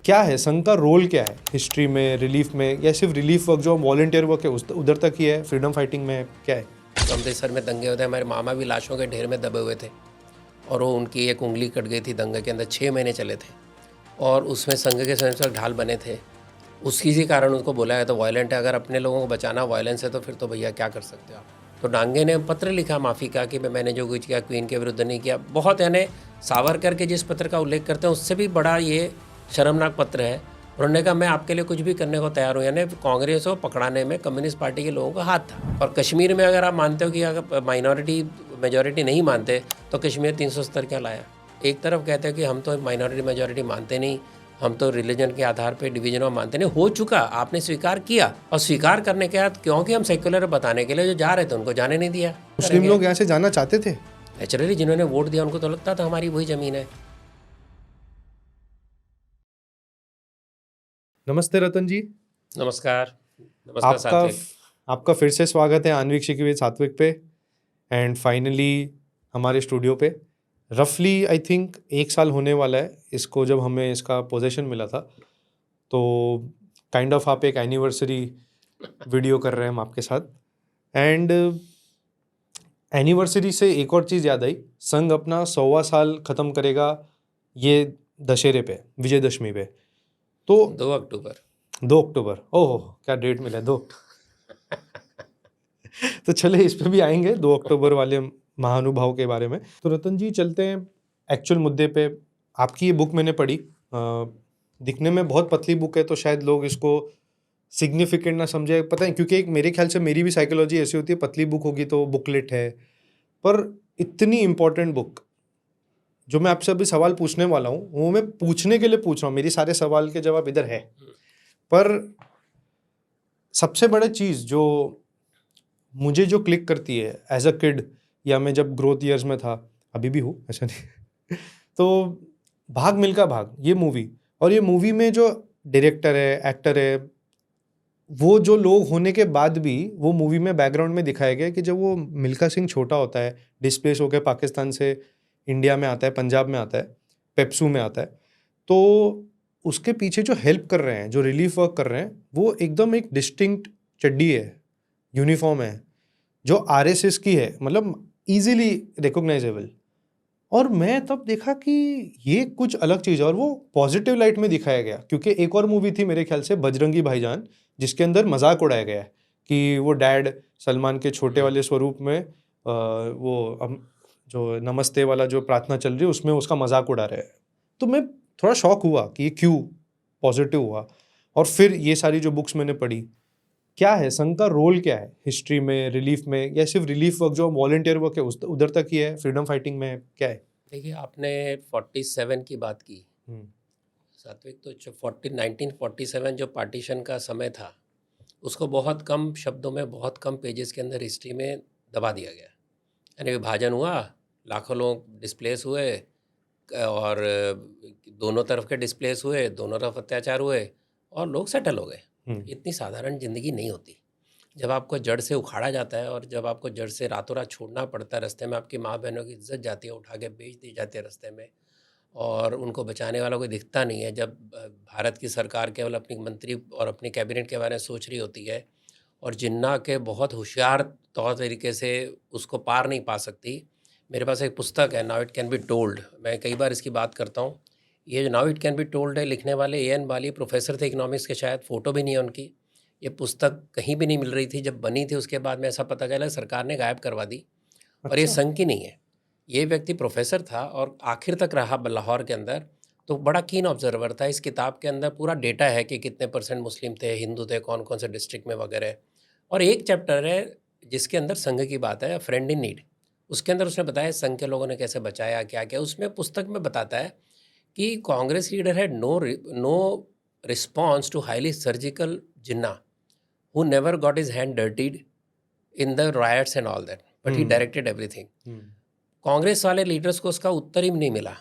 क्या है संघ का रोल, क्या है हिस्ट्री में, रिलीफ में, या सिर्फ रिलीफ वर्क जो वॉलंटियर वर्क है उधर तक ही है, फ्रीडम फाइटिंग में क्या है? तो अमृतसर में दंगे होते, हमारे मामा भी लाशों के ढेर में दबे हुए थे और वो उनकी एक उंगली कट गई थी दंगे के अंदर, 6 महीने चले थे और उसमें संघ के स्वयंसेवक ढाल बने थे। उसी से कारण उनको बोला है तो वायलेंट है, अगर अपने लोगों को बचाना वायलेंस है तो फिर तो भैया क्या कर सकते हो आप। तो डांगे ने पत्र लिखा माफ़ी का कि मैंने जो कुछ किया क्वीन के विरुद्ध नहीं किया। बहुत यानी सावरकर के जिस पत्र का उल्लेख करते हैं उससे भी बड़ा ये शर्मनाक पत्र है। उन्होंने कहा मैं आपके लिए कुछ भी करने को तैयार हूँ, यानी कांग्रेस को पकड़ाने में कम्युनिस्ट पार्टी के लोगों का हाथ था। और कश्मीर में अगर आप मानते हो कि अगर माइनॉरिटी मेजॉरिटी नहीं मानते तो कश्मीर 370 क्या लाया। एक तरफ कहते हैं कि हम तो माइनॉरिटी मेजॉरिटी मानते नहीं, हम तो रिलीजन के आधार पे डिवीजन में मानते नहीं। हो चुका, आपने स्वीकार किया और स्वीकार करने के बाद क्योंकि हम सेक्युलर बताने के लिए जो जा रहे थे उनको जाने नहीं दिया। मुस्लिम लोग यहाँ से जाना चाहते थे नेचुरली, जिन्होंने वोट दिया उनको तो लगता था हमारी वही ज़मीन है। नमस्ते रतन जी। नमस्कार। नमस्कार सात्विक। आपका फिर से स्वागत है आन्विक शिकवी सात्विक पे। एंड फाइनली हमारे स्टूडियो पे रफली आई थिंक 1 साल होने वाला है इसको जब हमें इसका पोजीशन मिला था। तो काइंड ऑफ आप एक एनिवर्सरी वीडियो कर रहे हैं हम आपके साथ। एंड एनिवर्सरी से एक और चीज़ याद आई, संघ अपना 100वां साल ख़त्म करेगा ये दशहरे पे, विजयदशमी पे। तो 2 अक्टूबर 2 अक्टूबर, ओहो क्या डेट मिला है 2। तो चले इस पे भी आएंगे 2 अक्टूबर वाले महानुभाव के बारे में। तो रतन जी चलते हैं एक्चुअल मुद्दे पे। आपकी ये बुक मैंने पढ़ी, दिखने में बहुत पतली बुक है तो शायद लोग इसको सिग्निफिकेंट ना समझे, पता है क्योंकि एक मेरे ख्याल से मेरी भी साइकोलॉजी ऐसी होती है, पतली बुक होगी तो बुकलेट है, पर इतनी इम्पोर्टेंट बुक जो मैं आपसे अभी सवाल पूछने वाला हूँ वो मैं पूछने के लिए पूछ रहा हूँ, मेरी सारे सवाल के जवाब इधर है। पर सबसे बड़ा चीज़ जो मुझे जो क्लिक करती है एज अ किड, या मैं जब ग्रोथ ईयर्स में था, अभी भी हूँ ऐसा नहीं तो भाग मिल्खा भाग ये मूवी, और ये मूवी में जो डायरेक्टर है, एक्टर है, वो जो लोग होने के बाद भी वो मूवी में बैकग्राउंड में दिखाया गया कि जब वो मिल्खा सिंह छोटा होता है, डिस्प्लेस होकर पाकिस्तान से इंडिया में आता है, पंजाब में आता है, पेप्सू में आता है, तो उसके पीछे जो हेल्प कर रहे हैं, जो रिलीफ वर्क कर रहे हैं, वो एकदम एक डिस्टिंक्ट चड्डी है, यूनिफॉर्म है जो आरएसएस की है, मतलब इजीली रिकॉग्नाइजेबल। और मैं तब देखा कि ये कुछ अलग चीज़ है और वो पॉजिटिव लाइट में दिखाया गया। क्योंकि एक और मूवी थी मेरे ख्याल से बजरंगी भाईजान, जिसके अंदर मजाक उड़ाया गया है कि वो डैड सलमान के छोटे वाले स्वरूप में जो नमस्ते वाला जो प्रार्थना चल रही है उसमें उसका मजाक उड़ा रहे हैं। तो मैं थोड़ा शॉक हुआ कि ये क्यों पॉजिटिव हुआ। और फिर ये सारी जो बुक्स मैंने पढ़ी, क्या है संघ का रोल, क्या है हिस्ट्री में, रिलीफ में, या सिर्फ रिलीफ वर्क जो वॉलंटियर वर्क है उधर तक ही है, फ्रीडम फाइटिंग में क्या है? देखिए, आपने 47 की बात की सात्विक, तो 1947 जो पार्टीशन का समय था उसको बहुत कम शब्दों में, बहुत कम पेजेस के अंदर हिस्ट्री में दबा दिया गया। यानी विभाजन हुआ, लाखों लोग डिस्प्लेस हुए और दोनों तरफ के डिस्प्लेस हुए, दोनों तरफ अत्याचार हुए और लोग सेटल हो गए। इतनी साधारण ज़िंदगी नहीं होती। जब आपको जड़ से उखाड़ा जाता है और जब आपको जड़ से रातों रात छोड़ना पड़ता है, रास्ते में आपकी माँ बहनों की इज्जत जाती है, उठा के बेच दी जाती है रास्ते में, और उनको बचाने वाला कोई दिखता नहीं है। जब भारत की सरकार केवल अपनी मंत्री और अपनी कैबिनेट के बारे में सोच रही होती है और जिन्ना के बहुत होशियार तौर तरीके से उसको पार नहीं पा सकती। मेरे पास एक पुस्तक है, now it can be told, मैं कई बार इसकी बात करता हूँ। ये जो now it can be told है, लिखने वाले ए एन बाली प्रोफेसर थे इकोनॉमिक्स के, शायद फ़ोटो भी नहीं है उनकी। ये पुस्तक कहीं भी नहीं मिल रही थी जब बनी थी, उसके बाद में ऐसा पता चला सरकार ने गायब करवा दी। और ये संघ की नहीं है, ये व्यक्ति प्रोफेसर था और आखिर तक रहा लाहौर के अंदर, तो बड़ा कीन ऑब्जर्वर था। इस किताब के अंदर पूरा डेटा है कि कितने % मुस्लिम थे, हिंदू थे, कौन कौन से डिस्ट्रिक्ट में वगैरह। और एक चैप्टर है जिसके अंदर संघ की बात है, फ्रेंड इन नीड। उसके अंदर उसने बताया संघ के लोगों ने कैसे बचाया, क्या क्या। उसमें पुस्तक में बताता है कि Congress leader had no response to highly surgical Jinnah who never got his hand dirtied in the riots and all that, but he directed everything. Congress वाले लीडर्स को उसका उत्तर ही नहीं मिला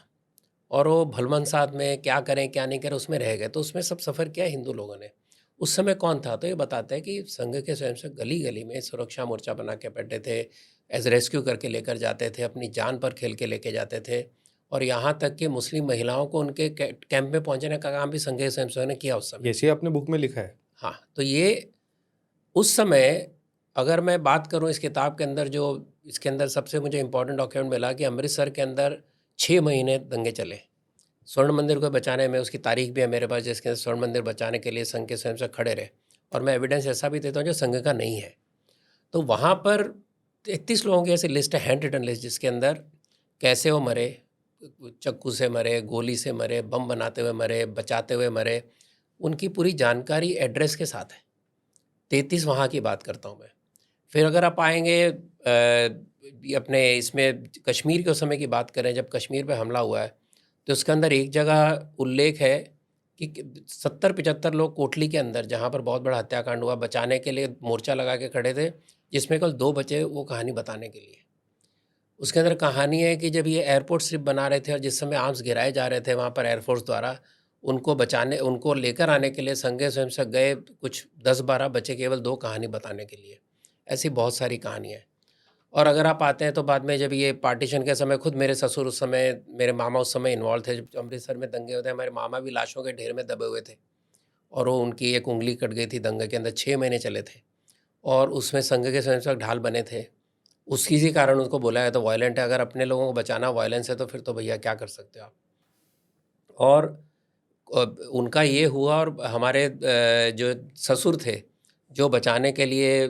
और वो भलमनसाद में क्या करें क्या नहीं करें उसमें रह गए। तो उसमें सब सफ़र किया हिंदू लोगों ने। उस समय कौन था, तो ये बताता है कि संघ के स्वयं से गली गली में सुरक्षा मोर्चा बना के बैठे थे, एज रेस्क्यू करके लेकर जाते थे, अपनी जान पर खेल के लेके जाते थे। और यहाँ तक कि मुस्लिम महिलाओं को उनके कैंप में पहुँचाने का काम भी संघ स्वयंसेवक ने किया उस समय। जैसे आपने बुक में लिखा है। हाँ, तो ये उस समय अगर मैं बात करूँ इस किताब के अंदर, जो इसके अंदर सबसे मुझे इम्पोर्टेंट डॉक्यूमेंट मिला कि अमृतसर के अंदर 6 महीने दंगे चले स्वर्ण मंदिर को बचाने में। उसकी तारीख भी है मेरे पास, जिसके अंदर स्वर्ण मंदिर बचाने के लिए संघ के स्वयंसेवक खड़े रहे, और मैं एविडेंस ऐसा भी देता हूँ जो संघ का नहीं है। तो वहाँ पर 33 लोगों की ऐसी लिस्ट है, हैंड रिटन लिस्ट, जिसके अंदर कैसे वो मरे, चक्कू से मरे, गोली से मरे, बम बनाते हुए मरे, बचाते हुए मरे, उनकी पूरी जानकारी एड्रेस के साथ है। 33 वहाँ की बात करता हूँ मैं। फिर अगर आप आएंगे अपने इसमें कश्मीर के उस समय की बात करें, जब कश्मीर पे हमला हुआ है, तो उसके अंदर एक जगह उल्लेख है कि 70-75 लोग कोटली के अंदर, जहाँ पर बहुत बड़ा हत्याकांड हुआ, बचाने के लिए मोर्चा लगा के खड़े थे, जिसमें कल 2 बचे वो कहानी बताने के लिए। उसके अंदर कहानी है कि जब ये एयरपोर्ट स्ट्रिप बना रहे थे और जिस समय आर्म्स गिराए जा रहे थे वहाँ पर एयरफोर्स द्वारा, उनको बचाने, उनको लेकर आने के लिए संघ स्वयंसेवक गए, कुछ 10-12 बचे केवल 2 कहानी बताने के लिए। ऐसी बहुत सारी कहानियाँ हैं। और अगर आप आते हैं तो बाद में जब ये पार्टीशन के समय, खुद मेरे ससुर उस समय, मेरे मामा उस समय इन्वॉल्व थे, जब अमृतसर में दंगे होते हैं, हमारे मामा भी लाशों के ढेर में दबे हुए थे, और वो उनकी एक उंगली कट गई थी दंगे के अंदर। 6 महीने चले थे, और उसमें संघ के स्वयंसेवक ढाल बने थे। उसी से कारण उसको बोला है तो वायलेंट है। अगर अपने लोगों को बचाना वायलेंस है तो फिर तो भैया क्या कर सकते हो आप। और उनका ये हुआ, और हमारे जो ससुर थे, जो बचाने के लिए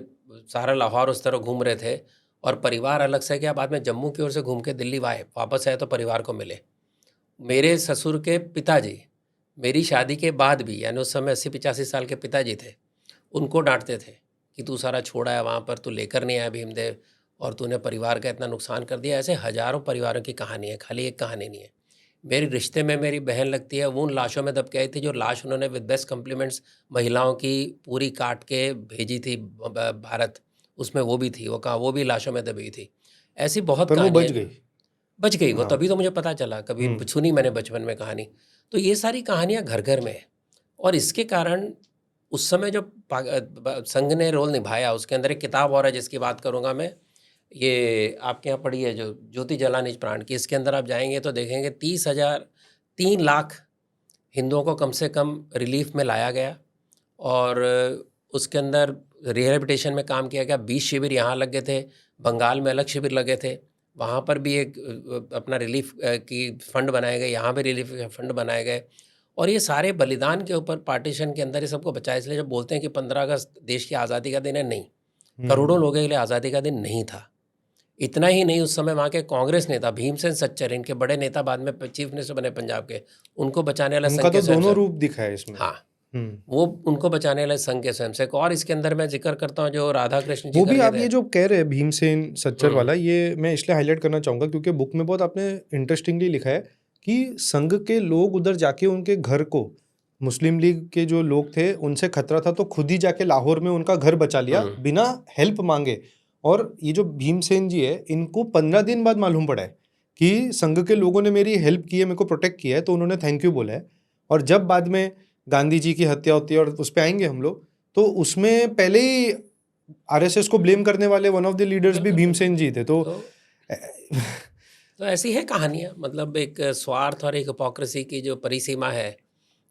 सारा लाहौर उस तरह घूम रहे थे, और परिवार अलग से गया, बाद में जम्मू की ओर से घूम के दिल्ली वापस आए तो परिवार को मिले। मेरे ससुर के पिताजी मेरी शादी के बाद भी, यानी उस समय 80-85 साल के पिताजी थे, उनको डांटते थे कि तू सारा छोड़ा है वहाँ पर, तू लेकर नहीं आया भीमदेव, और तूने परिवार का इतना नुकसान कर दिया। ऐसे हज़ारों परिवारों की कहानी है, खाली एक कहानी नहीं है। मेरी रिश्ते में मेरी बहन लगती है, वो उन लाशों में दब के आई थी, जो लाश उन्होंने विद बेस्ट कम्प्लीमेंट्स महिलाओं की पूरी काट के भेजी थी भारत, उसमें वो भी थी। वो कहाँ, वो भी लाशों में दबी थी। ऐसी बहुत पर वो कहानियाँ बच गई। बच गई वो, हाँ। तभी तो मुझे पता चला, कभी सुनी मैंने बचपन में कहानी। तो ये सारी कहानियाँ घर घर में है, और इसके कारण उस समय जो संघ ने रोल निभाया, उसके अंदर एक किताब और है जिसकी बात करूँगा मैं, ये आपके यहाँ पढ़ी है जो ज्योति जला निज प्राण की। इसके अंदर आप जाएंगे तो देखेंगे 3 लाख हिंदुओं को कम से कम रिलीफ में लाया गया, और उसके अंदर रिहेबिलिटेशन में काम किया गया। 20 शिविर यहाँ लग गए थे, बंगाल में अलग शिविर लगे थे, वहाँ पर भी एक अपना रिलीफ की फंड बनाए गए, यहाँ भी रिलीफ फंड बनाए गए। और ये सारे बलिदान के ऊपर पार्टीशन के अंदर ये सबको बचाया। इसलिए जब बोलते हैं कि 15 अगस्त देश की आज़ादी का दिन है, नहीं, करोड़ों लोगों के लिए आज़ादी का दिन नहीं था। इतना ही नहीं, उस समय वहाँ के कांग्रेस नेता भीमसेन सच्चर, इनके बड़े नेता, बाद में चीफ मिनिस्टर बने पंजाब के, उनको बचाने वाला उनका संघ के तो दोनों स्वयंसेवक, रूप दिखा है इसमें। हाँ, वो उनको बचाने वाले संघ के स्वयंसेवक। और इसके अंदर मैं जिक्र करता हूँ जो राधा कृष्ण जी वो भी करके आप थे। ये जो कह रहे हैं भीमसेन सच्चर वाला, ये मैं इसलिए हाईलाइट करना चाहूँगा क्योंकि बुक में बहुत आपने इंटरेस्टिंगली लिखा है कि संघ के लोग उधर जाके उनके घर को, मुस्लिम लीग के जो लोग थे उनसे खतरा था तो खुद ही जाके लाहौर में उनका घर बचा लिया बिना हेल्प मांगे। और ये जो भीमसेन जी है, इनको 15 दिन बाद मालूम पड़ा है कि संघ के लोगों ने मेरी हेल्प की है, मेरे को प्रोटेक्ट किया है, तो उन्होंने थैंक यू बोला है। और जब बाद में गांधी जी की हत्या होती है, और उस पर आएंगे हम लोग, तो उसमें पहले ही आरएसएस को ब्लेम करने वाले वन ऑफ द लीडर्स भी भीमसेन जी थे। तो ऐसी है कहानियाँ, मतलब एक स्वार्थ और एक हिपोक्रेसी की जो परिसीमा है,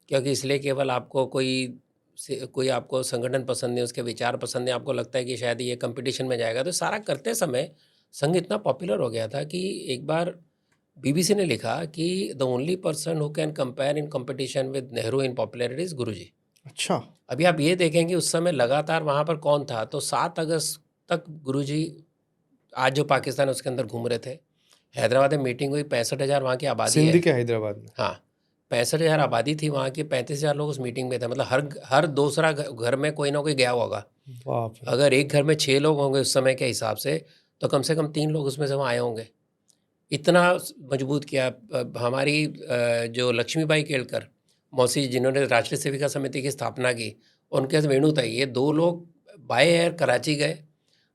क्योंकि इसलिए केवल आपको कोई आपको संगठन पसंद नहीं, उसके विचार पसंद नहीं, आपको लगता है कि शायद ये कंपटीशन में जाएगा, तो सारा करते समय संघ इतना पॉपुलर हो गया था कि एक बार बीबीसी ने लिखा कि the only person who can compare in competition with Nehru in popularity is Guruji. अच्छा, अभी आप ये देखेंगे उस समय लगातार वहाँ पर कौन था, तो 7 अगस्त तक गुरुजी, आज जो पाकिस्तान है उसके अंदर घूम रहे थे। हैदराबाद में मीटिंग हुई, 65,000 वहाँ की आबादी है। सिंध के हैदराबाद में, हाँ, 65,000 आबादी थी वहाँ की, 35,000 लोग उस मीटिंग में थे। मतलब हर दूसरा घर में कोई ना कोई गया होगा। बाप रे। अगर एक घर में 6 लोग होंगे उस समय के हिसाब से, तो कम से कम 3 लोग उसमें से वहाँ आए होंगे। इतना मजबूत किया। हमारी जो लक्ष्मीबाई केलकर मौसी, जिन्होंने राष्ट्रीय सेविका समिति की स्थापना की, उनके साथ वेणु था, ये 2 लोग बाय एयर कराची गए,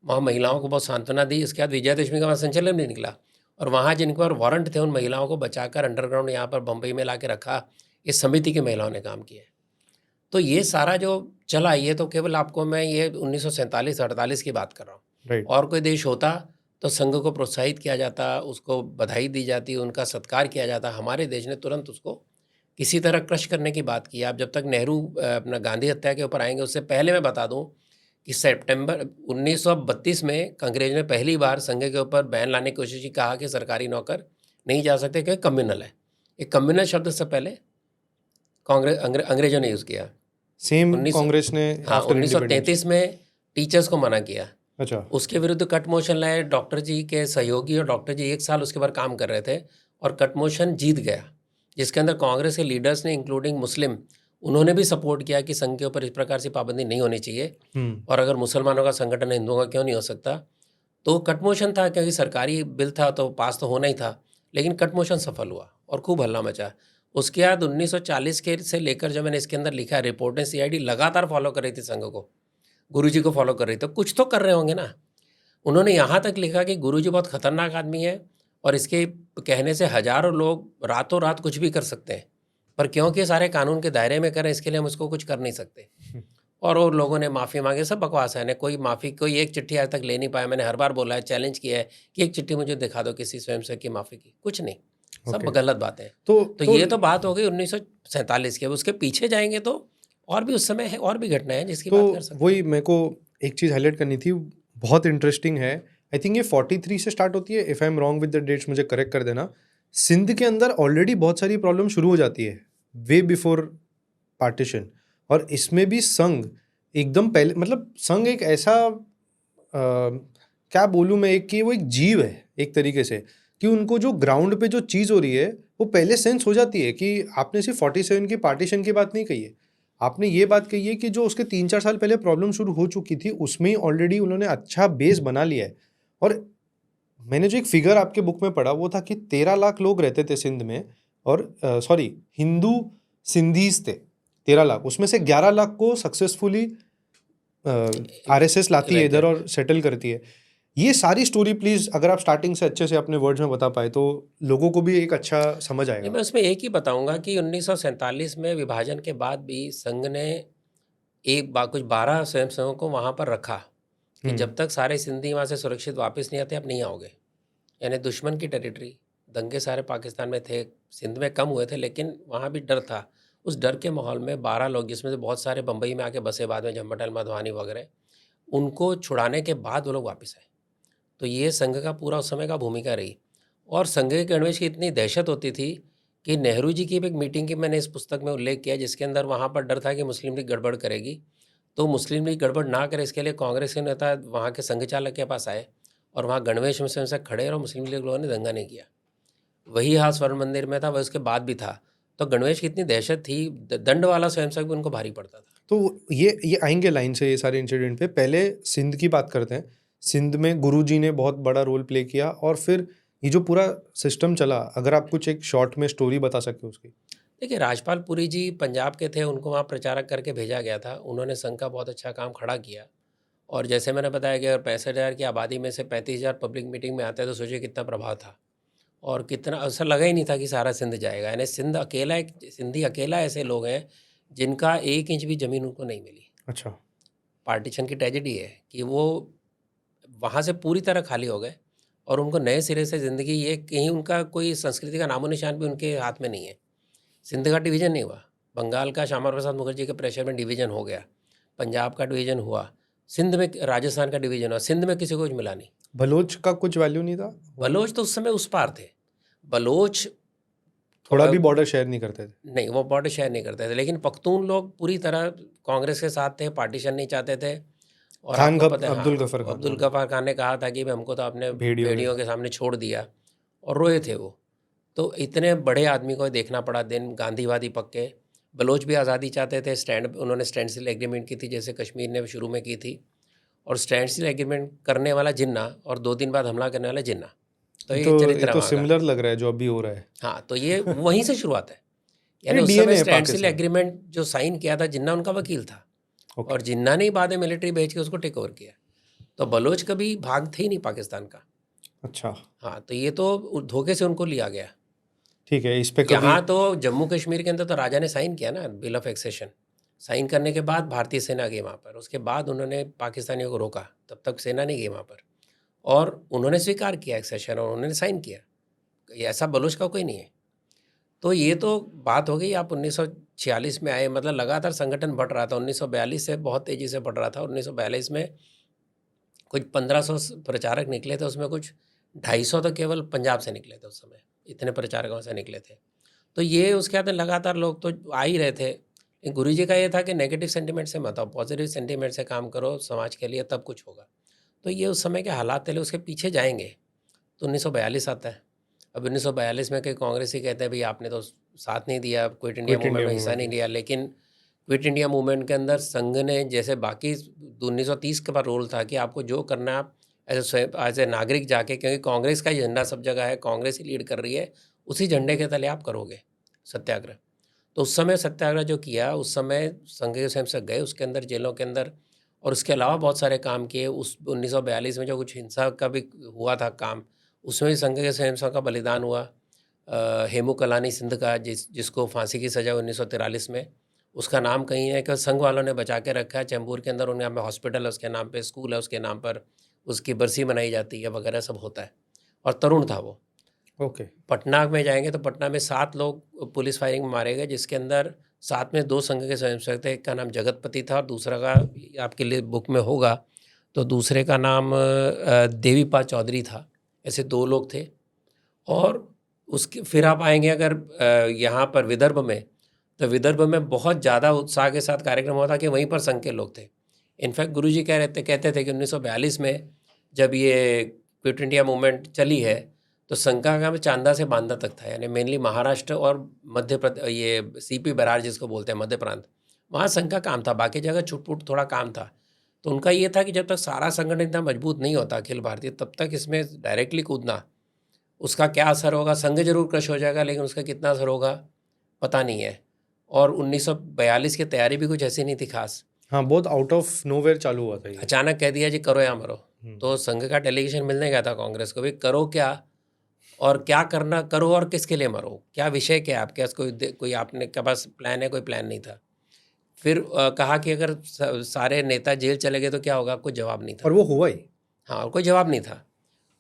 वहाँ महिलाओं को बहुत सांत्वना दी। इसके बाद विजयादशमी का वहाँ संचलन नहीं निकला, और वहाँ जिनके पास वारंट थे उन महिलाओं को बचाकर अंडरग्राउंड यहाँ पर बम्बई में ला के रखा। इस समिति की महिलाओं ने काम किया। तो ये सारा जो चला, ये तो केवल आपको मैं ये 1947-48 की बात कर रहा हूँ। राइट। और कोई देश होता तो संघ को प्रोत्साहित किया जाता, उसको बधाई दी जाती, उनका सत्कार किया जाता। हमारे देश ने तुरंत उसको किसी तरह क्रश करने की बात की। आप जब तक नेहरू अपना गांधी हत्या के ऊपर आएंगे, उससे पहले मैं बता दूं कि सितंबर 1932 में अंग्रेज ने पहली बार संघ के ऊपर बैन लाने की कोशिश की, कहा कि सरकारी नौकर नहीं जा सकते क्योंकि कम्युनल है। एक कम्युनल शब्द से पहले अंग्रेजों ने यूज़ किया। सेम 19 कांग्रेस ने हाँ आफ्टर इंडिपेंडेंस। 1933 में टीचर्स को मना किया। अच्छा। उसके विरुद्ध कट मोशन लाए। डॉक्टर जी के सहयोगी और डॉक्टर जी 1 साल उसके ऊपर काम कर रहे थे और कट मोशन जीत गया, जिसके अंदर कांग्रेस के लीडर्स ने इंक्लूडिंग मुस्लिम, उन्होंने भी सपोर्ट किया कि संघ के ऊपर इस प्रकार से पाबंदी नहीं होनी चाहिए और अगर मुसलमानों का संगठन हिंदुओं का क्यों नहीं हो सकता। तो कट मोशन था, क्योंकि सरकारी बिल था तो पास तो होना ही था, लेकिन कट मोशन सफल हुआ और खूब हल्ला मचा। उसके बाद 1940 के से लेकर जो मैंने इसके अंदर लिखा है, रिपोर्टें सीआईडी लगातार फॉलो कर रही थी संघ को, गुरुजी को फॉलो कर रही थी, तो कुछ तो कर रहे होंगे ना। उन्होंने यहाँ तक लिखा कि गुरुजी बहुत खतरनाक आदमी है और इसके कहने से हजारों लोग रातों रात कुछ भी कर सकते हैं, पर क्योंकि सारे कानून के दायरे में करें इसके लिए हम उसको कुछ कर नहीं सकते। और लोगों ने माफ़ी मांगे, सब बकवास है। ने कोई माफ़ी, कोई एक चिट्ठी आज तक ले नहीं पाया। मैंने हर बार बोला है, चैलेंज किया है कि एक चिट्ठी मुझे दिखा दो किसी स्वयंसेवक की माफ़ी की, कुछ नहीं, सब गलत बातें हैं। तो ये तो बात हो गई 1947 की। अब उसके पीछे जाएंगे तो और भी उस समय है, और भी घटनाएं हैं जिसकी बात कर सकते हैं। वही मेरे को एक चीज़ हाईलाइट करनी थी, बहुत इंटरेस्टिंग है। आई थिंक ये 43 से स्टार्ट होती है, if I am wrong with the dates मुझे करेक्ट कर देना। सिंध के अंदर ऑलरेडी बहुत सारी प्रॉब्लम शुरू हो जाती है वे बिफोर पार्टीशन, और इसमें भी संघ एकदम पहले, मतलब संघ एक ऐसा क्या बोलूँ मैं, एक कि वो एक जीव है एक तरीके से, कि उनको जो ग्राउंड पे जो चीज़ हो रही है वो पहले सेंस हो जाती है। कि आपने सिर्फ 47 की पार्टीशन की बात नहीं कही है, आपने ये बात कही है कि जो उसके 3-4 साल पहले प्रॉब्लम शुरू हो चुकी थी उसमें ही ऑलरेडी उन्होंने अच्छा बेस बना लिया है। और मैंने जो एक फिगर आपके बुक में पढ़ा वो था कि 13 लाख लोग रहते थे सिंध में, और सॉरी हिंदू सिंधीज थे 13 लाख, उसमें से 11 लाख को सक्सेसफुली आरएसएस लाती है इधर और सेटल करती है। ये सारी स्टोरी प्लीज अगर आप स्टार्टिंग से अच्छे से अपने वर्ड्स में बता पाए तो लोगों को भी एक अच्छा समझ आएगा। मैं उसमें एक ही बताऊंगा कि 1947 में विभाजन के बाद भी संघ ने कुछ 12 स्वयंसेवकों को वहाँ पर रखा कि जब तक सारे सिंधी वहाँ से सुरक्षित वापस नहीं आते आप नहीं आओगे। यानी दुश्मन की टेरिटरी, दंगे सारे पाकिस्तान में थे, सिंध में कम हुए थे, लेकिन वहाँ भी डर था। उस डर के माहौल में 12 लोग, जिसमें से बहुत सारे बम्बई में आके बसे बाद में, झम्बटल मधवानी वगैरह, उनको छुड़ाने के बाद वो लोग वापस आए। तो ये संघ का पूरा उस समय का भूमिका रही। और संघ के गणवेश की इतनी दहशत होती थी कि नेहरू जी की भी एक मीटिंग की मैंने इस पुस्तक में उल्लेख किया, जिसके अंदर वहाँ पर डर था कि मुस्लिम लीग गड़बड़ करेगी। तो मुस्लिम लीग गड़बड़ ना करे इसके लिए कांग्रेस के नेता वहाँ के संघ चालक के पास आए और वहाँ गणवेश में से खड़े, और मुस्लिम लीग लोगों ने दंगा नहीं किया। वही हाल स्वर्ण मंदिर में था, वह उसके बाद भी था। तो गणवेश की इतनी दहशत थी, दंड वाला स्वयंसेवक भी उनको भारी पड़ता था। तो ये आएंगे लाइन से ये सारे इंसिडेंट पे। पहले सिंध की बात करते हैं। सिंध में गुरुजी ने बहुत बड़ा रोल प्ले किया, और फिर ये जो पूरा सिस्टम चला, अगर आप कुछ एक शॉर्ट में स्टोरी बता सके उसकी। देखिए, राजपाल पुरी जी पंजाब के थे, उनको वहाँ प्रचारक करके भेजा गया था। उन्होंने संघ का बहुत अच्छा काम खड़ा किया। और जैसे मैंने बताया कि अगर 65,000 की आबादी में से 35,000 पब्लिक मीटिंग में आते हैं तो सोचिए कितना प्रभाव था, और कितना ऐसा लगा ही नहीं था कि सारा सिंध जाएगा। यानी सिंध अकेला, एक सिंधी अकेला ऐसे लोग हैं जिनका 1 इंच भी ज़मीन उनको नहीं मिली। अच्छा। पार्टीशन की ट्रेजेडी है कि वो वहाँ से पूरी तरह खाली हो गए और उनको नए सिरे से ज़िंदगी, ये कहीं उनका कोई संस्कृति का नामो निशान भी उनके हाथ में नहीं है। सिंध का डिवीज़न नहीं हुआ, बंगाल का श्यामा प्रसाद मुखर्जी के प्रेशर में डिवीज़न हो गया, पंजाब का डिवीज़न हुआ, सिंध में राजस्थान का डिवीज़न हुआ, सिंध में किसी को कुछ मिला नहीं। बलोच का कुछ वैल्यू नहीं था? बलोच तो उस समय उस पार थे। बलोच थोड़ा भी बॉर्डर शेयर नहीं करते थे? नहीं, वो बॉर्डर शेयर नहीं करते थे, लेकिन पख्तून लोग पूरी तरह कांग्रेस के साथ थे, पार्टीशन नहीं चाहते थे। और आपको पता है, अब्दुल गफर खान, अब्दुल गफार खान ने कहा था कि हमको तो आपने भेड़ियों के सामने छोड़ दिया, और रोए थे वो। तो इतने बड़े आदमी को देखना पड़ा दिन, गांधीवादी पक्के। बलोच भी आज़ादी चाहते थे, उन्होंने स्टैंडस्टिल एग्रीमेंट की थी जैसे कश्मीर ने शुरू में की थी, और स्टैंडस्टिल एग्रीमेंट करने वाला जिन्ना और 2 दिन बाद हमला करने वाला जिन्ना। तो ये चरित्र तो सिमिलर लग रहा है जो अभी हो रहा है। हाँ, तो ये वहीं से शुरुआत है। यानी उस समय स्टैंडस्टिल एग्रीमेंट जो साइन किया था, जिन्ना उनका वकील था। और जिन्ना ने बाद में मिलिट्री भेज के उसको टेक ओवर किया। तो बलोच कभी भाग थे ही नहीं पाकिस्तान का। अच्छा। हाँ, तो ये तो धोखे से उनको लिया गया। ठीक है, इस पे यहाँ तो जम्मू कश्मीर के अंदर तो राजा ने साइन किया ना बिल ऑफ एक्सेशन। साइन करने के बाद भारतीय सेना गई वहाँ पर, उसके बाद उन्होंने पाकिस्तानियों को रोका, तब तक सेना नहीं गई वहाँ पर। और उन्होंने स्वीकार किया एक्सेशन और उन्होंने साइन किया। ऐसा बलोच का कोई नहीं है। तो ये तो बात हो गई। आप 1946 में आए, मतलब लगातार संगठन बढ़ रहा था। 1942 से बहुत तेज़ी से बढ़ रहा था। 1942 में कुछ 1500 प्रचारक निकले थे, उसमें कुछ 250 तो केवल पंजाब से निकले थे उस समय, इतने प्रचारकों से निकले थे। तो ये उसके बाद लगातार लोग तो आ ही रहे थे। गुरु जी का ये था कि नेगेटिव सेंटिमेंट से मत आओ, पॉजिटिव सेंटिमेंट से काम करो समाज के लिए, तब कुछ होगा। तो ये उस समय के हालात थे, उसके पीछे जाएंगे तो 1942 आता है। अब 1942 में कई कांग्रेसी कहते हैं भाई आपने तो साथ नहीं दिया, क्विट इंडिया मूवमेंट में हिस्सा नहीं लिया। लेकिन क्विट इंडिया मूवमेंट के अंदर संघ ने, जैसे बाकी 1930 के बाद रूल था कि आपको जो करना है आप एज ए नागरिक जाके, क्योंकि कांग्रेस का झंडा सब जगह है, कांग्रेस ही लीड कर रही है, उसी झंडे के तले आप करोगे सत्याग्रह। तो उस समय सत्याग्रह जो किया, उस समय संघ के स्वयंसेवक गए उसके अंदर, जेलों के अंदर, और उसके अलावा बहुत सारे काम किए। उस 1942 में जो कुछ हिंसा का भी हुआ था काम, उसमें भी संघ के स्वयंसेवक का बलिदान हुआ। हेमू कलानी सिंध का, जिसको फांसी की सज़ा 1943 में, उसका नाम कहीं है कि संघ वालों ने बचा के रखा है। चैम्बूर के अंदर उनके यहाँ पे हॉस्पिटल है उसके नाम पे, स्कूल है उसके नाम पर, उसकी बरसी मनाई जाती है वगैरह सब होता है। और तरुण था वो। ओके। पटना में जाएंगे तो पटना में 7 लोग पुलिस फायरिंग में मारे गए, जिसके अंदर 7 में 2 संघ के स्वयंसेवक थे। एक का नाम जगतपति था और दूसरा का आपके लिए बुक में होगा, तो दूसरे का नाम देवीपाल चौधरी था। ऐसे 2 लोग थे। और उसके फिर आप आएंगे अगर यहाँ पर विदर्भ में, तो विदर्भ में बहुत ज़्यादा उत्साह के साथ कार्यक्रम हुआ था कि वहीं पर संघ के लोग थे। इनफैक्ट गुरुजी कहते थे कि 1942 में जब ये क्विट इंडिया मूवमेंट चली है, तो संघ का काम चांदा से बांदा तक था, यानी मेनली महाराष्ट्र और मध्य प्रदेश, ये सीपी बरार जिसको बोलते हैं मध्य प्रांत, वहाँ संघ का काम था। बाकी जगह छुटपुट थोड़ा काम था। तो उनका ये था कि जब तक सारा संगठन इतना मजबूत नहीं होता अखिल भारतीय, तब तक इसमें डायरेक्टली कूदना, उसका क्या असर होगा, संघ जरूर क्रश हो जाएगा लेकिन उसका कितना असर होगा पता नहीं है। और 1942 की तैयारी भी कुछ ऐसी नहीं थी खास। हाँ, बहुत आउट ऑफ नोवेयर चालू हुआ था ये। अचानक कह दिया जी करो या मरो। तो संघ का डेलीगेशन मिलने गया था कांग्रेस को, भाई करो क्या और क्या करना करो और किसके लिए मरो, क्या विषय क्या है आपके पास, कोई आपने के पास प्लान है, कोई प्लान नहीं था। फिर कहा कि अगर सारे नेता जेल चले गए तो क्या होगा, कोई जवाब नहीं था। और वो हुआ ही। हाँ, कोई जवाब नहीं था।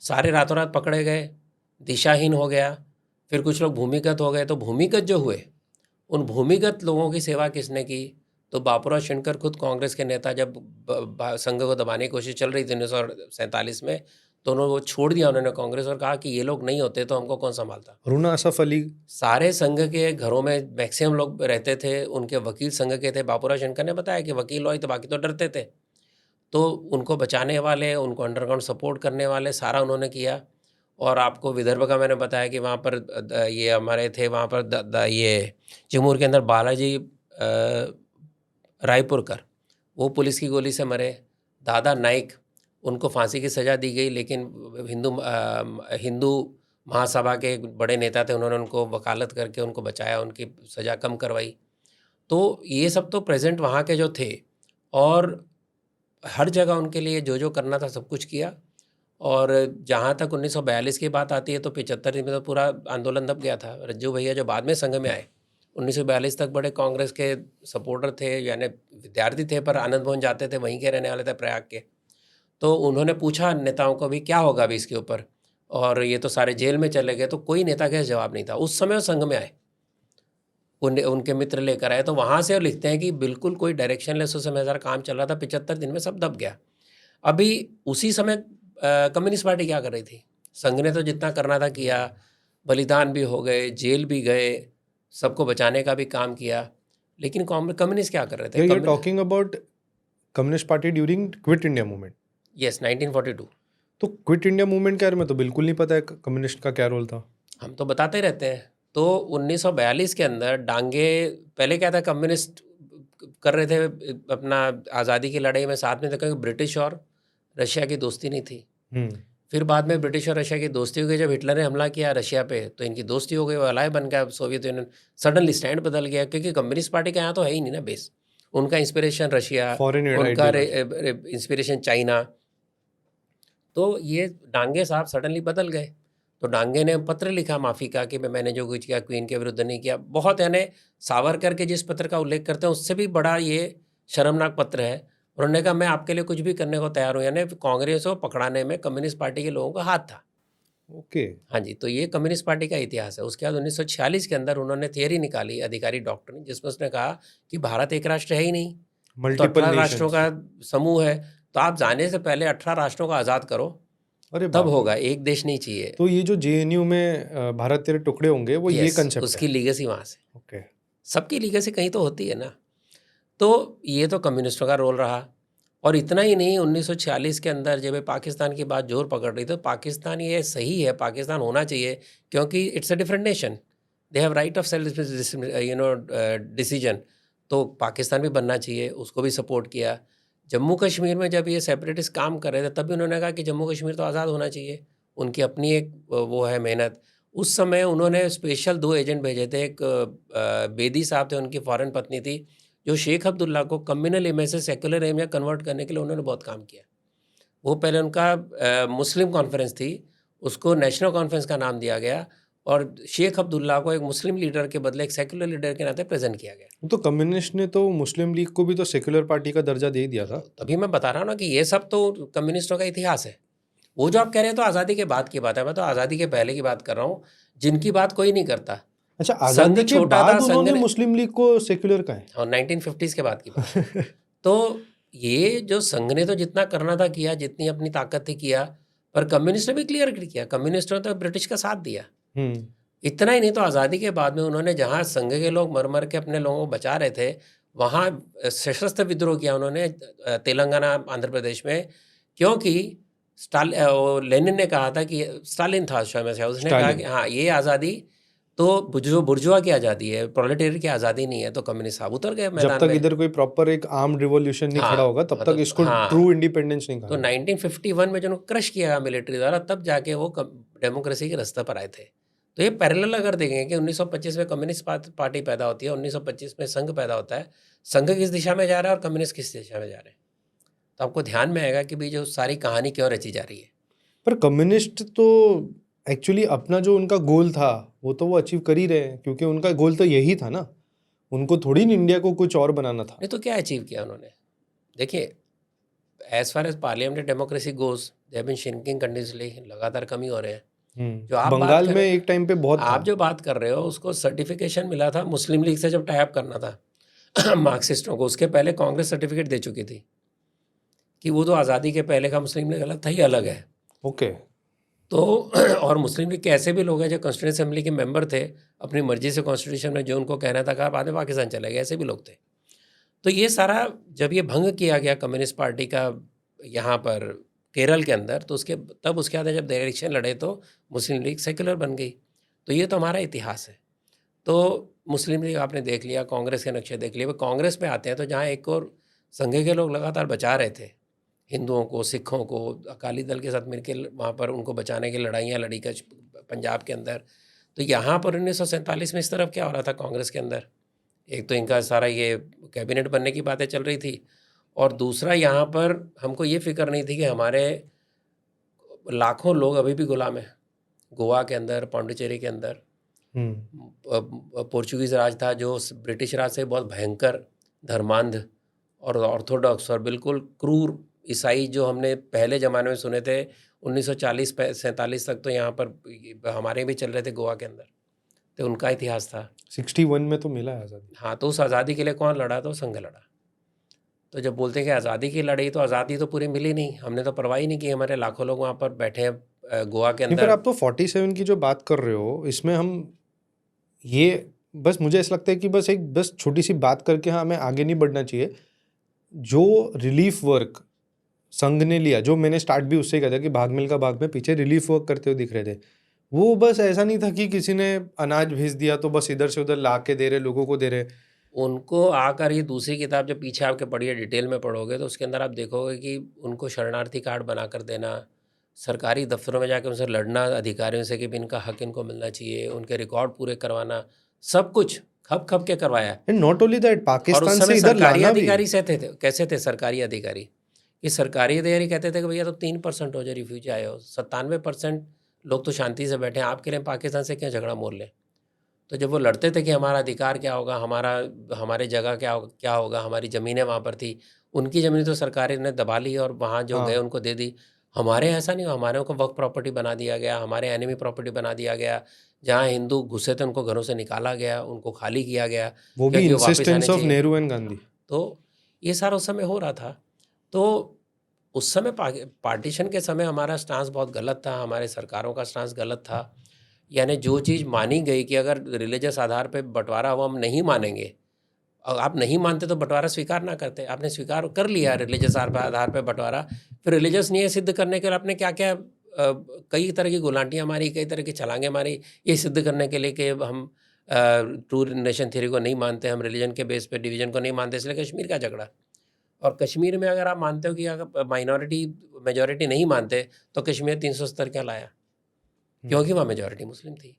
सारे रातों रात पकड़े गए, दिशाहीन हो गया। फिर कुछ लोग भूमिगत हो गए। तो भूमिगत जो हुए, उन भूमिगत लोगों की सेवा किसने की, तो बाबूराव शिनकर खुद कांग्रेस के नेता, जब संघ को दबाने की कोशिश चल रही थी 1947 में, तो उन्होंने वो छोड़ दिया उन्होंने कांग्रेस, और कहा कि ये लोग नहीं होते तो हमको कौन संभालता। रूना असफ अली, सारे संघ के घरों में मैक्सिमम लोग रहते थे, उनके वकील संघ के थे। बाबूराव शिनकर ने बताया कि वकील हो तो बाकी तो डरते थे, तो उनको बचाने वाले, उनको अंडरग्राउंड सपोर्ट करने वाले, सारा उन्होंने किया। और आपको विदर्भ का मैंने बताया कि वहाँ पर ये हमारे थे, वहाँ पर ये चिमूर के अंदर बालाजी रायपुरकर, वो पुलिस की गोली से मरे। दादा नाइक, उनको फांसी की सज़ा दी गई, लेकिन हिंदू महासभा के एक बड़े नेता थे, उन्होंने उनको वकालत करके उनको बचाया, उनकी सज़ा कम करवाई। तो ये सब तो प्रेजेंट वहाँ के जो थे, और हर जगह उनके लिए जो जो करना था सब कुछ किया। और जहाँ तक 1942 की बात आती है, तो 75 में तो पूरा आंदोलन दब गया था। रज्जू भैया जो बाद में संघ में आए, 1942 तक बड़े कांग्रेस के सपोर्टर थे, यानी विद्यार्थी थे, पर आनंद भवन जाते थे, वहीं के रहने वाले थे प्रयाग के। तो उन्होंने पूछा नेताओं को भी क्या होगा अभी इसके ऊपर, और ये तो सारे जेल में चले गए, तो कोई नेता का जवाब नहीं था। उस समय वो संघ में आए, उनके मित्र लेकर आए, तो वहाँ से वो लिखते हैं कि बिल्कुल कोई डायरेक्शन लेस उस समय काम चल रहा था, 75 दिन में सब दब गया। अभी उसी समय कम्युनिस्ट पार्टी क्या कर रही थी, संघ ने तो जितना करना था किया, बलिदान भी हो गए, जेल भी गए, सबको बचाने का भी काम किया, लेकिन कम्युनिस्ट क्या कर रहे थे? You are talking about communist party during quit India movement? Yes, 1942। तो क्विट इंडिया मूवमेंट के बारे में तो बिल्कुल नहीं पता है कम्युनिस्ट का क्या रोल था। हम तो बताते ही रहते हैं। तो 1942 के अंदर डांगे, पहले क्या था, कम्युनिस्ट कर रहे थे अपना आज़ादी की लड़ाई में साथ में, तो ब्रिटिश और रशिया की दोस्ती नहीं थी। फिर बाद में ब्रिटिश और रशिया की दोस्ती हो गई, जब हिटलर ने हमला किया रशिया पे, तो इनकी दोस्ती हो गई, वो अलाय बन गया सोवियत यूनियन। सडनली स्टैंड बदल गया, क्योंकि कम्युनिस्ट पार्टी का यहाँ तो है ही नहीं ना बेस। उनका इंस्पिरेशन रशिया, उनका इंस्पिरेशन चाइना। तो ये डांगे साहब सडनली बदल गए। तो डांगे ने पत्र लिखा माफ़ी का कि मैंने जो कुछ किया क्वीन के विरुद्ध नहीं किया। बहुत, यानी सावरकर के जिस पत्र का उल्लेख करते हैं उससे भी बड़ा ये शर्मनाक पत्र है। उन्होंने कहा मैं आपके लिए कुछ भी करने को तैयार हूँ, यानी कांग्रेस को पकड़ाने में कम्युनिस्ट पार्टी के लोगों का हाथ था। ओके। हाँ जी, तो ये कम्युनिस्ट पार्टी का इतिहास है। उसके बाद 1946 के अंदर उन्होंने थियरी निकाली, अधिकारी डॉक्ट्रिन, जिसमें उसने कहा कि भारत एक राष्ट्र है ही नहीं, तो मल्टीपल 18 राष्ट्रों नेशंस। का समूह है, तो आप जाने से पहले 18 राष्ट्रों को आज़ाद करो, अरे तब बाप रे! होगा, एक देश नहीं चाहिए। तो ये जो जेएनयू में भारत तेरे टुकड़े होंगे वो ये यस, कंसेप्ट उसकी है। लीगेसी वहाँ से। ओके। सबकी लीगेसी कहीं तो होती है ना। तो ये तो कम्युनिस्टों का रोल रहा। और इतना ही नहीं, 1946 के अंदर जब ये पाकिस्तान की बात जोर पकड़ रही, तो पाकिस्तान ये सही है, पाकिस्तान होना चाहिए, क्योंकि it's a different nation, they have right of self decision, तो पाकिस्तान भी बनना चाहिए, उसको भी सपोर्ट किया। जम्मू कश्मीर में जब ये सेपरेटिस्ट काम कर रहे थे, तब भी उन्होंने कहा कि जम्मू कश्मीर तो आज़ाद होना चाहिए, उनकी अपनी एक वो है मेहनत। उस समय उन्होंने स्पेशल 2 एजेंट भेजे थे, एक बेदी साहब थे, उनकी फॉरेन पत्नी थी, जो शेख अब्दुल्ला को कम्युनल इमेज से सेक्युलर इमेज में कन्वर्ट करने के लिए उन्होंने बहुत काम किया। वो पहले उनका मुस्लिम कॉन्फ्रेंस थी, उसको नेशनल कॉन्फ्रेंस का नाम दिया गया, और शेख अब्दुल्ला को एक मुस्लिम लीडर के बदले एक सेक्युलर लीडर के नाते प्रेजेंट किया गया। तो कम्युनिस्ट ने तो मुस्लिम लीग को भी तो सेक्युलर पार्टी का दर्जा दे ही दिया था। तभी मैं बता रहा हूँ ना कि ये सब तो कम्युनिस्टों का इतिहास है। वो जो आप कह रहे हैं तो आज़ादी के बाद की बात है, मैं तो आज़ादी के पहले की बात कर रहा हूँ, जिनकी बात कोई नहीं करता। अच्छा, संघ आजादी के छोटा था, बाद संघ उन्होंने ने मुस्लिम लीग को सेक्युलर कहा है। और 1950s के बाद की बात है। तो ये जो संघ ने तो जितना करना था किया, जितनी अपनी ताकत थी किया, पर कम्युनिस्ट ने भी क्लियर किया, कम्युनिस्टों ने तो ब्रिटिश का साथ दिया। इतना ही नहीं, तो आज़ादी के बाद में उन्होंने जहाँ संघ के लोग मर मर के अपने लोगों को बचा रहे थे, वहाँ सशस्त्र विद्रोह किया उन्होंने तेलंगाना, आंध्र प्रदेश में, क्योंकि लेनिन ने कहा था कि स्टालिन था उसमें से, उसने कहा कि हाँ, ये आज़ादी तो जो बुर्जुआ की आज़ादी है, प्रोलेटेरिएट की आज़ादी नहीं है, तो कम्युनिस्ट साहब उतर गए मैदान में। जब तक इधर कोई प्रॉपर एक आर्म रिवॉल्यूशन नहीं खड़ा होगा, तब तक इसको ट्रू इंडिपेंडेंस नहीं तो कहा। 1951 में जो क्रश किया मिलिट्री द्वारा, तब जाके वो डेमोक्रेसी के रास्ते पर आए थे। तो ये पैरेलल अगर देखें कि 1925 में कम्युनिस्ट पार्टी पैदा होती है, 1925 में संघ पैदा होता है, संघ किस दिशा में जा रहा है और कम्युनिस्ट किस दिशा में जा रहे हैं, तो आपको ध्यान में आएगा कि भाई जो सारी कहानी क्यों रची जा रही है। पर कम्युनिस्ट तो एक्चुअली अपना जो उनका गोल था वो तो वो अचीव कर ही रहे हैं, क्योंकि उनका गोल तो यही था ना, उनको थोड़ी नहीं इंडिया को कुछ और बनाना था। नहीं तो क्या अचीव किया उन्होंने? देखिए, as far as parliamentary democracy goes, they have been shrinking continuously, लगातार कमी हो रहे हैं। जो आप बंगाल में एक टाइम पे बहुत आप जो बात कर रहे हो, उसको सर्टिफिकेशन मिला था मुस्लिम लीग से जब टाई अप करना था मार्क्सिस्टों को, उसके पहले कांग्रेस सर्टिफिकेट दे चुकी थी कि वो तो आज़ादी के पहले का मुस्लिम लीग अलग था, ये अलग है। ओके। तो और मुस्लिम लीग के ऐसे भी लोग हैं जो कॉन्स्टिट्यूंट असेंबली के मेंबर थे, अपनी मर्जी से कॉन्स्टिट्यूशन में जो उनको कहना था कहा, बाद में पाकिस्तान चले गए, ऐसे भी लोग थे। तो ये सारा जब ये भंग किया गया कम्युनिस्ट पार्टी का यहाँ पर केरल के अंदर, तो उसके बाद जब इलेक्शन लड़े तो मुस्लिम लीग सेक्युलर बन गई। तो ये तो हमारा इतिहास है। तो मुस्लिम लीग आपने देख लिया, कांग्रेस के नक्शे देख लिए। वो कांग्रेस में आते हैं तो जहाँ एक और संघ के लोग लगातार बचा रहे थे हिंदुओं को, सिखों को, अकाली दल के साथ मिलकर वहाँ पर उनको बचाने की लड़ाइयाँ लड़ी कच पंजाब के अंदर। तो यहाँ पर 1947 में इस तरफ क्या हो रहा था कांग्रेस के अंदर, एक तो इनका सारा ये कैबिनेट बनने की बातें चल रही थी, और दूसरा यहाँ पर हमको ये फिक्र नहीं थी कि हमारे लाखों लोग अभी भी गुलाम हैं गोवा के अंदर, पांडिचेरी के अंदर। पोर्चुगीज़ राज था जो ब्रिटिश राज से बहुत भयंकर, धर्मांध और ऑर्थोडॉक्स और बिल्कुल क्रूर ईसाई जो हमने पहले ज़माने में सुने थे 1940-47 तक, तो यहाँ पर हमारे भी चल रहे थे गोवा के अंदर, तो उनका इतिहास था। 61 में तो मिला है आज़ादी। हाँ, तो उस आज़ादी के लिए कौन लड़ा? तो संघ लड़ा। तो जब बोलते हैं कि आज़ादी की लड़ाई, तो आज़ादी तो पूरी मिली नहीं, हमने तो परवाह ही नहीं की, हमारे लाखों लोग वहाँ पर बैठे हैं गोवा के अंदर। पर आप तो 47 की जो बात कर रहे हो, इसमें हम ये बस मुझे ऐसा लगता है कि बस छोटी सी बात करके हमें आगे नहीं बढ़ना चाहिए। जो रिलीफ वर्क संघ ने लिया, जो मैंने स्टार्ट भी उससे किया था कि भाग मिल्खा भाग में पीछे रिलीफ वर्क करते हुए दिख रहे थे, वो बस ऐसा नहीं था कि किसी ने अनाज भेज दिया तो बस इधर से उधर ला के दे रहे, लोगों को दे रहे। उनको आकर ये दूसरी किताब जब पीछे आपके पढ़िए, डिटेल में पढ़ोगे, तो उसके अंदर आप देखोगे कि उनको शरणार्थी कार्ड बना कर देना, सरकारी दफ्तरों में जाकर उनसे लड़ना अधिकारियों से कि इनका हक इनको मिलना चाहिए, उनके रिकॉर्ड पूरे करवाना, सब कुछ खप खप के करवाया। And not only that, Pakistan से इधर सरकारी लाना भी। अधिकारी से थे कैसे थे सरकारी अधिकारी? ये सरकारी अधिकारी कहते थे कि भैया तो 3% हो जो रिफ्यूजी आए हो, 97% लोग तो शांति से बैठे हैं, आपके लिए पाकिस्तान से क्या झगड़ा मोल लें? तो जब वो लड़ते थे कि हमारा अधिकार क्या होगा, हमारे जगह क्या होगा, हमारी ज़मीनें वहाँ पर थी, उनकी ज़मीन तो सरकार ने दबा ली और वहाँ जो गए हाँ उनको दे दी। हमारे ऐसा नहीं हुआ, हमारे को वक्फ प्रॉपर्टी बना दिया गया, हमारे एनिमी प्रॉपर्टी बना दिया गया। जहाँ हिंदू घुसे थे उनको घरों से निकाला गया, उनको खाली किया गया, वो भी क्योंकि वो वापस आने इंसिस्टेंस ऑफ चाहिए। नेहरू एंड गांधी। तो ये सारा उस समय हो रहा था। तो उस समय पार्टीशन के समय हमारा स्टांस बहुत गलत था, हमारे सरकारों का स्टांस गलत था। यानी जो चीज़ मानी गई कि अगर रिलीजियस आधार पे बँटवारा हुआ हम नहीं मानेंगे, और आप नहीं मानते तो बँटवारा स्वीकार ना करते। आपने स्वीकार कर लिया रिलीजियस आधार पे बँटवारा, फिर रिलीजियस नहीं है सिद्ध करने के लिए आपने क्या-क्या कई तरह की गुलाटियाँ मारी, कई तरह की छलांगें मारी, ये सिद्ध करने के लिए कि हम ट्रू नेशन थ्योरी को नहीं मानते, हम रिलीजन के बेस पे डिवीज़न को नहीं मानते, इसलिए कश्मीर का झगड़ा। और कश्मीर में अगर आप मानते हो कि अगर माइनॉरिटी मेजॉरिटी नहीं मानते, तो कश्मीर 370 क्यों लाया? क्योंकि वहाँ मेजॉरिटी मुस्लिम थी।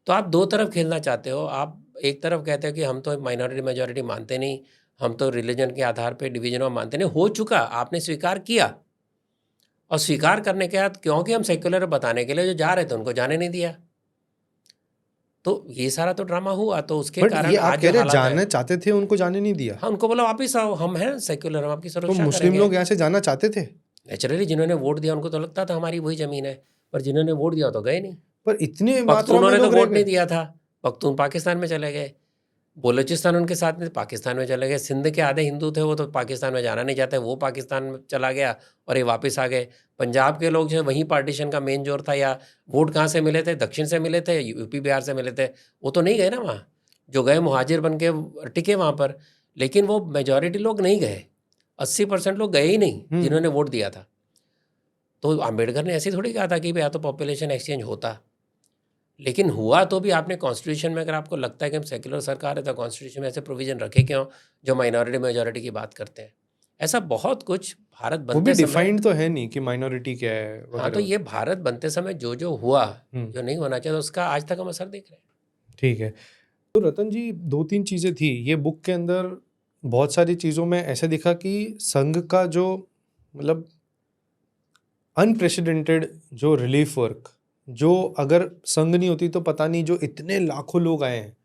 तो आप 2 तरफ खेलना चाहते हो। आप एक तरफ कहते हो कि हम तो माइनॉरिटी मेजॉरिटी मानते नहीं, हम तो रिलीजन के आधार पे डिवीज़न में मानते नहीं। हो चुका, आपने स्वीकार किया, और स्वीकार करने के बाद क्योंकि हम सेक्युलर बताने के लिए जो जा रहे थे उनको जाने नहीं दिया। तो ये सारा तो ड्रामा हुआ, तो उसके बट कारण ये आप आज कह जो रहे हालात जाना है, चाहते थे, उनको जाने नहीं दिया। हाँ, उनको बोला वापस आओ, हम हैं सेक्युलर, हम आपकी तो सुरक्षा मुस्लिम करेंगे। लोग यहाँ से जाना चाहते थे, नेचुरली जिन्होंने वोट दिया उनको तो लगता था हमारी वही ज़मीन है, पर जिन्होंने वोट दिया वो तो गए नहीं। पर इतने मात्रा पख्तूनों में ने तो लोग रह वोट नहीं गए। दिया था, पख्तून पाकिस्तान में चले गए, बलूचिस्तान उनके साथ में पाकिस्तान में चले गए, सिंध के आधे हिंदू थे वो तो पाकिस्तान में जाना नहीं चाहते, वो पाकिस्तान में चला गया और ये वापस आ गए। पंजाब के लोग जो है वहीं पार्टीशन का मेन जोर था, या वोट कहाँ से मिले थे, दक्षिण से मिले थे, यूपी बिहार से मिले थे, वो तो नहीं गए ना वहाँ। जो गए मुहाजिर बन के टिके वहाँ पर, लेकिन वो मेजॉरिटी लोग नहीं गए, 80% लोग गए ही नहीं जिन्होंने वोट दिया था। तो अम्बेडकर ने ऐसे थोड़ी कहा था कि या तो पॉपुलेशन एक्सचेंज होता, लेकिन हुआ तो भी आपने कॉन्स्टिट्यूशन में, अगर आपको लगता है कि हम सेक्युलर सरकार है तो कॉन्स्टिट्यूशन में ऐसे प्रोविजन रखे क्यों जो माइनॉरिटी मेजॉरिटी की बात करते हैं। ऐसा बहुत कुछ भारत वो भी बनते समय, डिफाइंड तो है नहीं कि माइनॉरिटी क्या है हाँ, तो वगैरह। ये भारत बनते समय जो जो हुआ, हम्म, जो नहीं होना चाहिए, उसका आज तक हम असर देख रहे हैं। ठीक है। तो रतन जी, 2-3 चीज़ें थी ये बुक के अंदर। बहुत सारी चीज़ों में ऐसे दिखा कि संघ का जो मतलब अनप्रेसिडेंटेड जो रिलीफ वर्क, जो अगर संघ नहीं होती तो पता नहीं जो इतने लाखों लोग आए हैं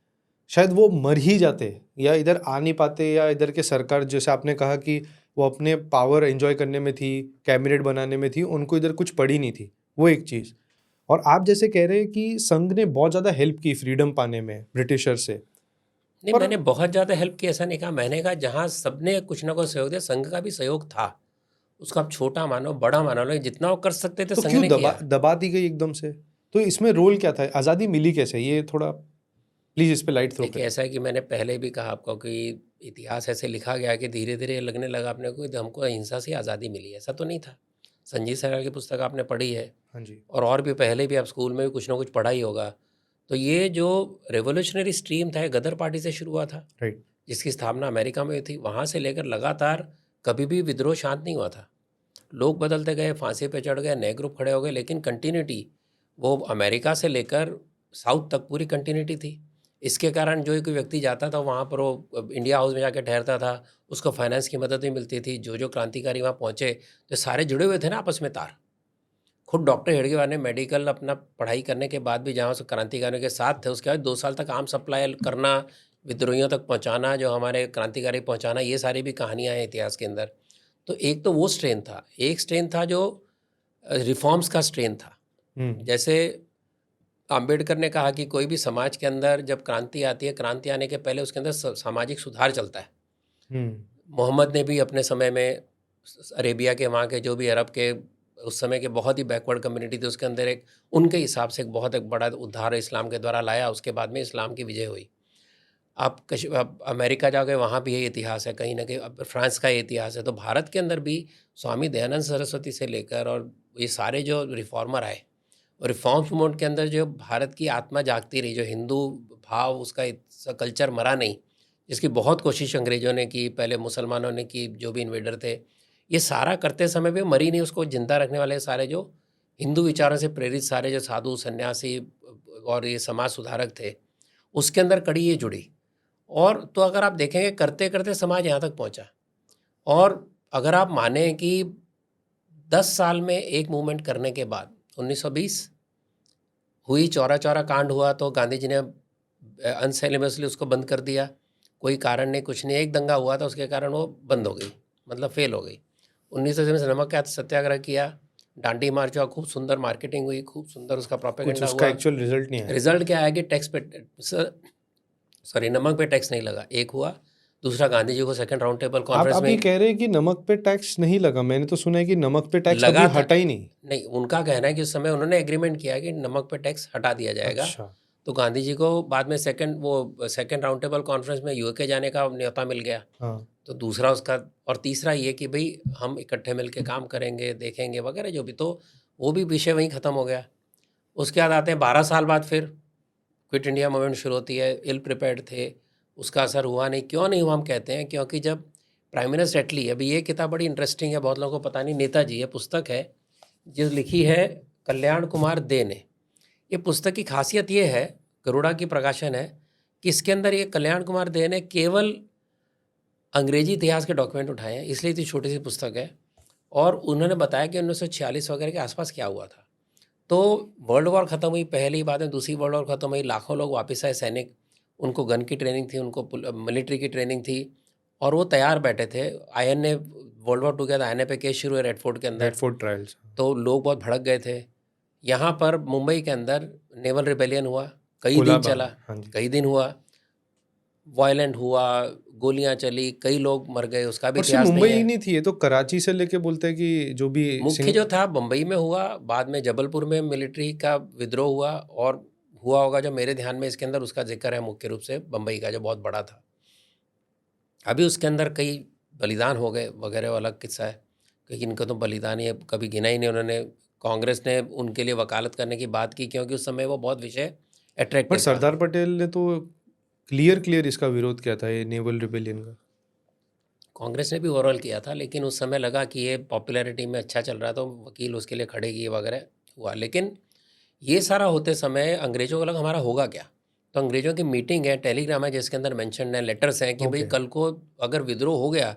शायद वो मर ही जाते, या इधर आ नहीं पाते, या इधर के सरकार जैसे आपने कहा कि वो अपने पावर एंजॉय करने में थी, कैबिनेट बनाने में थी, उनको इधर कुछ पड़ी नहीं थी, वो एक चीज़। और आप जैसे कह रहे हैं कि संघ ने बहुत ज़्यादा हेल्प की फ्रीडम पाने में ब्रिटिशर से। नहीं, पर मैंने बहुत ज़्यादा हेल्प की ऐसा नहीं कहा, मैंने कहा जहाँ सबने कुछ ना कुछ सहयोग दिया, संघ का भी सहयोग था, उसको आप छोटा मानो बड़ा मानो, लेकिन जितना वो कर सकते थे तो संघ क्यों ने दबा किया। दबा दी गई एकदम से? तो इसमें रोल क्या था? आज़ादी मिली कैसे? ये थोड़ा प्लीज़ इस पे लाइट थ्रो देखिए, करें। ऐसा है कि मैंने पहले भी कहा आपको कि इतिहास ऐसे लिखा गया है कि धीरे-धीरे लगने लगा अपने को कि हमको अहिंसा से आज़ादी मिली है, ऐसा तो नहीं था। संजीव सहगल की पुस्तक आपने पढ़ी है, हाँ जी। और भी पहले भी आप स्कूल में भी कुछ ना कुछ पढ़ा ही होगा। तो ये जो रिवॉल्यूशनरी स्ट्रीम था, ये गदर पार्टी से शुरू हुआ था, राइट। जिसकी स्थापना अमेरिका में हुई थी। वहाँ से लेकर लगातार कभी भी विद्रोह शांत नहीं हुआ था। लोग बदलते गए, फांसी पे चढ़ गए, नए ग्रुप खड़े हो गए, लेकिन कंटिन्यूटी वो अमेरिका से लेकर साउथ तक पूरी कंटिन्यूटी थी। इसके कारण जो कोई व्यक्ति जाता था वहाँ पर, वो इंडिया हाउस में जाके ठहरता था, उसको फाइनेंस की मदद भी मिलती थी। जो क्रांतिकारी वहाँ पहुँचे, तो सारे जुड़े हुए थे ना आपस में तार। खुद डॉक्टर हेडगेवार ने मेडिकल अपना पढ़ाई करने के बाद भी जहाँ से क्रांतिकारियों के साथ थे, उसके बाद 2 साल तक आर्म सप्लाई करना, विद्रोहियों तक पहुँचाना, जो हमारे क्रांतिकारी पहुँचाना, ये सारी भी कहानियाँ हैं इतिहास के अंदर। तो एक तो वो स्ट्रेन था, एक स्ट्रेन था जो रिफॉर्म्स का स्ट्रेन था। जैसे अम्बेडकर ने कहा कि कोई भी समाज के अंदर जब क्रांति आती है, क्रांति आने के पहले उसके अंदर सामाजिक सुधार चलता है। मोहम्मद ने भी अपने समय में अरेबिया के, वहाँ के जो भी अरब के उस समय के बहुत ही बैकवर्ड कम्युनिटी थी, उसके अंदर एक उनके हिसाब से एक बड़ा उद्धार इस्लाम के द्वारा लाया। उसके बाद में इस्लाम की विजय हुई। आप अमेरिका जाओगे, वहाँ भी यही इतिहास है, कहीं ना कहीं अब फ्रांस का ये इतिहास है। तो भारत के अंदर भी स्वामी दयानंद सरस्वती से लेकर और ये सारे जो रिफॉर्मर आए, और रिफॉर्म्स मूवमेंट के अंदर जो भारत की आत्मा जागती रही, जो हिंदू भाव, उसका कल्चर मरा नहीं, जिसकी बहुत कोशिश अंग्रेज़ों ने की, पहले मुसलमानों ने की, जो भी इन्वेडर थे, ये सारा करते समय भी मरी नहीं। उसको जिंदा रखने वाले सारे जो हिंदू विचारों से प्रेरित सारे जो साधु सन्यासी और ये समाज सुधारक थे, उसके अंदर कड़ी ये जुड़ी। और तो अगर आप देखेंगे करते करते समाज यहाँ तक पहुँचा। और अगर आप माने कि 10 साल में एक मूवमेंट करने के बाद 1920 हुई, चौरा चौरा कांड हुआ, तो गांधी जी ने अनसेरेमनियसली उसको बंद कर दिया। कोई कारण नहीं, कुछ नहीं, एक दंगा हुआ था, उसके कारण वो बंद हो गई। मतलब फेल हो गई। 1900 से नमक का सत्याग्रह किया, डांडी मार्च हुआ, खूब सुंदर मार्केटिंग हुई, खूब सुंदर उसका कुछ प्रोपेगेंडा उसका हुआ। एक्चुअल रिजल्ट नहीं आया। रिजल्ट क्या आया कि टैक्स पे सॉरी नमक पे टैक्स नहीं लगा, एक हुआ। दूसरा, गांधी जी को सेकंड राउंड टेबल कॉन्फ्रेंस आप ये में कह रहे हैं कि नमक पे टैक्स नहीं लगा? मैंने तो सुना है कि नमक पे टैक्स लगा कभी था। हटा ही नहीं। नहीं, उनका कहना है कि उस समय उन्होंने एग्रीमेंट किया कि नमक पे टैक्स हटा दिया जाएगा। अच्छा। तो गांधी जी को बाद में सेकंड राउंड टेबल कॉन्फ्रेंस में यूके जाने का न्योता मिल गया। हाँ। तो दूसरा उसका, और तीसरा ये कि भाई हम इकट्ठे मिलके काम करेंगे, देखेंगे वगैरह जो भी, तो वो भी विषय वहीं ख़त्म हो गया। उसके बाद आते हैं 12 साल बाद फिर क्विट इंडिया मूवमेंट शुरू होती है। इल प्रिपेयर्ड थे, उसका असर हुआ नहीं। क्यों नहीं हुआ हम कहते हैं, क्योंकि जब प्राइम मिनिस्टर एटली, अभी ये किताब बड़ी इंटरेस्टिंग है, बहुत लोगों को पता नहीं, नेताजी, ये पुस्तक है जो लिखी है कल्याण कुमार दे ने। ये पुस्तक की खासियत ये है, गरुड़ा की प्रकाशन है, कि इसके अंदर ये कल्याण कुमार दे ने केवल अंग्रेजी इतिहास के डॉक्यूमेंट उठाए हैं, इसलिए इतनी छोटी सी पुस्तक है। और उन्होंने बताया कि 1946 वगैरह के आसपास क्या हुआ था। तो वर्ल्ड वॉर ख़त्म हुई, पहली बात है, दूसरी वर्ल्ड वॉर ख़त्म हुई, लाखों लोग वापस आए सैनिक, उनको गन की ट्रेनिंग थी, उनको मिलिट्री की ट्रेनिंग थी, और वो तैयार बैठे थे। आईएन ने वर्ल्ड वॉर 2 के बाद आईएनए पे केस शुरू हुए रेडफोर्ट के अंदर, रेडफोर्ट ट्रायल्स। तो लोग बहुत भड़क गए थे। यहाँ पर मुंबई के अंदर नेवल रिबेलियन हुआ, कई दिन कोलाबा चला, में, हाँ जी। कई दिन हुआ, वायलेंट हुआ, गोलियां चली, कई लोग मर गए, उसका भी और सिर्फ इतिहास नहीं मुंबई ही है। नहीं थी, ये तो कराची से लेके बोलते हैं कि जो भी मुख्य जो था बम्बई में हुआ, बाद में जबलपुर में मिलिट्री का विद्रोह हुआ, और हुआ होगा जो मेरे ध्यान में इसके अंदर उसका जिक्र है मुख्य रूप से बम्बई का, जो बहुत बड़ा था। अभी उसके अंदर कई बलिदान हो गए वगैरह, वो अलग किस्सा है, क्योंकि इनका तो बलिदान ही कभी गिना ही नहीं उन्होंने। कांग्रेस ने उनके लिए वकालत करने की बात की, क्योंकि उस समय वो बहुत विषय बट अट्रैक्टिव था। सरदार पटेल ने तो क्लियर इसका विरोध किया था, ये नेवल रिबेलियन का। कांग्रेस ने भी ओवरऑल किया था, लेकिन उस समय लगा कि ये पॉपुलैरिटी में अच्छा चल रहा है, तो वकील उसके लिए खड़े किए वगैरह हुआ। लेकिन ये सारा होते समय अंग्रेज़ों को लगा हमारा होगा क्या। तो अंग्रेज़ों की मीटिंग है, टेलीग्राम है, जिसके अंदर मेंशन है, लेटर्स हैं कि भाई ओके। कल को अगर विद्रोह हो गया,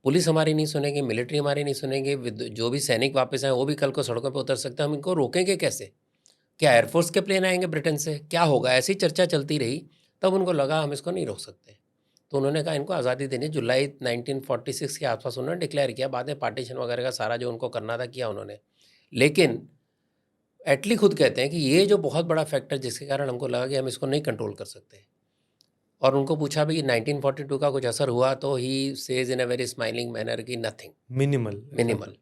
पुलिस हमारी नहीं सुनेगी, मिलिट्री हमारी नहीं सुनेगी, जो भी सैनिक वापस आए वो भी कल को सड़कों पर उतर सकते हैं, हम इनको रोकेंगे कैसे? क्या एयरफोर्स के प्लेन आएंगे ब्रिटेन से? क्या होगा? ऐसी चर्चा चलती रही। तब उनको लगा हम इसको नहीं रोक सकते, तो उन्होंने कहा इनको आज़ादी देनी। जुलाई 1946 के आसपास उन्होंने डिक्लेयर किया। बाद में पार्टीशन वगैरह का सारा जो उनको करना था किया उन्होंने। लेकिन एटली खुद कहते हैं कि ये जो बहुत बड़ा फैक्टर जिसके कारण हमको लगा कि हम इसको नहीं कंट्रोल कर सकते, और उनको पूछा भी कि 1942 का कुछ असर हुआ, तो he says in a very smiling manner कि नथिंग, मिनिमल।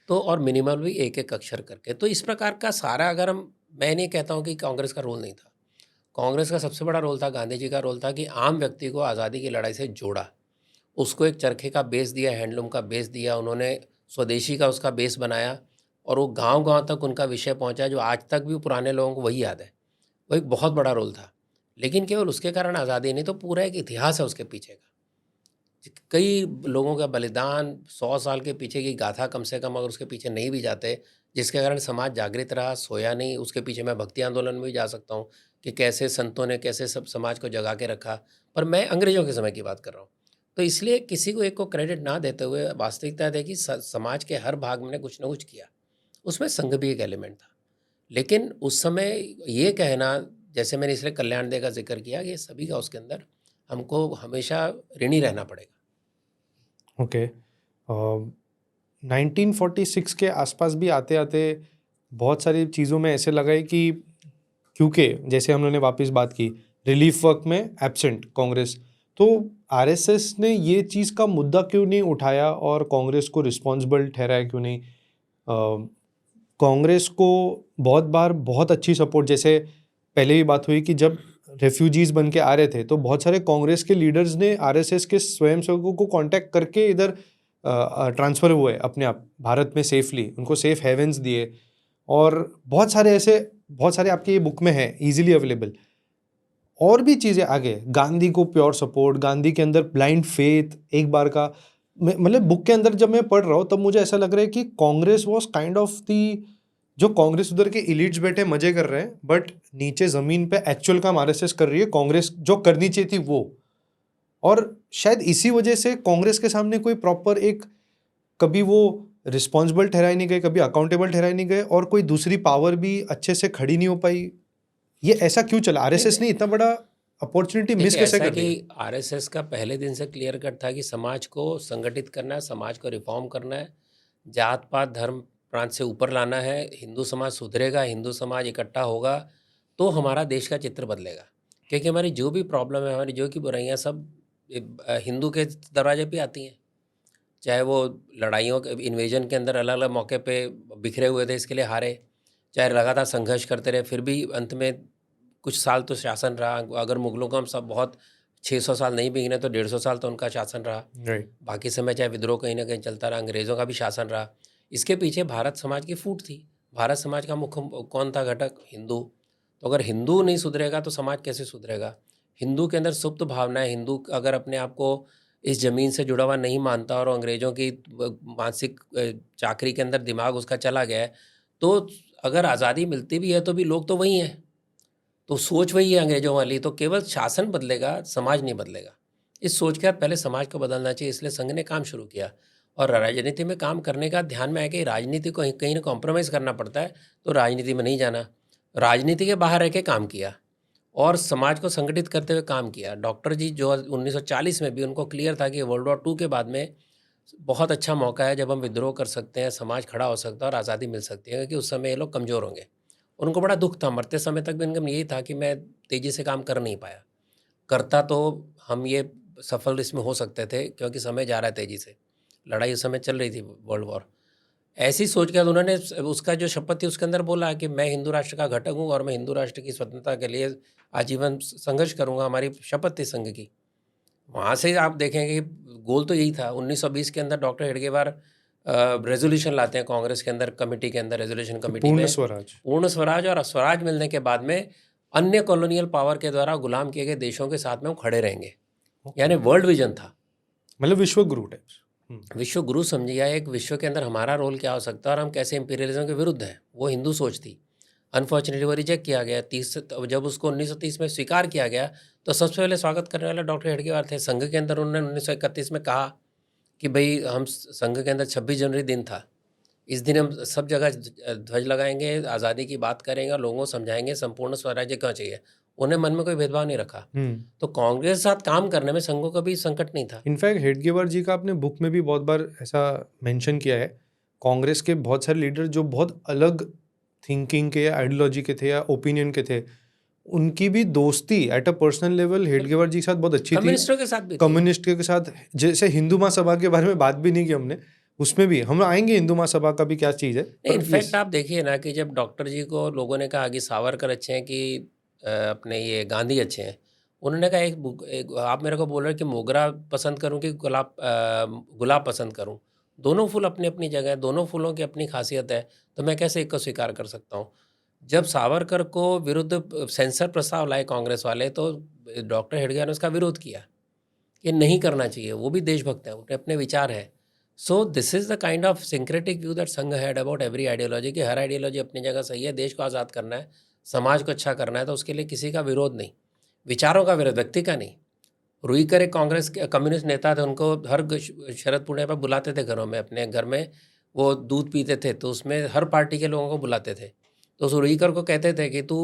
तो और मिनिमल भी एक एक अक्षर करके। तो इस प्रकार का सारा, अगर हम, मैं नहीं कहता हूँ कि कांग्रेस का रोल नहीं था, कांग्रेस का सबसे बड़ा रोल था, गांधी जी का रोल था कि आम व्यक्ति को आज़ादी की लड़ाई से जोड़ा, उसको एक चरखे का बेस दिया, हैंडलूम का बेस दिया, उन्होंने स्वदेशी का उसका बेस बनाया, और वो गांव-गांव तक उनका विषय पहुंचा, जो आज तक भी पुराने लोगों को वही याद है। वो एक बहुत बड़ा रोल था। लेकिन केवल उसके कारण आज़ादी नहीं, तो पूरा एक इतिहास है उसके पीछे का। कई लोगों का बलिदान, 100 साल के पीछे की गाथा कम से कम अगर उसके पीछे नहीं भी जाते, जिसके कारण समाज जागृत रहा, सोया नहीं, उसके पीछे मैं भक्ति आंदोलन में भी जा सकता हूँ कि कैसे संतों ने कैसे सब समाज को जगा के रखा। पर मैं अंग्रेज़ों के समय की बात कर रहा हूँ। तो इसलिए किसी को एक को क्रेडिट ना देते हुए वास्तविकता है कि समाज के हर भाग में कुछ ना कुछ किया। उसमें संघ भी एक एलिमेंट था। लेकिन उस समय ये कहना, जैसे मैंने इसलिए कल्याण दे का ज़िक्र किया, कि ये सभी का उसके अंदर हमको हमेशा ऋणी रहना पड़ेगा। ओके। 1946 के आसपास भी आते-आते बहुत सारी चीज़ों में ऐसे लगा है कि, क्योंकि जैसे हम लोगों ने वापस बात की, रिलीफ वर्क में एब्सेंट कांग्रेस, तो आरएसएस ने ये चीज़ का मुद्दा क्यों नहीं उठाया और कांग्रेस को रिस्पॉन्सिबल ठहराया क्यों नहीं? कांग्रेस को बहुत बार बहुत अच्छी सपोर्ट, जैसे पहले भी बात हुई कि जब रेफ्यूजीज बन के आ रहे थे तो बहुत सारे कांग्रेस के लीडर्स ने आरएसएस के स्वयंसेवकों को कांटेक्ट करके इधर ट्रांसफ़र हुए अपने आप भारत में सेफली, उनको सेफ हेवन्स दिए, और बहुत सारे आपके ये बुक में हैं इजीली अवेलेबल। और भी चीज़ें आगे, गांधी को प्योर सपोर्ट, गांधी के अंदर ब्लाइंड फेथ, एक बार का मतलब बुक के अंदर जब मैं पढ़ रहा हूँ तब मुझे ऐसा लग रहा है कि Congress was kind of the, जो कांग्रेस उधर के इलीट्स बैठे मजे कर रहे हैं, बट नीचे ज़मीन पे एक्चुअल काम आरएसएस कर रही है, कांग्रेस जो करनी चाहिए थी वो। और शायद इसी वजह से कांग्रेस के सामने कोई प्रॉपर एक, कभी वो रिस्पॉन्सिबल ठहराए नहीं गए, कभी अकाउंटेबल ठहराए नहीं गए, और कोई दूसरी पावर भी अच्छे से खड़ी नहीं हो पाई। ये ऐसा क्यों चला? आरएसएस ने इतना बड़ा अपॉर्चुनिटी मिस देखिए कैसे ऐसा कर रही है? कि आरएसएस का पहले दिन से क्लियर कट था कि समाज को संगठित करना है, समाज को रिफॉर्म करना है, जात पात धर्म प्रांत से ऊपर लाना है, हिंदू समाज सुधरेगा, हिंदू समाज इकट्ठा होगा तो हमारा देश का चित्र बदलेगा। क्योंकि हमारी जो भी प्रॉब्लम है, हमारी जो की बुराइयाँ सब हिंदू के दरवाजे पे आती हैं। चाहे वो लड़ाइयों के इन्वेजन के अंदर अलग अलग मौके पे बिखरे हुए थे, इसके लिए हारे, चाहे लगातार संघर्ष करते रहे, फिर भी अंत में कुछ साल तो शासन रहा। अगर मुगलों का हम सब बहुत 600 साल नहीं भी गिने तो 150 साल तो उनका शासन रहा। राइट। बाकी समय चाहे विद्रोह कहीं ना कहीं चलता रहा, अंग्रेज़ों का भी शासन रहा। इसके पीछे भारत समाज की फूट थी। भारत समाज का मुख्य कौन था घटक? हिंदू। तो अगर हिंदू नहीं सुधरेगा तो समाज कैसे सुधरेगा? हिंदू के अंदर सुप्त भावनाएं, हिंदू अगर अपने आप को इस ज़मीन से जुड़ा हुआ नहीं मानता और अंग्रेज़ों की मानसिक चाकरी के अंदर दिमाग उसका चला गया है, तो अगर आज़ादी मिलती भी है तो भी लोग तो वही हैं, तो सोच वही है अंग्रेज़ों वाली। तो केवल शासन बदलेगा, समाज नहीं बदलेगा। इस सोच के साथ पहले समाज को बदलना चाहिए, इसलिए संघ ने काम शुरू किया। और राजनीति में काम करने का ध्यान में आया कि राजनीति को कहीं ना कॉम्प्रोमाइज़ करना पड़ता है, तो राजनीति में नहीं जाना। राजनीति के बाहर रह के काम किया और समाज को संगठित करते हुए काम किया। डॉक्टर जी जो 1940 में भी उनको क्लियर था कि वर्ल्ड वॉर 2 के बाद में बहुत अच्छा मौका है जब हम विद्रोह कर सकते हैं, समाज खड़ा हो सकता है और आज़ादी मिल सकती है, क्योंकि उस समय ये लोग कमज़ोर होंगे। उनको बड़ा दुःख था, मरते समय तक भी उनका यही था कि मैं तेज़ी से काम कर नहीं पाया। करता तो हम ये सफल इसमें हो सकते थे, क्योंकि समय जा रहा है तेज़ी से। लड़ाई उस समय चल रही थी, वर्ल्ड वॉर। ऐसी सोच के बाद उन्होंने उसका जो शपथ थी उसके अंदर बोला कि मैं हिंदू राष्ट्र का घटक हूँ और मैं हिंदू राष्ट्र की स्वतंत्रता के लिए आजीवन संघर्ष करूँगा। हमारी शपथ थी संघ की। वहाँ से आप देखेंगे कि गोल तो यही था। 1920 के अंदर डॉक्टर हेडगेवार रेजोल्यूशन लाते हैं कांग्रेस के अंदर, कमेटी के अंदर, रेजोल्यूशन कमेटी पूर्ण में, स्वराज। पूर्ण स्वराज। और स्वराज मिलने के बाद में अन्य कॉलोनियल पावर के द्वारा गुलाम किए गए देशों के साथ में हम खड़े रहेंगे। यानी वर्ल्ड विजन था, मतलब विश्व गुरु टाइप्स। विश्व गुरु समझिए। एक विश्व के अंदर हमारा रोल क्या हो सकता है और हम कैसे इंपीरियलिज्म के विरुद्ध हैं, वो हिंदू सोच थी। अनफॉर्चुनेटली वो रिजेक्ट किया गया। जब उसको 1930 में स्वीकार किया गया तो सबसे पहले स्वागत करने वाले डॉक्टर हेडगेवार थे। संघ के अंदर उन्होंने 1931 में कहा कि भाई हम संघ के अंदर 26 जनवरी दिन था, इस दिन हम सब जगह ध्वज लगाएंगे, आज़ादी की बात करेंगे और लोगों को समझाएंगे संपूर्ण स्वराज्य क्यों चाहिए। उन्हें मन में कोई भेदभाव नहीं रखा। तो कांग्रेस के साथ काम करने में संघों का भी संकट नहीं था। इनफैक्ट हेडगेवार जी का आपने बुक में भी बहुत बार ऐसा मेंशन किया है, कांग्रेस के बहुत सारे लीडर जो बहुत अलग थिंकिंग के या आइडियोलॉजी के थे या ओपिनियन के थे, उनकी भी दोस्ती at a personal level Hedgewar ji के साथ बहुत अच्छी थी। कम्युनिस्टों के साथ भी थी। कम्युनिस्ट के साथ, जैसे हिंदू महासभा के बारे में बात भी नहीं की हमने, उसमें भी हम आएंगे हिंदू महासभा का भी क्या चीज़ है। इनफैक्ट आप देखिए ना कि जब डॉक्टर जी को लोगों ने कहा कि सावरकर अच्छे हैं कि अपने ये गांधी अच्छे हैं, उन्होंने कहा एक आप मेरे को बोल रहे हैं कि मोगरा पसंद करूं कि गुलाब पसंद करूं। दोनों फूल अपनी अपनी जगह है, दोनों फूलों की अपनी खासियत है, तो मैं कैसे एक को स्वीकार कर सकता हूं। जब सावरकर को विरुद्ध सेंसर प्रस्ताव लाए कांग्रेस वाले, तो डॉक्टर हेडगेवार ने उसका विरोध किया कि नहीं करना चाहिए, वो भी देशभक्त है, उनके अपने विचार है। So this is the kind of syncretic view that संघ हैड अबाउट एवरी आइडियोलॉजी, कि हर आइडियोलॉजी अपनी जगह सही है, देश को आज़ाद करना है, समाज को अच्छा करना है, तो उसके लिए किसी का विरोध नहीं, विचारों का विरोध, व्यक्ति का नहीं। रुईकर एक कांग्रेस के कम्युनिस्ट नेता थे, उनको हर शरद पूर्णिमा पर बुलाते थे घरों में, अपने घर में वो दूध पीते थे तो उसमें हर पार्टी के लोगों को बुलाते थे। तो उस रुईकर को कहते थे कि तू,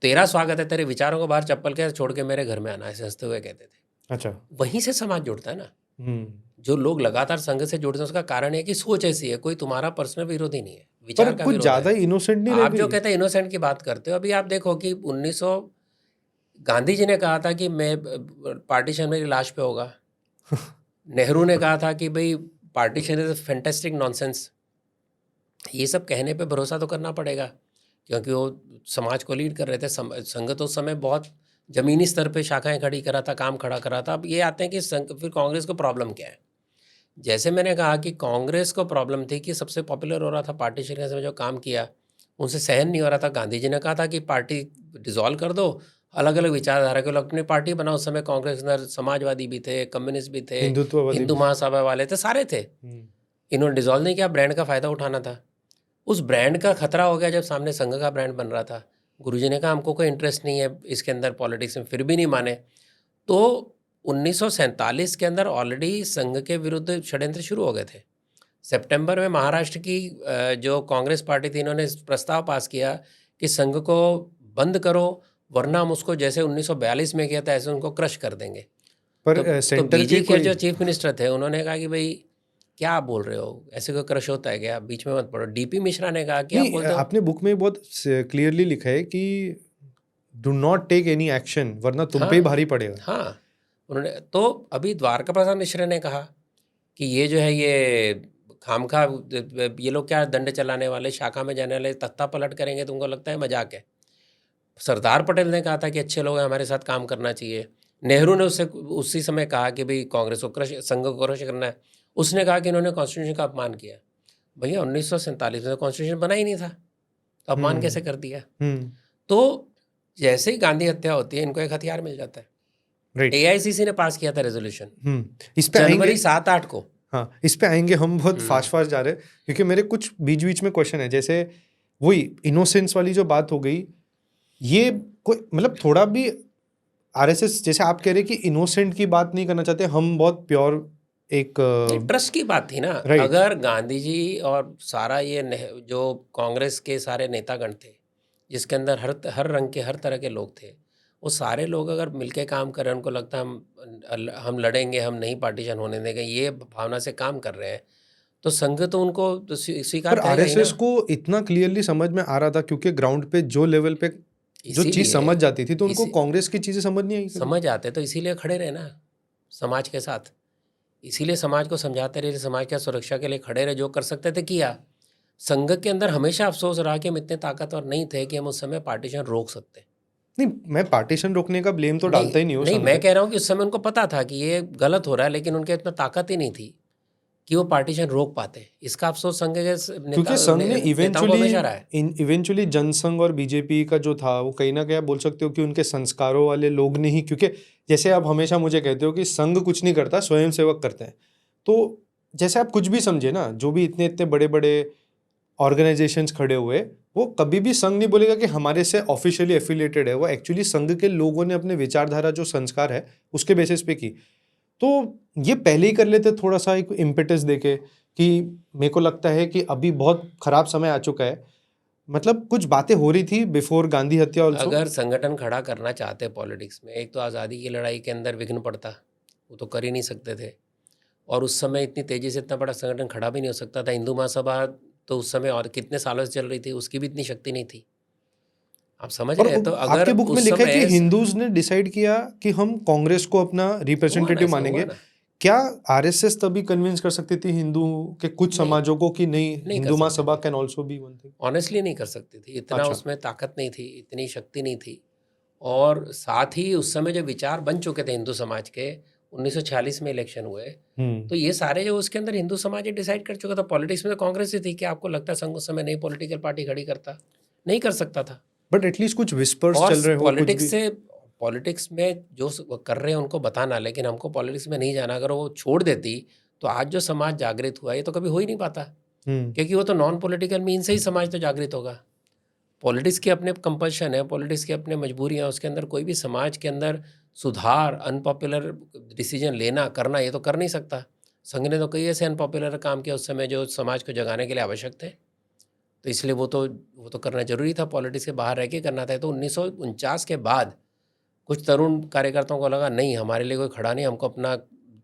तेरा स्वागत है, तेरे विचारों को बाहर चप्पल के छोड़ के मेरे घर में आना, ऐसे हंसते हुए कहते थे। अच्छा। वहीं से समाज जुड़ता है ना। जो लोग लगातार संघ से जुड़ते हैं उसका कारण है कि सोच ऐसी है, कोई तुम्हारा पर्सनल विरोधी नहीं है, विचार का कुछ विरोध ज्यादा है। इनोसेंट नहीं रह आप जो गई? कहते हैं इनोसेंट की बात करते हो, अभी आप देखो कि 1900 गांधी जी ने कहा था कि मैं पार्टीशन मेरी लाश पे होगा। नेहरू ने कहा था कि भाई पार्टीशन इज फैंटास्टिक नॉनसेंस। ये सब कहने पे भरोसा तो करना पड़ेगा, क्योंकि वो समाज को लीड कर रहे थे। संघ तो उस समय बहुत ज़मीनी स्तर पे शाखाएं खड़ी करा था, काम खड़ा करा था। अब ये आते हैं कि फिर कांग्रेस को प्रॉब्लम क्या है। जैसे मैंने कहा कि कांग्रेस को प्रॉब्लम थी कि सबसे पॉपुलर हो रहा था, पार्टीशन के समय जो काम किया उनसे सहन नहीं हो रहा था। गांधी जी ने कहा था कि पार्टी डिसॉल्व कर दो, अलग अलग विचारधारा के लोग अपनी पार्टी बनाओ। उस समय कांग्रेस में समाजवादी भी थे, कम्युनिस्ट भी थे, हिंदुत्ववादी हिंदू महासभा वाले थे, सारे थे। इन्होंने डिसॉल्व नहीं किया, ब्रांड का फ़ायदा उठाना था। उस ब्रांड का खतरा हो गया जब सामने संघ का ब्रांड बन रहा था। गुरुजी ने कहा हमको कोई इंटरेस्ट नहीं है इसके अंदर पॉलिटिक्स में, फिर भी नहीं माने। तो 1947 के अंदर ऑलरेडी संघ के विरुद्ध षड्यंत्र शुरू हो गए थे। सितंबर में महाराष्ट्र की जो कांग्रेस पार्टी थी, इन्होंने प्रस्ताव पास किया कि संघ को बंद करो वरना हम उसको जैसे 1942 में किया था ऐसे उनको क्रश कर देंगे। पर तो सेंटर बीजी के खेर कोई जो चीफ मिनिस्टर थे उन्होंने कहा कि भाई क्या आप बोल रहे हो, ऐसे कोई क्रश होता है क्या, बीच में मत पड़ो। डीपी मिश्रा ने कहा कि आप नहीं, बोलते हो। आपने बुक में बहुत क्लियरली लिखा है कि do not take any action वरना तुम पे ही भारी पड़ेगा। हाँ, उन्होंने तो अभी द्वारका प्रसाद मिश्रा ने कहा कि ये जो है ये खामखा ये लोग क्या दंड चलाने वाले, शाखा में जाने वाले तख्ता पलट करेंगे, तुमको लगता है मजाक है। सरदार पटेल ने कहा था कि अच्छे लोग हैं, हमारे साथ काम करना चाहिए। नेहरू ने उससे उसी समय कहा कि भाई कांग्रेस को क्रश, संघ को क्रश करना है। उसने कहा कि इन्होंने कॉन्स्टिट्यूशन का अपमान किया। भैया 1947 में कॉन्स्टिट्यूशन बना ही नहीं था, तो अपमान कैसे कर दिया। तो जैसे ही गांधी हत्या होती है इनको एक हथियार मिल जाता है। राइट, एआईसीसी ने पास किया था रेजोल्यूशन इस पे जनवरी आएंगे। 7-8 को। हाँ, इस पे आएंगे, हम बहुत फास्ट जा रहे हैं क्योंकि मेरे कुछ बीच बीच में क्वेश्चन है। जैसे वही इनोसेंस वाली जो बात हो गई, ये कोई मतलब थोड़ा भी आरएसएस जैसे आप कह रहे कि इनोसेंट की बात नहीं करना चाहते, हम बहुत प्योर एक ट्रस्ट की बात थी ना। राइट। अगर गांधी जी और सारा ये जो कांग्रेस के सारे नेतागण थे जिसके अंदर हर रंग के हर तरह के लोग थे, वो सारे लोग अगर मिलके काम कर रहे हैं, उनको लगता है हम लड़ेंगे, हम नहीं पार्टीशन होने देंगे, ये भावना से काम कर रहे हैं, तो संघ तो उनको तो स्वीकार पर करेगा ही आरएसएस ना। को इतना क्लियरली समझ में आ रहा था क्योंकि ग्राउंड पे जो लेवल पे जो चीज इसीलिए समझ जाती थी, तो उनको कांग्रेस की चीजें समझ नहीं आई कभी। समझ आते तो इसीलिए खड़े रहे ना समाज के साथ, इसीलिए समाज को समझाते रहे, समाज की सुरक्षा के लिए खड़े रहे, जो कर सकते थे किया। संघ के अंदर हमेशा अफसोस रहा कि हम इतने ताकतवर नहीं थे कि हम उस समय पार्टीशन रोक सकते। नहीं, मैं पार्टीशन रोकने का ब्लेम तो डालता ही नहीं हूँ नहीं, संघ मैं पे। कह रहा हूँ कि उस समय उनको पता था कि ये गलत हो रहा है, लेकिन उनके इतना ताकत ही नहीं थी कि वो पार्टीशन रोक पाते। इसका अफसोस संघ के क्योंकि संघ ने नेताओं को हमेशा रहा है। इवेंचुअली जनसंघ और बीजेपी का जो था वो कहीं ना कहीं आप बोल सकते हो कि उनके संस्कारों वाले लोग ने ही, क्योंकि जैसे आप हमेशा मुझे कहते हो कि संघ कुछ नहीं करता, स्वयं सेवक करते हैं। तो जैसे आप कुछ भी समझे ना, जो भी इतने इतने बड़े बड़े ऑर्गेनाइजेशंस खड़े हुए, वो कभी भी संघ नहीं बोलेगा कि हमारे से ऑफिशियली एफिलिएटेड है। वो एक्चुअली संघ के लोगों ने अपने विचारधारा जो संस्कार है उसके बेसिस पे की। तो ये पहले ही कर लेते थोड़ा सा एक इम्पेटस देके कि मेरे को लगता है कि अभी बहुत खराब समय आ चुका है। मतलब कुछ बातें हो रही थी बिफोर गांधी हत्या ऑल्सो। अगर संगठन खड़ा करना चाहते पॉलिटिक्स में, एक तो आज़ादी की लड़ाई के अंदर विघ्न पड़ता, वो तो कर ही नहीं सकते थे। और उस समय इतनी तेज़ी से इतना बड़ा संगठन खड़ा भी नहीं हो सकता था। हिंदू महासभा तो उस समय और कितने सालों से चल रही थी, उसकी भी इतनी शक्ति नहीं थी। आप समझ और रहे हैं। तो अगर आपके बुक में उस लिखा है कि समय हिंदूज ने डिसाइड किया कि हम कांग्रेस को अपना हुआ ना, रिप्रेजेंटेटिव ऐसा हुआ मानेंगे। ना। क्या आरएसएस तभी कन्विंस कर सकती थी हिंदू के कुछ नहीं, समाजों को कि नहीं, नहीं कर हिंदू सकते महासभा थे। Can also be one thing? Honestly नहीं कर सकती थी, इतना अच्छा। उसमें ताकत नहीं थी, इतनी शक्ति नहीं थी। और साथ ही उस समय जो विचार बन चुके थे हिंदू समाज के, 1946 में इलेक्शन हुए, तो ये सारे जो उसके अंदर हिंदू समाज ही डिसाइड कर चुका था। पॉलिटिक्स में तो कांग्रेस ही थी। कि आपको लगता है संघ उस समय नई पॉलिटिकल पार्टी खड़ी करता? नहीं कर सकता था। बट एटलीस्ट कुछ विस्पर्स और चल रहे हो, कुछ भी। पॉलिटिक्स में जो कर रहे हैं उनको बताना, लेकिन हमको पॉलिटिक्स में नहीं जाना। अगर वो छोड़ देती तो आज जो समाज जागृत हुआ ये तो कभी हो ही नहीं पाता, क्योंकि वो तो नॉन पॉलिटिकल मीन से ही समाज तो जागृत होगा। पॉलिटिक्स के अपने कंपल्शन है, पॉलिटिक्स के अपने मजबूरियाँ, उसके अंदर कोई भी समाज के अंदर सुधार, अनपॉपुलर डिसीजन लेना करना, ये तो कर नहीं सकता। संघ ने तो कई ऐसे अनपॉपुलर काम किया उस समय जो समाज को जगाने के लिए आवश्यक थे, तो इसलिए वो तो करना जरूरी था, पॉलिटिक्स के बाहर रह के करना था। तो 1949 के बाद कुछ तरुण कार्यकर्ताओं को लगा नहीं, हमारे लिए कोई खड़ा नहीं, हमको अपना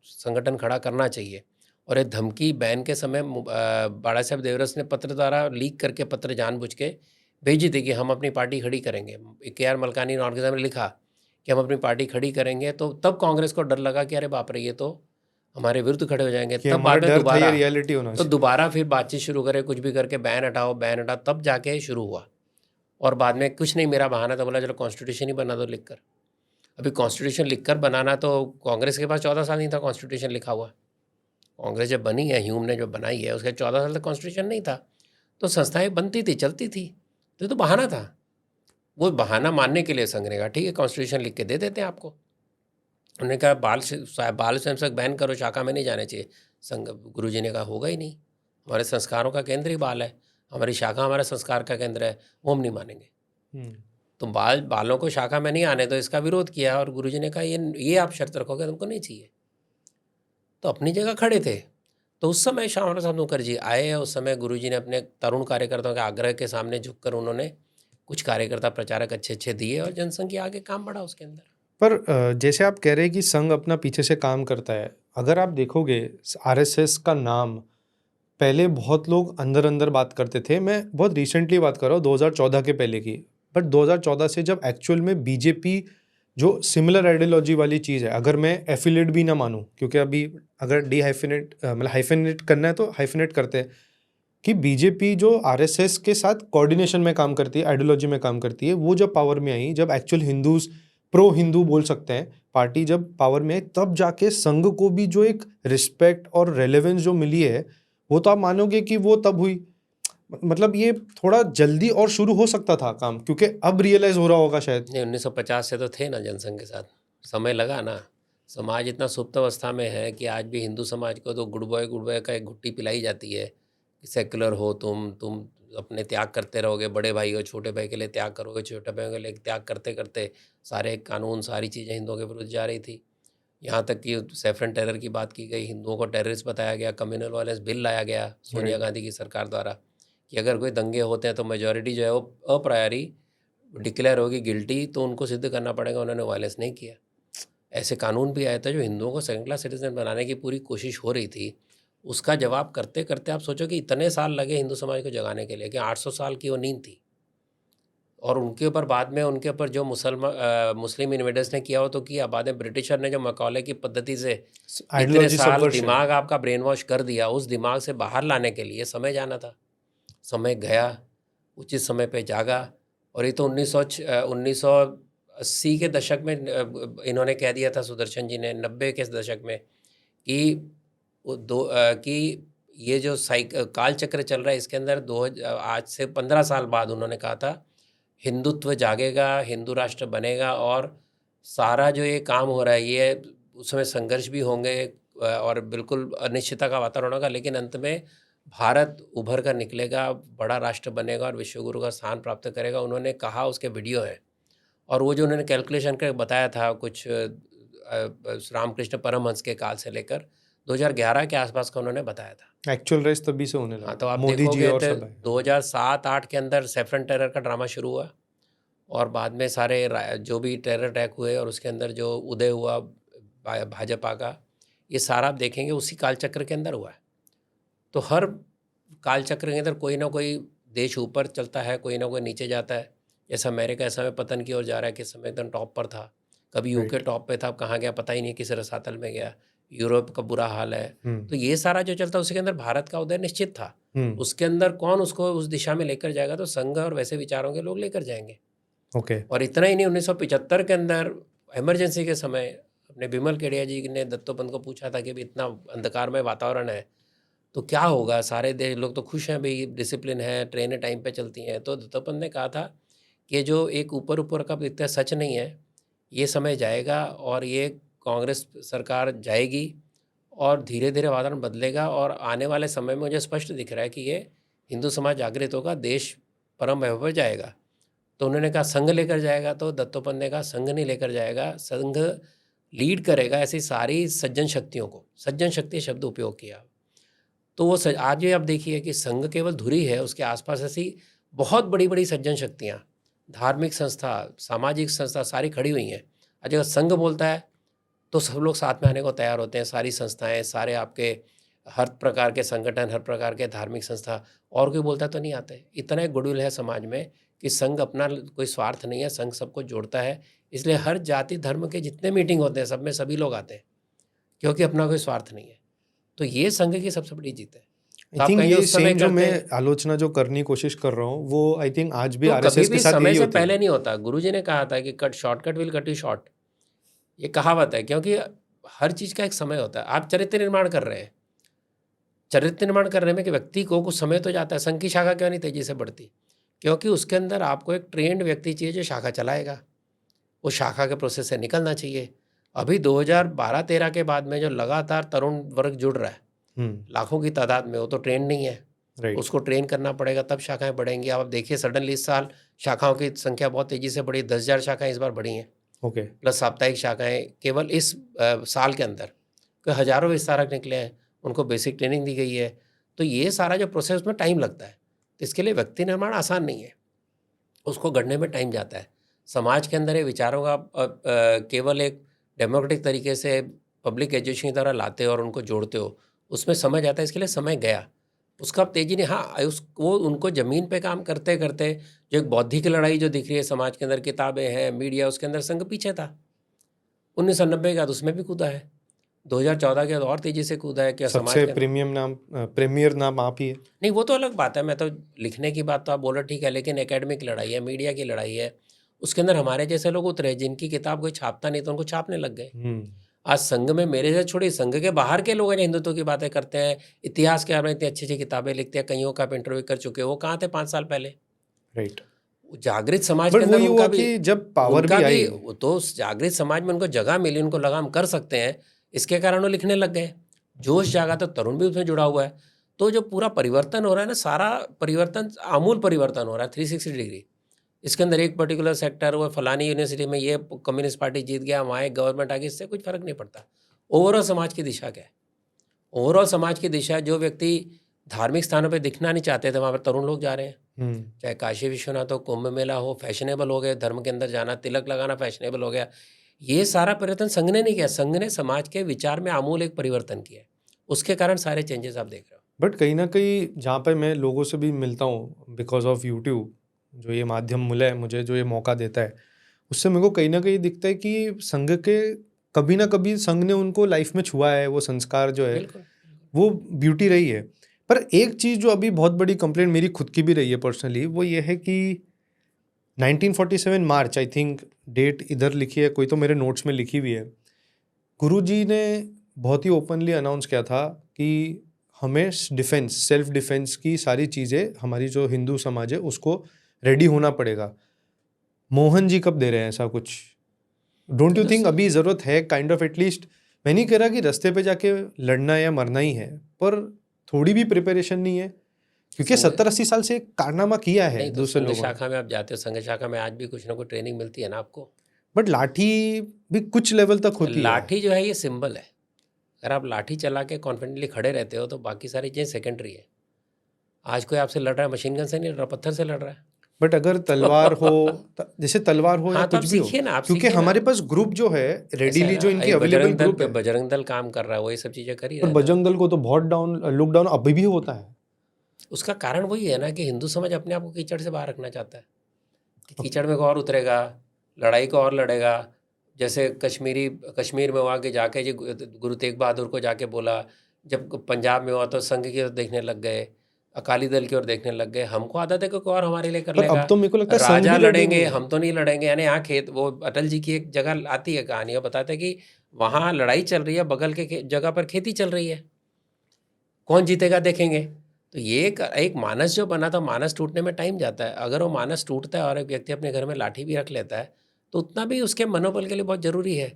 संगठन खड़ा करना चाहिए। और एक धमकी बैन के समय बाड़ा साहब देवरस ने पत्र द्वारा लीक करके पत्र जानबूझ के भेजी थी कि हम अपनी पार्टी खड़ी करेंगे। KR मलकानी ने ऑर्गेनाइजर में लिखा कि हम अपनी पार्टी खड़ी करेंगे, तो तब कांग्रेस को डर लगा कि अरे बाप रे, ये तो हमारे विरुद्ध खड़े हो जाएंगे। कि तब हमारा बाद में डर था, ये दोबारा रियलिटी होना चाहिए। दोबारा फिर बातचीत शुरू करे, कुछ भी करके बैन हटाओ बैन हटाओ, तब जाके शुरू हुआ। और बाद में कुछ नहीं, मेरा बहाना था, बोला चलो कॉन्स्टिट्यूशन ही बना दो लिखकर। अभी कॉन्स्टिट्यूशन लिखकर बनाना, तो कांग्रेस के पास 14 साल नहीं था कॉन्स्टिट्यूशन लिखा हुआ। कांग्रेस जब बनी है, ह्यूम ने जो बनाई है, उसके 14 साल तक कॉन्स्टिट्यूशन नहीं था। तो संस्थाएं बनती थी, चलती थी, तो ये तो बहाना था। वो बहाना मानने के लिए संघ ने कहा ठीक है कॉन्स्टिट्यूशन लिख के दे देते हैं आपको। उन्होंने कहा बाल स्वयंसेवक बैन करो, शाखा में नहीं जाने चाहिए। संघ गुरुजी ने कहा होगा ही नहीं, हमारे संस्कारों का केंद्र ही बाल है, हमारी शाखा हमारा संस्कार का केंद्र है, वो हम नहीं मानेंगे। तो बालों को शाखा में नहीं आने, तो इसका विरोध किया। और गुरुजी ने कहा ये आप शर्त रखोगे, तुमको नहीं चाहिए। तो अपनी जगह खड़े थे। तो उस समय श्यामा प्रसाद मुखर्जी आए, उस समय गुरुजी ने अपने तरुण कार्यकर्ताओं के आग्रह के सामने झुककर उन्होंने कुछ कार्यकर्ता प्रचारक अच्छे अच्छे दिए और जनसंघ के आगे काम बढ़ा उसके अंदर। पर जैसे आप कह रहे हैं कि संघ अपना पीछे से काम करता है, अगर आप देखोगे आरएसएस का नाम पहले बहुत लोग अंदर अंदर बात करते थे, मैं बहुत रिसेंटली बात कर रहा हूँ 2014 के पहले की, बट 2014 से जब एक्चुअल में बीजेपी जो सिमिलर आइडियोलॉजी वाली चीज़ है, अगर मैं एफिलेट भी ना मानूं, क्योंकि अभी अगर डी हाइफिनेट मतलब हाइफिनेट करना है तो हाइफिनेट करते हैं कि बीजेपी जो आरएसएस के साथ कोऑर्डिनेशन में काम करती है, आइडियोलॉजी में काम करती है, वो जब पावर में आई, जब एक्चुअल हिंदूज प्रो हिंदू बोल सकते हैं पार्टी जब पावर में आई, तब जाके संघ को भी जो एक रिस्पेक्ट और रेलेवेंस जो मिली है, वो तो आप मानोगे कि वो तब हुई। मतलब ये थोड़ा जल्दी और शुरू हो सकता था काम, क्योंकि अब रियलाइज हो रहा होगा शायद। नहीं, 1950 से तो थे ना जनसंघ के साथ, समय लगा ना। समाज इतना सुप्त अवस्था में है कि आज भी हिंदू समाज को तो गुड बॉय का एक घुट्टी पिलाई जाती है कि सेक्युलर हो तुम अपने त्याग करते रहोगे, बड़े भाई हो छोटे भाई के लिए त्याग करोगे, छोटे भाई के लिए त्याग करते करते सारे कानून सारी चीज़ें हिंदुओं के विरुद्ध जा रही थी। यहाँ तक कि सेफरन टेरर की बात की गई, हिंदुओं को टेररिस्ट बताया गया, कम्युनल वायलेंस बिल लाया गया सोनिया गांधी की सरकार द्वारा कि अगर कोई दंगे होते हैं तो मेजॉरिटी जो है वो अप्रायरी डिक्लेयर होगी गिल्टी, तो उनको सिद्ध करना पड़ेगा। उन्होंने वायलेंस नहीं किया। ऐसे कानून भी आया था जो हिंदुओं को सेकंड क्लास सिटीजन बनाने की पूरी कोशिश हो रही थी। उसका जवाब करते करते आप सोचो कि इतने साल लगे हिंदू समाज को जगाने के लिए, कि 800 साल की वो नींद थी। और उनके ऊपर बाद में उनके ऊपर जो मुस्लिम इन्वेडर्स ने किया हो तो किया, बाद में ब्रिटिशर ने जो मकौले की पद्धति से इतने साल दिमाग आपका ब्रेन वॉश कर दिया, उस दिमाग से बाहर लाने के लिए समय जाना था। समय गया, उचित समय पे जागा। और ये तो 1980 के दशक में इन्होंने कह दिया था, सुदर्शन जी ने 90 के दशक में कि कि ये जो काल चक्र चल रहा है इसके अंदर आज से 15 साल बाद उन्होंने कहा था हिंदुत्व जागेगा, हिंदू राष्ट्र बनेगा और सारा जो ये काम हो रहा है ये उसमें संघर्ष भी होंगे और बिल्कुल अनिश्चितता का वातावरण होगा, लेकिन अंत में भारत उभर कर निकलेगा, बड़ा राष्ट्र बनेगा और विश्वगुरु का स्थान प्राप्त करेगा। उन्होंने कहा, उसके वीडियो है। और वो जो उन्होंने कैलकुलेशन कर बताया था कुछ रामकृष्ण परमहंस के काल से लेकर 2011 के आसपास का उन्होंने बताया था। एक्चुअल रेस तभी से होने लगा। हाँ, तो आप मोदी जी और सब 2007-8 के अंदर सेफरन टेरर का ड्रामा शुरू हुआ और बाद में सारे जो भी टेरर अटैक हुए और उसके अंदर जो उदय हुआ भाजपा का, ये सारा आप देखेंगे उसी कालचक्र के अंदर हुआ है। तो हर कालचक्र के अंदर कोई ना कोई देश ऊपर चलता है, कोई ना कोई नीचे जाता है। जैसा अमेरिका इस समय पतन की ओर जा रहा है, किस समय एकदम टॉप पर था, कभी यूके टॉप पे था, अब कहाँ गया पता ही नहीं, किस रसातल में गया। यूरोप का बुरा हाल है। तो ये सारा जो चलता है उसके अंदर भारत का उदय निश्चित था। उसके अंदर कौन उसको उस दिशा में लेकर जाएगा, तो संघ और वैसे विचारों के लोग लेकर जाएंगे। और इतना ही नहीं, 1975 के अंदर इमरजेंसी के समय अपने बिमल केडिया जी ने दत्तोपंत को पूछा था कि भाई इतना अंधकारमय वातावरण है तो क्या होगा, सारे देश लोग तो खुश हैं भाई, डिसिप्लिन है, ट्रेनें टाइम पे चलती हैं। तो दत्तोपंत ने कहा था कि जो एक ऊपर ऊपर का दिखता सच नहीं है, ये समय जाएगा और ये कांग्रेस सरकार जाएगी और धीरे धीरे वातावरण बदलेगा और आने वाले समय में मुझे स्पष्ट दिख रहा है कि ये हिंदू समाज जागृत होगा, देश परम वैभव पर जाएगा। तो उन्होंने कहा संघ लेकर जाएगा, तो दत्तोपंत ने कहा संघ नहीं लेकर जाएगा, संघ लीड करेगा ऐसी सारी सज्जन शक्तियों को। सज्जन शक्ति शब्द उपयोग किया। तो वो आज ये आप देखिए कि संघ केवल धुरी है, उसके आसपास ऐसी बहुत बड़ी बड़ी सज्जन शक्तियाँ, धार्मिक संस्था, सामाजिक संस्था सारी खड़ी हुई हैं। अगर संघ बोलता है तो सब लोग साथ में आने को तैयार होते हैं, सारी संस्थाएं, सारे आपके हर प्रकार के संगठन, हर प्रकार के धार्मिक संस्था। और कोई बोलता तो नहीं आते। इतना एक गुडविल है समाज में कि संघ अपना कोई स्वार्थ नहीं है, संघ सबको जोड़ता है। इसलिए हर जाति धर्म के जितने मीटिंग होते हैं सब में सभी लोग आते हैं, क्योंकि अपना कोई स्वार्थ नहीं है। तो ये संघ की सबसे बड़ी जीत है। आई थिंक ये सेम जो मैं आलोचना जो करने की कोशिश कर रहा हूँ वो आई थिंक आज भी आरएसएस के साथ समय से पहले नहीं होता। गुरुजी ने कहा था कि shortcut will cut you short, ये कहावत है। क्योंकि हर चीज़ का एक समय होता है। आप चरित्र निर्माण कर रहे हैं, चरित्र निर्माण करने में कि व्यक्ति को कुछ समय तो जाता है। संघ की शाखा क्यों नहीं तेजी से बढ़ती? क्योंकि उसके अंदर आपको एक ट्रेंड व्यक्ति चाहिए जो शाखा चलाएगा, वो शाखा के प्रोसेस से निकलना चाहिए। अभी 2012-13 के बाद में जो लगातार तरुण वर्ग जुड़ रहा है लाखों की तादाद में, वो तो ट्रेंड नहीं है। उसको ट्रेन करना पड़ेगा तब शाखाएं बढ़ेंगी। आप देखिए सडनली इस साल शाखाओं की संख्या बहुत तेजी से बढ़ी, 10,000 शाखाएं इस बार बढ़ी हैं। प्लस साप्ताहिक शाखाएं केवल इस साल के अंदर हजारों विस्तारक निकले हैं, उनको बेसिक ट्रेनिंग दी गई है। तो ये सारा जो प्रोसेस में टाइम लगता है, तो इसके लिए व्यक्ति निर्माण आसान नहीं है। उसको गढ़ने में टाइम जाता है। समाज के अंदर ये विचारों का केवल एक डेमोक्रेटिक तरीके से पब्लिक एजुकेशन की तरह लाते हो और उनको जोड़ते हो, उसमें समय जाता है, इसके लिए समय गया। उसका अब तेज़ी नहीं, हाँ, वो उनको ज़मीन पे काम करते करते जो एक बौद्धिक लड़ाई जो दिख रही है समाज के अंदर, किताबें हैं, मीडिया, उसके अंदर संघ पीछे था। 1990 के बाद उसमें भी कूदा है, 2014 के बाद और तेज़ी से कूदा है कि समाज सबसे के प्रीमियर नाम आप ही है। नहीं, वो तो अलग बात है, मैं तो लिखने की बात तो आप बोलो ठीक है, लेकिन एकेडमिक लड़ाई है, मीडिया की लड़ाई है, उसके अंदर हमारे जैसे लोग उतरे जिनकी किताब कोई छापता नहीं तो उनको छापने लग गए। आज संघ में मेरे से छोड़ी, संघ के बाहर के लोग हैं जो हिंदुत्व की बातें करते हैं, इतिहास के बारे में इतनी अच्छी अच्छी किताबें लिखते हैं, कईयों का आप इंटरव्यू कर चुके हो, वो कहाँ थे 5 साल पहले? राइट। जागृत समाज बट के अंदर वही उनका हुआ भी, कि जब पावर उनका भी भी आई, वो तो उस जागृत समाज में उनको जगह मिली, उनको लगा हम कर सकते हैं, इसके कारण वो लिखने लग गए, जोश जागा, तो तरुण भी उसमें जुड़ा हुआ है। तो जो पूरा परिवर्तन हो रहा है ना, सारा परिवर्तन आमूल परिवर्तन हो रहा है 360 डिग्री। इसके अंदर एक पर्टिकुलर सेक्टर, वो फलानी यूनिवर्सिटी में ये कम्युनिस्ट पार्टी जीत गया, वहाँ एक गवर्नमेंट आ गई, इससे कुछ फर्क नहीं पड़ता। ओवरऑल समाज की दिशा क्या है? ओवरऑल समाज की दिशा, जो व्यक्ति धार्मिक स्थानों पे दिखना नहीं चाहते थे, वहाँ पर तरुण लोग जा रहे हैं। चाहे काशी विश्वनाथ हो, कुंभ मेला हो, फैशनेबल हो गए, धर्म के अंदर जाना, तिलक लगाना फैशनेबल हो गया। ये सारा परिवर्तन संघ ने नहीं किया, संघ ने समाज के विचार में आमूल एक परिवर्तन किया, उसके कारण सारे चेंजेस आप देख रहे हो। बट कहीं ना कहीं जहाँ पे मैं लोगों से भी मिलता हूँ बिकॉज ऑफ यूट्यूब, जो ये माध्यम मिला है मुझे, जो ये मौका देता है, उससे मेरे को कहीं ना कहीं दिखता है कि संघ के कभी ना कभी संघ ने उनको लाइफ में छुआ है, वो संस्कार जो है बिल्कुल। वो ब्यूटी रही है। पर एक चीज़ जो अभी बहुत बड़ी कंप्लेंट मेरी खुद की भी रही है पर्सनली, वो ये है कि 1947 मार्च, आई थिंक डेट इधर लिखी है, कोई तो मेरे नोट्स में लिखी हुई है, गुरुजी ने बहुत ही ओपनली अनाउंस किया था कि हमें डिफेंस, सेल्फ डिफेंस की सारी चीज़ें, हमारी जो हिंदू समाज है उसको रेडी होना पड़ेगा। मोहन जी कब दे रहे हैं ऐसा कुछ? डोंट यू थिंक अभी ज़रूरत है काइंड ऑफ, एटलीस्ट मैं नहीं कह रहा कि रास्ते पे जाके लड़ना या मरना ही है, पर थोड़ी भी प्रिपरेशन नहीं है, क्योंकि 70-80 साल से एक कारनामा किया है नहीं तो दूसरे संघ लोगों ने। शाखा में आप जाते हो, संघ शाखा में आज भी कुछ ना कुछ ट्रेनिंग मिलती है ना आपको। बट लाठी भी कुछ लेवल तक होती है। लाठी जो है ये सिंबल है, अगर आप लाठी चला के कॉन्फिडेंटली खड़े रहते हो तो बाकी सारी चीज़ें सेकेंडरी है। आज कोई आपसे लड़ रहा है, मशीन गन से नहीं लड़ रहा, पत्थर से लड़ रहा है। बट अगर तलवार हो, जैसे तलवार हो या हाँ, तो आप कुछ भी हो, सीखिए ना, आप क्योंकि सीखिए ना। हमारे पास ग्रुप जो है ऐसा है रेडीली, ना, जो इनकी एक अवेलेबल बजरंग दल ग्रुप पे है, बजरंग दल काम कर रहा है, वो ये सब चीज़ें कर ही और रहे हैं ना। बजरंग दल को तो बहुत लॉकडाउन अभी भी होता है। उसका कारण वही है ना कि हिंदू समाज अपने आप को कीचड़ से बाहर रखना चाहता है, कि कीचड़ में को और उतरेगा, लड़ाई को और लड़ेगा। जैसे कश्मीर में हुआ कि जाके जी गुरु तेग बहादुर को जाके बोला, जब पंजाब में हुआ तो संघ की ओर देखने लग गए, अकाली दल की ओर देखने लग गए। हमको आदत है कि कोई और हमारे लिए कर पर लेगा, अब तो मेरे को लगता है संघ राजा भी रेडी लड़ेंगे, नहीं है। हम तो नहीं लड़ेंगे। यानी यहाँ खेत, वो अटल जी की एक जगह आती है कहानी, वो बताते हैं कि वहाँ लड़ाई चल रही है, बगल के जगह पर खेती चल रही है, कौन जीतेगा देखेंगे। तो ये एक मानस जो बना था, मानस टूटने में टाइम जाता है। अगर वो मानस टूटता है और एक व्यक्ति अपने घर में लाठी भी रख लेता है, तो उतना भी उसके मनोबल के लिए बहुत ज़रूरी है।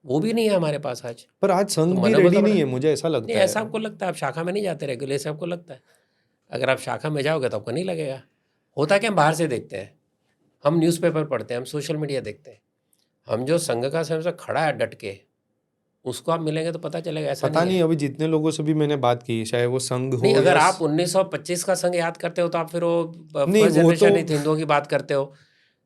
वो भी नहीं है हमारे पास आज। पर आज तो संघ भी मनोबल रेडी तो नहीं बड़ा है, मुझे ऐसा नहीं, लगता है। ऐसा आपको लगता है? आप शाखा में नहीं जाते रेगुलर से, आपको लगता है? अगर आप शाखा में जाओगे तो आपको नहीं लगेगा। होता कि हम बाहर से देखते हैं, हम न्यूज़पेपर पढ़ते हैं, हम सोशल मीडिया देखते हैं। हम जो संघ का स्वयं से खड़ा है डट के, उसको आप मिलेंगे तो पता चलेगा। ऐसा पता नहीं नहीं, है। अभी जितने लोगों से भी मैंने बात की, चाहे वो संघ नहीं, हो अगर या आप 1925 का संघ याद करते हो तो आप फिर वो नहीं, फर्स्ट वो तो जनरेशन हिंदुओं की बात करते हो।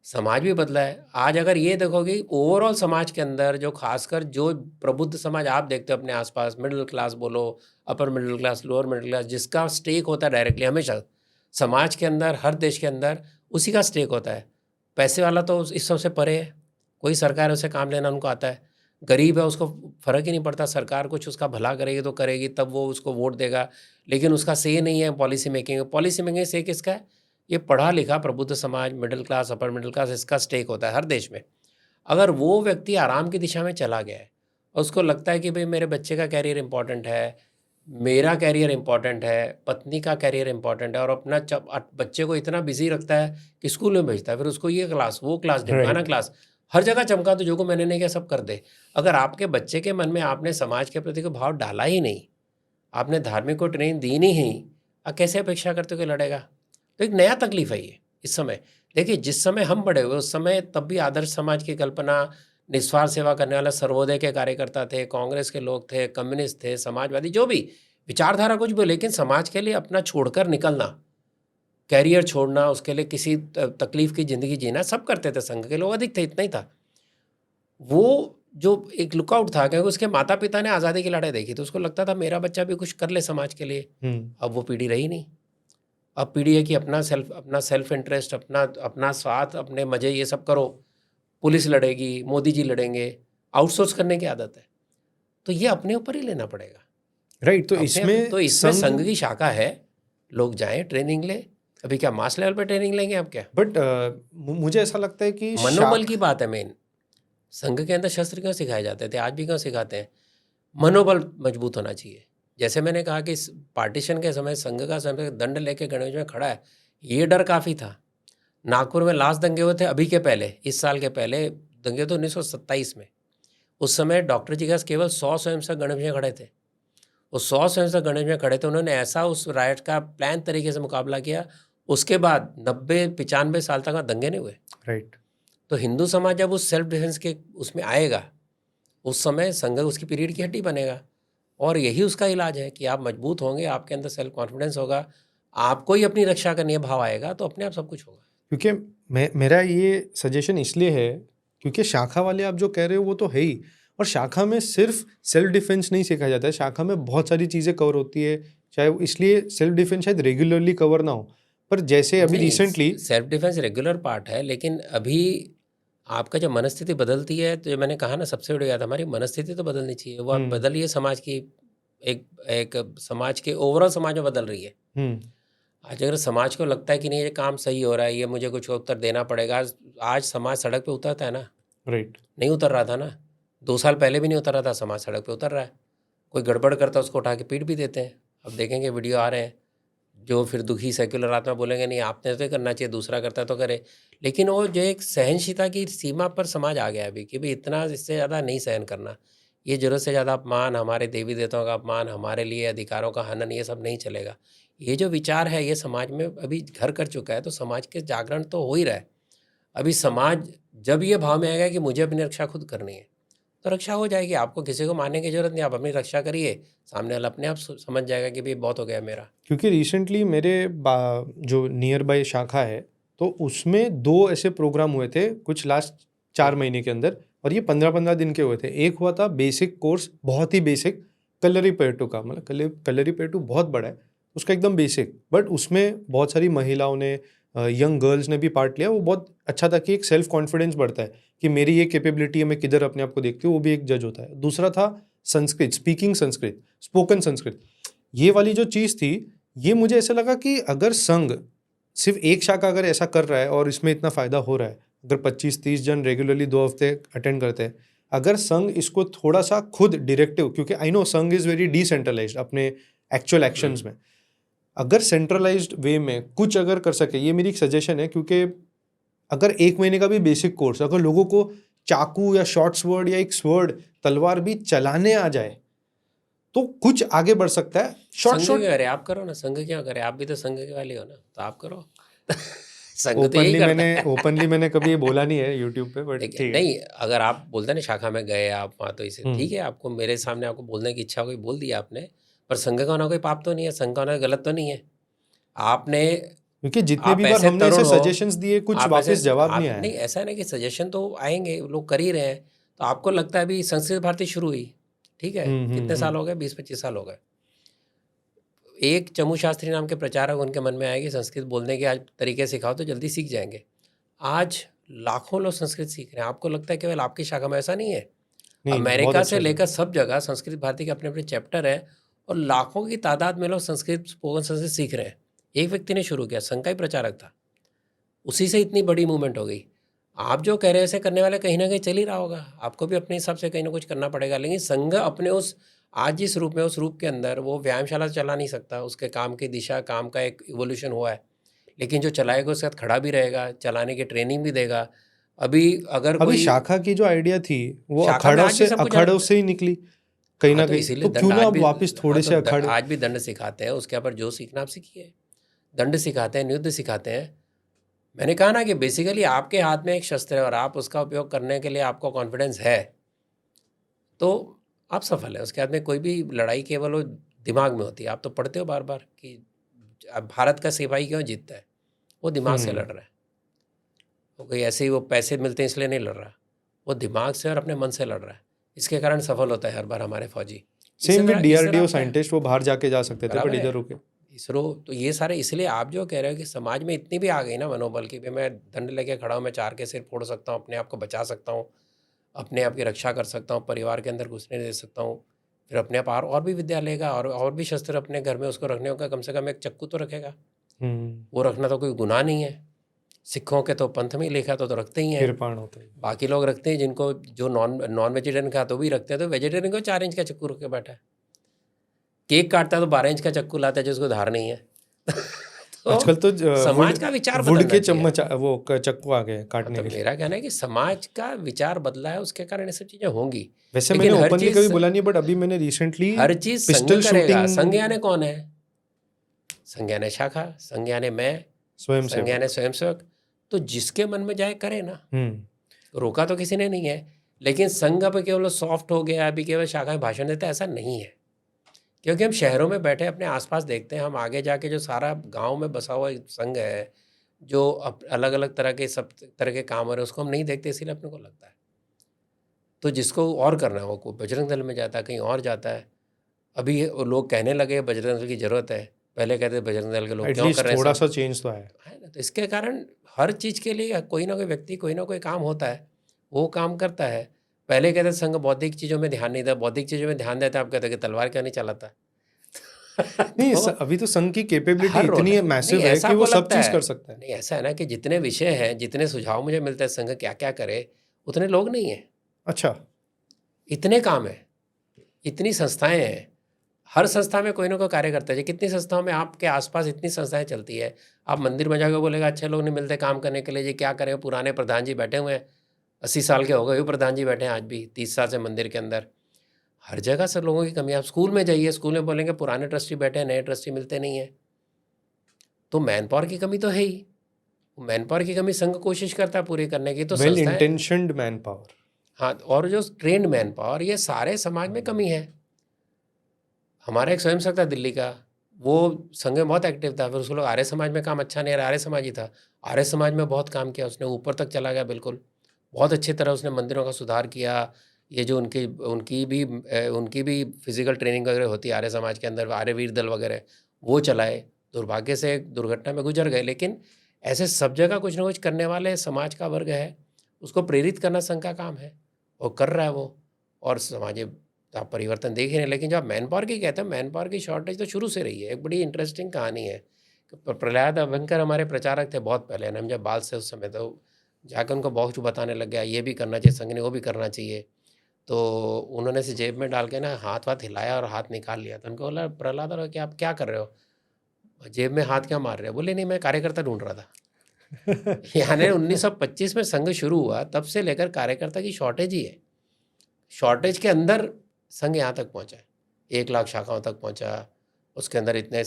समाज भी बदला है। आज अगर ये देखोगे ओवरऑल समाज के अंदर, जो खासकर जो प्रबुद्ध समाज आप देखते हो अपने आसपास, मिडिल क्लास बोलो, upper middle class, lower middle class, जिसका स्टेक होता है डायरेक्टली हमेशा समाज के अंदर, हर देश के अंदर उसी का स्टेक होता है। पैसे वाला तो इस सबसे परे है, कोई सरकार उसे काम लेना उनको आता है। गरीब है, उसको फ़र्क ही नहीं पड़ता, सरकार कुछ उसका भला करेगी तो करेगी, तब वो उसको वोट देगा, लेकिन उसका से नहीं है पॉलिसी मेकिंग में। पॉलिसी मेकिंग से किसका है? ये पढ़ा लिखा प्रबुद्ध समाज, middle class, upper middle class, इसका स्टेक होता है हर देश में। अगर वो व्यक्ति आराम की दिशा में चला गया है और उसको लगता है कि भाई मेरे बच्चे का कैरियर इंपॉर्टेंट है, मेरा कैरियर इंपॉर्टेंट है, पत्नी का कैरियर इंपॉर्टेंट है, और अपना बच्चे को इतना बिजी रखता है कि स्कूल में भेजता है, फिर उसको ये क्लास, वो क्लास, ढिमकाना राइट। क्लास, हर जगह चमका दो, जो को मैंने नहीं किया सब कर दे। अगर आपके बच्चे के मन में आपने समाज के प्रति कोई भाव डाला ही नहीं, आपने धार्मिक को ट्रेनिंग दी नहीं, आप कैसे अपेक्षा करते हो कि लड़ेगा? तो एक नया तकलीफ है ये इस समय। देखिए, जिस समय हम बड़े हुए उस समय तब भी आदर्श समाज की कल्पना, निस्वार्थ सेवा करने वाला सर्वोदय के कार्यकर्ता थे, कांग्रेस के लोग थे, कम्युनिस्ट थे, समाजवादी, जो भी विचारधारा कुछ भी, लेकिन समाज के लिए अपना छोड़कर निकलना, कैरियर छोड़ना, उसके लिए किसी तकलीफ की ज़िंदगी जीना, सब करते थे। संघ के लोग अधिक थे, इतना ही था। वो जो एक लुकआउट था, क्योंकि उसके माता पिता ने आज़ादी की लड़ाई देखी, तो उसको लगता था मेरा बच्चा भी कुछ कर ले समाज के लिए। अब वो पीढ़ी रही नहीं। अब पीढ़ी है कि अपना सेल्फ इंटरेस्ट, अपना स्वार्थ, अपने मज़े, ये सब करो। पुलिस लड़ेगी, मोदी जी लड़ेंगे, आउटसोर्स करने की आदत है। तो ये अपने ऊपर ही लेना पड़ेगा। राइट। तो इसमें संघ की शाखा है, लोग जाएं, ट्रेनिंग लें। अभी क्या मास लेवल पे ट्रेनिंग लेंगे आप? क्या बट मुझे ऐसा लगता है कि मनोबल की बात है मेन। संघ के अंदर शस्त्र क्यों सिखाए जाते थे, आज भी क्यों सिखाते हैं? मनोबल मजबूत होना चाहिए। जैसे मैंने कहा कि पार्टीशन के समय संघ का समय दंड लेके गणेश में खड़ा है, ये डर काफ़ी था। नागपुर में लास्ट दंगे हुए थे अभी के पहले, इस साल के पहले दंगे तो 1927 में। उस समय डॉक्टर जी के पास केवल 100 स्वयंसेवक गणेश में खड़े थे। वो 100 स्वयंसेवक गणेश में खड़े थे, उन्होंने ऐसा उस राइट का प्लान तरीके से मुकाबला किया। उसके बाद 90-95 साल तक दंगे नहीं हुए। राइट। तो हिंदू समाज जब उस सेल्फ डिफेंस के उसमें आएगा, उस समय संघ उसकी पीढ़ी की हड्डी बनेगा। और यही उसका इलाज है कि आप मजबूत होंगे, आपके अंदर सेल्फ कॉन्फिडेंस होगा, आपको ही अपनी रक्षा करनी है, भाव आएगा, तो अपने आप सब कुछ होगा। क्योंकि मेरा ये सजेशन इसलिए है क्योंकि शाखा वाले आप जो कह रहे हो वो तो है ही, और शाखा में सिर्फ सेल्फ डिफेंस नहीं सिखाया जाता है, शाखा में बहुत सारी चीज़ें कवर होती है। चाहे इसलिए सेल्फ डिफेंस शायद रेगुलरली कवर ना हो, पर जैसे अभी recently self defence regular part है, लेकिन अभी आपका जब मनस्थिति बदलती है, तो जो मैंने कहा ना, सबसे बड़ी बात हमारी मनस्थिति तो बदलनी चाहिए। वो आप बदलिए, समाज की एक समाज के ओवरऑल समाज में बदल रही है। आज अगर समाज को लगता है कि नहीं ये काम सही हो रहा है, ये मुझे कुछ उत्तर देना पड़ेगा, आज समाज सड़क पे उतरता है ना। राइट। नहीं उतर रहा था ना, 2 साल पहले भी नहीं उतर रहा था, समाज सड़क पे उतर रहा है। कोई गड़बड़ करता है उसको उठा के पीट भी देते हैं। अब देखेंगे वीडियो आ रहे हैं, जो फिर दुखी सेक्युलर आत्मा बोलेंगे नहीं आपने तो करना चाहिए, दूसरा करता है तो करे। लेकिन वो जो एक सहनशीलता की सीमा पर समाज आ गया अभी कि भाई इतना, इससे ज़्यादा नहीं सहन करना, ये ज़रूरत से ज़्यादा अपमान, हमारे देवी देवताओं का अपमान, हमारे लिए अधिकारों का हनन, ये सब नहीं चलेगा। ये जो विचार है ये समाज में अभी घर कर चुका है, तो समाज के जागरण तो हो ही रहा है। अभी समाज जब ये भाव में आएगा कि मुझे अपनी रक्षा खुद करनी है, तो रक्षा हो जाएगी। आपको किसी को मानने की जरूरत नहीं, आप अपनी रक्षा करिए, सामने वाला अपने आप समझ जाएगा कि भाई बहुत हो गया मेरा। क्योंकि रिसेंटली मेरे जो नियर बाय शाखा है, तो उसमें 2 ऐसे प्रोग्राम हुए थे कुछ लास्ट 4 महीने के अंदर, और ये 15-15 दिन के हुए थे। एक हुआ था बेसिक कोर्स, बहुत ही बेसिक, कलरीपयट्टू का, मतलब कलरीपयट्टू बहुत बड़ा है, उसका एकदम बेसिक, बट उसमें बहुत सारी महिलाओं ने, यंग गर्ल्स ने भी पार्ट लिया। वो बहुत अच्छा था कि एक सेल्फ कॉन्फिडेंस बढ़ता है कि मेरी ये कैपेबिलिटी है, मैं किधर अपने आप को देखती हूँ, वो भी एक जज होता है। दूसरा था संस्कृत, स्पीकिंग संस्कृत, स्पोकन संस्कृत। ये वाली जो चीज़ थी, ये मुझे ऐसा लगा कि अगर संघ सिर्फ एक शाखा अगर ऐसा कर रहा है और इसमें इतना फ़ायदा हो रहा है, अगर 25-30 जन रेगुलरली 2 हफ्ते अटेंड करते हैं, अगर संघ इसको थोड़ा सा खुद डायरेक्टिव, क्योंकि आई नो संघ इज़ वेरी डिसेंट्रलाइज्ड अपने एक्चुअल एक्शंस में, अगर सेंट्रलाइज्ड वे में कुछ अगर कर सके, ये मेरी एक सजेशन है। क्योंकि अगर 1 महीने का भी बेसिक कोर्स, अगर लोगों को चाकू या शॉर्ट स्वर्ड या एक स्वर्ड तलवार भी चलाने आ जाए, तो कुछ आगे बढ़ सकता है। संघ क्यों करे, आप करो ना, संघ क्यों करे, आप भी तो संघ के वाले हो ना, तो आप करो। संघ तो यही करता है। ओपनली मैंने कभी ये बोला नहीं है यूट्यूब पे, बट ठीक है। नहीं, अगर आप बोलते हैं ना शाखा में गए आप वहाँ, तो इसे ठीक है, आपको मेरे सामने आपको बोलने की इच्छा हो गई, बोल दिया आपने, पर संघ का होना कोई पाप तो नहीं है, संघ का होना गलत तो नहीं है। आपने, क्योंकि जितने आप भी बार ऐसे हमने ऐसे तरुण हो, सजेशंस दिए, कुछ आप वापस ऐसे जवाब नहीं आप आया नहीं, है। ऐसा नहीं कि सजेशन तो आएंगे, लोग कर ही रहे हैं। तो आपको लगता है अभी संस्कृत भारती शुरू हुई, ठीक है, कितने साल हो गए, 20-25 साल हो गए। एक चमू शास्त्री नाम के प्रचारक, उनके मन में आएगी संस्कृत बोलने के आज तरीके सिखाओ तो जल्दी सीख जाएंगे। आज लाखों लोग संस्कृत सीख रहे हैं। आपको लगता है केवल आपकी शाखा में? ऐसा नहीं है। नहीं, बहुत अमेरिका अच्छा से है। लेकर सब जगह संस्कृत भारती के अपने अपने चैप्टर है, और लाखों की तादाद में लोग संस्कृत, स्पोकन संस्कृत सीख रहे हैं। एक व्यक्ति ने शुरू किया, संघ का ही प्रचारक था, उसी से इतनी बड़ी मूवमेंट हो गई। आप जो कह रहे हैं ऐसे करने वाले कहीं ना कहीं चल ही रहा होगा, आपको भी अपने हिसाब से कहीं ना कुछ करना पड़ेगा। लेकिन संघ अपने उस आज जिस रूप में, उस रूप के अंदर वो व्यायामशाला चला नहीं सकता। उसके काम की दिशा, काम का एक इवोल्यूशन हुआ है, लेकिन जो चलाएगा उसके साथ खड़ा भी रहेगा, चलाने की ट्रेनिंग भी देगा। अभी अगर अभी कोई शाखा की जो आइडिया थी वो शाखा में आज भी सब कुछ अखाड़ों से ही निकली कहीं हाँ, ना तो कहीं, इसीलिए तो दंड क्यों ना आज अब भी, वापस हाँ थोड़े तो से अखाड़े। आज भी दंड सिखाते हैं, उसके ऊपर जो सीखना आप सीखिए। दंड सिखाते हैं, युद्ध सिखाते हैं। मैंने कहा ना कि बेसिकली आपके हाथ में एक शस्त्र है और आप उसका उपयोग करने के लिए आपको कॉन्फिडेंस है, तो आप सफल हैं। उसके हाथ में कोई भी लड़ाई केवल वो दिमाग में होती है। आप तो पढ़ते हो बार बार कि अब भारत का सिपाही क्यों जीतता है, वो दिमाग से लड़ रहा है, वो कोई ऐसे ही वो पैसे मिलते हैं इसलिए नहीं लड़ रहा, वो दिमाग से और अपने मन से लड़ रहा है। इसके कारण सफल होता है हर बार हमारे फौजी। सेम विद DRDO साइंटिस्ट, वो बाहर जाके जा सकते थे बराबर बट है। इधर रुके। इसरो तो ये सारे, इसलिए आप जो कह रहे हो कि समाज में इतनी भी आ गई ना मनोबल की, मैं दंड लेके खड़ा हूँ, मैं 4 के सिर फोड़ सकता हूँ, अपने आप को बचा सकता हूँ, अपने आप की रक्षा कर सकता हूँ, परिवार के अंदर घुसने दे सकता हूँ, फिर अपने आप और भी विद्या लेगा और भी शस्त्र अपने घर में उसको रखने होगा, कम से कम एक चक्कू तो रखेगा। वो रखना तो कोई गुनाह नहीं है। सिखों के तो पंथ में लिखा तो रखते ही हैं, किरपाण होते हैं। बाकी लोग रखते हैं, जिनको जो नॉन वेजिटेरियन खाता तो भी रखते हैं, तो वेजिटेरियन को 4 इंच का चक्कू रख के बैठा है। केक काटता है तो 12 इंच का चक्कू लाता है जिसको धार नहीं है। तो आजकल तो समाज का विचार वुड बदलना के चाहिए। चम्मच वो चक्कू आ गए काटने तो के लिए। मेरा कहना है कि समाज का विचार बदला है, उसके कारण ये सब चीजें होंगी। वैसे लेकिन मैंने हर ओपनली चीज- कभी बोला नहीं, बट अभी मैंने रिसेंटली हर चीज संघ पिस्टल करेगा। शूटिंग, संघ यानी कौन है? संघ यानी शाखा, संघ यानी मैं, स्वयं संघ यानी स्वयंसेवक। तो जिसके मन में जाए करे ना, रोका तो किसी ने नहीं है। लेकिन संघ अब केवल सॉफ्ट हो गया, अभी केवल शाखा में भाषण देता है, ऐसा नहीं है। क्योंकि हम शहरों में बैठे अपने आसपास देखते हैं, हम आगे जाके जो सारा गांव में बसा हुआ संघ है, जो अलग अलग तरह के सब तरह के काम हो रहे हैं, उसको हम नहीं देखते, इसीलिए अपने को लगता है। तो जिसको और करना है वो बजरंग दल में जाता है, कहीं और जाता है। अभी लोग कहने लगे बजरंग दल की ज़रूरत है, पहले कहते बजरंग दल के लोग क्यों कर रहे हैं, थोड़ा सा चेंज तो आया है ना। तो इसके कारण हर चीज़ के लिए कोई ना कोई व्यक्ति कोई ना कोई काम होता है, वो काम करता है। पहले कहते संघ बौद्धिक चीज़ों में ध्यान नहीं देता, बौद्धिक चीज़ों में ध्यान देता है, आप कहते कि तलवार क्यों नहीं चलाता। नहीं तो अभी तो संघ की कैपेबिलिटी हर रोल इतनी है। मैसिव नहीं, है ऐसा कि वो आपको सब लगता चीज है? कर सकता है। नहीं, ऐसा है ना कि जितने विषय हैं, जितने सुझाव मुझे मिलते हैं संघ क्या क्या करे, उतने लोग नहीं हैं। अच्छा, इतने काम है, इतनी संस्थाएं हैं, हर संस्था में कोई ना कोई कार्य करता है। कितनी संस्थाओं में आपके आसपास इतनी संस्थाएं चलती है, आप मंदिर में जाकर बोलेगा अच्छे लोग नहीं मिलते काम करने के लिए, जी क्या करें, पुराने प्रधान जी बैठे हुए हैं, 80 साल के हो गए, वो प्रधान जी बैठे हैं आज भी 30 साल से मंदिर के अंदर। हर जगह से लोगों की कमी। आप स्कूल में जाइए, स्कूल में बोलेंगे पुराने ट्रस्टी बैठे हैं, नए ट्रस्टी मिलते नहीं हैं। तो मैन पावर की कमी तो है ही। मैन पावर की कमी संघ कोशिश करता है पूरी करने की। तो वेल संस्थाएं, इंटेंशन्ड मैन पावर, हाँ, और जो ट्रेंड मैन पावर, ये सारे समाज में कमी है। हमारा एक स्वयंसेवक था दिल्ली का, वो संघ में बहुत एक्टिव था, फिर उसको लोग आर्य समाज में काम अच्छा नहीं रहा, आर्य समाज ही था, आर्य समाज में बहुत काम किया उसने, ऊपर तक चला गया बिल्कुल, बहुत अच्छी तरह उसने मंदिरों का सुधार किया। ये जो उनकी भी फिजिकल ट्रेनिंग वगैरह होती है आर्य समाज के अंदर, आर्य वीर दल वगैरह, वो चलाए। दुर्भाग्य से एक दुर्घटना में गुजर गए। लेकिन ऐसे सब जगह कुछ ना कुछ करने वाले समाज का वर्ग है, उसको प्रेरित करना संघ का काम है, और कर रहा है वो, और समाज आप परिवर्तन देख ही नहीं। लेकिन जब मैन पावर की कहते हैं, मैन पावर की शॉर्टेज तो शुरू से रही है। एक बड़ी इंटरेस्टिंग कहानी है कि प्रहलाद अभ्यंकर हमारे प्रचारक थे बहुत पहले, हम जब बाल से उस समय, तो जाकर उनको बहुत कुछ बताने लग गया, ये भी करना चाहिए संघ ने, वो भी करना चाहिए। तो उन्होंने से जेब में डाल के ना हाथ हिलाया और हाथ निकाल लिया। तो उनको बोला प्रहलाद कि आप क्या कर रहे हो, जेब में हाथ क्या मार रहे हो? बोले नहीं, मैं कार्यकर्ता ढूंढ रहा था। यानी 1925 में संघ शुरू हुआ, तब से लेकर कार्यकर्ता की शॉर्टेज ही है। शॉर्टेज के अंदर संघ यहाँ तक पहुँचा है, 1 लाख शाखाओं तक पहुँचा, उसके अंदर इतने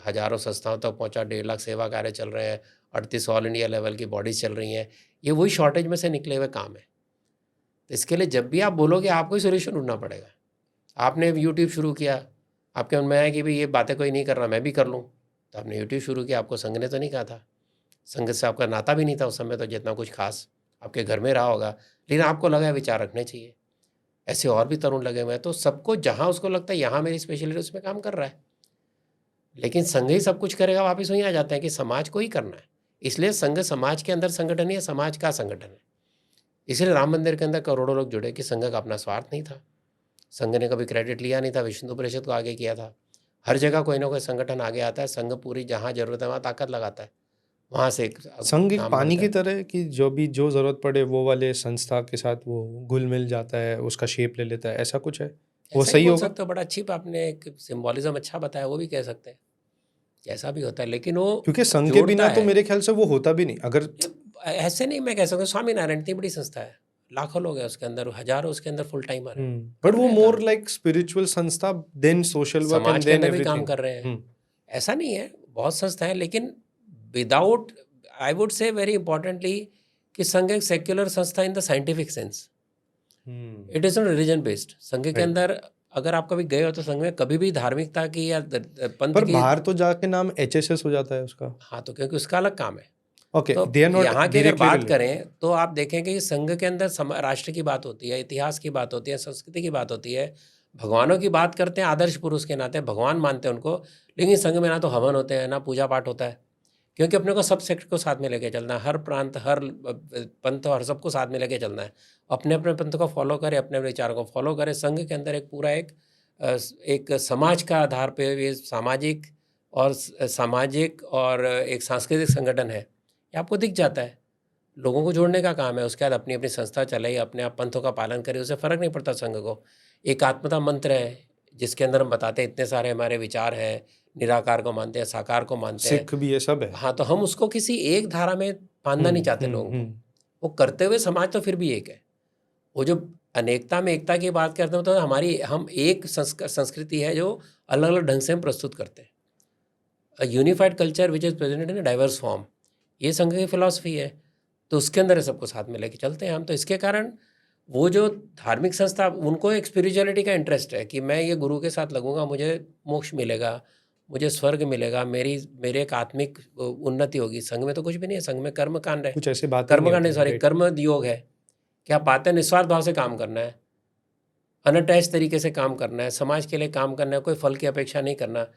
हजारों संस्थाओं तक पहुँचा, 1.5 लाख सेवा कार्य चल रहे हैं, 38 ऑल इंडिया लेवल की बॉडीज चल रही हैं। ये वही शॉर्टेज में से निकले हुए काम है। तो इसके लिए जब भी आप बोलोगे, आपको ही सोल्यूशन ढूंढना पड़ेगा। आपने यूट्यूब शुरू किया, आपके मन में आया कि भाई ये बातें कोई नहीं कर रहा, मैं भी कर लूँ, तो आपने यूट्यूब शुरू किया। आपको संघ ने तो नहीं कहा था, संघ से आपका नाता भी नहीं था उस समय, तो जितना कुछ खास आपके घर में रहा होगा, लेकिन आपको लगा विचार रखने चाहिए। ऐसे और भी तरुण लगे हुए हैं। तो सबको जहाँ उसको लगता है यहाँ मेरी स्पेशलिटी, उसमें काम कर रहा है। लेकिन संघ ही सब कुछ करेगा, वापस वहीं आ जाते हैं कि समाज को ही करना है। इसलिए संघ समाज के अंदर संगठन ही है, समाज का संगठन है। इसलिए राम मंदिर के अंदर करोड़ों लोग जुड़े कि संघ का अपना स्वार्थ नहीं था, संघ ने कभी क्रेडिट लिया नहीं था, विश्व हिंदू परिषद को आगे किया था। हर जगह कोई ना कोई संगठन आगे आता है, संघ पूरी जहाँ जरूरत है वहाँ ताकत लगाता है, वहाँ से संघ एक पानी की तरह कि जो जरूरत पड़े वो वाले संस्था के साथ वो घुल मिल जाता है, उसका शेप ले लेता है, ऐसा कुछ है। वो सही होगा? तो बड़ा अच्छी आपने एक सिंबोलिज्म अच्छा बताया, वो भी कह सकते हैं, ऐसा भी होता है। लेकिन वो क्योंकि संघ के बिना तो मेरे ख्याल से वो होता भी नहीं। अगर ऐसे नहीं मैं कह सकता, स्वामीनारायण इतनी बड़ी संस्था है, लाखों लोग हैं उसके अंदर, हजारों उसके अंदर फुल टाइमर है, बट वो मोर लाइक स्पिरिचुअल संस्था then social work and then everything, काम कर रहे हैं। ऐसा नहीं है, बहुत संस्थाएं, लेकिन without, I would say very importantly कि संघ एक सेक्युलर संस्था in the scientific sense, it is not religion based. संघ के अंदर अगर आप कभी गए हो तो संघ में कभी भी धार्मिकता की या पंथ पर की, बाहर तो जाके नाम HSS हो जाता है उसका। हाँ, तो क्योंकि उसका अलग काम है, ओके, तो दे आर नॉट यहाँ की अगर डायरेक्टली बात रिलेटेड। करें तो आप देखेंगे कि संघ के अंदर राष्ट्र की बात होती है, इतिहास की बात होती है, संस्कृति की बात होती है, भगवानों की बात करते हैं, आदर्श पुरुष के नाते भगवान मानते हैं उनको। लेकिन संघ में ना तो हवन होते हैं, ना पूजा पाठ होता है, क्योंकि अपने को सब सेक्टर को साथ में लेके चलना है, हर प्रांत, हर पंथ और सबको साथ में लेके चलना है। अपने अपने पंथ को फॉलो करें, अपने अपने विचारों को फॉलो करें। संघ के अंदर एक पूरा एक समाज का आधार पे ये सामाजिक और एक सांस्कृतिक संगठन है, ये आपको दिख जाता है। लोगों को जोड़ने का काम है, उसके बाद अपनी अपनी संस्था चलाई, अपने आप पंथों का पालन करे, उससे फ़र्क नहीं पड़ता संघ को। एकात्मता मंत्र है जिसके अंदर हम बताते हैं इतने सारे हमारे विचार हैं, निराकार को मानते हैं, साकार को मानते हैं। सिख भी ये सब है। हाँ, तो हम उसको किसी एक धारा में बांधना नहीं चाहते लोगों को। वो करते हुए समाज तो फिर भी एक है। वो जो अनेकता में एकता की बात करते हैं, तो हम एक संस्कृति है जो अलग अलग ढंग से हम प्रस्तुत करते हैं। A unified culture which is presented in a diverse form, ये संघ की फिलॉसफी है। तो उसके अंदर सबको साथ में लेके चलते हैं हम। तो इसके कारण वो जो धार्मिक संस्था, उनको एक स्पिरिचुअलिटी का इंटरेस्ट है कि मैं ये गुरु के साथ लगूंगा, मुझे मोक्ष मिलेगा, मुझे स्वर्ग मिलेगा, मेरे एक आत्मिक उन्नति होगी। संघ में तो कुछ भी नहीं है, संघ में कर्म कांड है, कुछ ऐसे बात कर्मकांड है, सॉरी कर्म योग है कि आप पाते हैं निस्वार्थ भाव से काम करना है, अनअटैच तरीके से काम करना है, समाज के लिए काम करना है, कोई फल की अपेक्षा नहीं करना।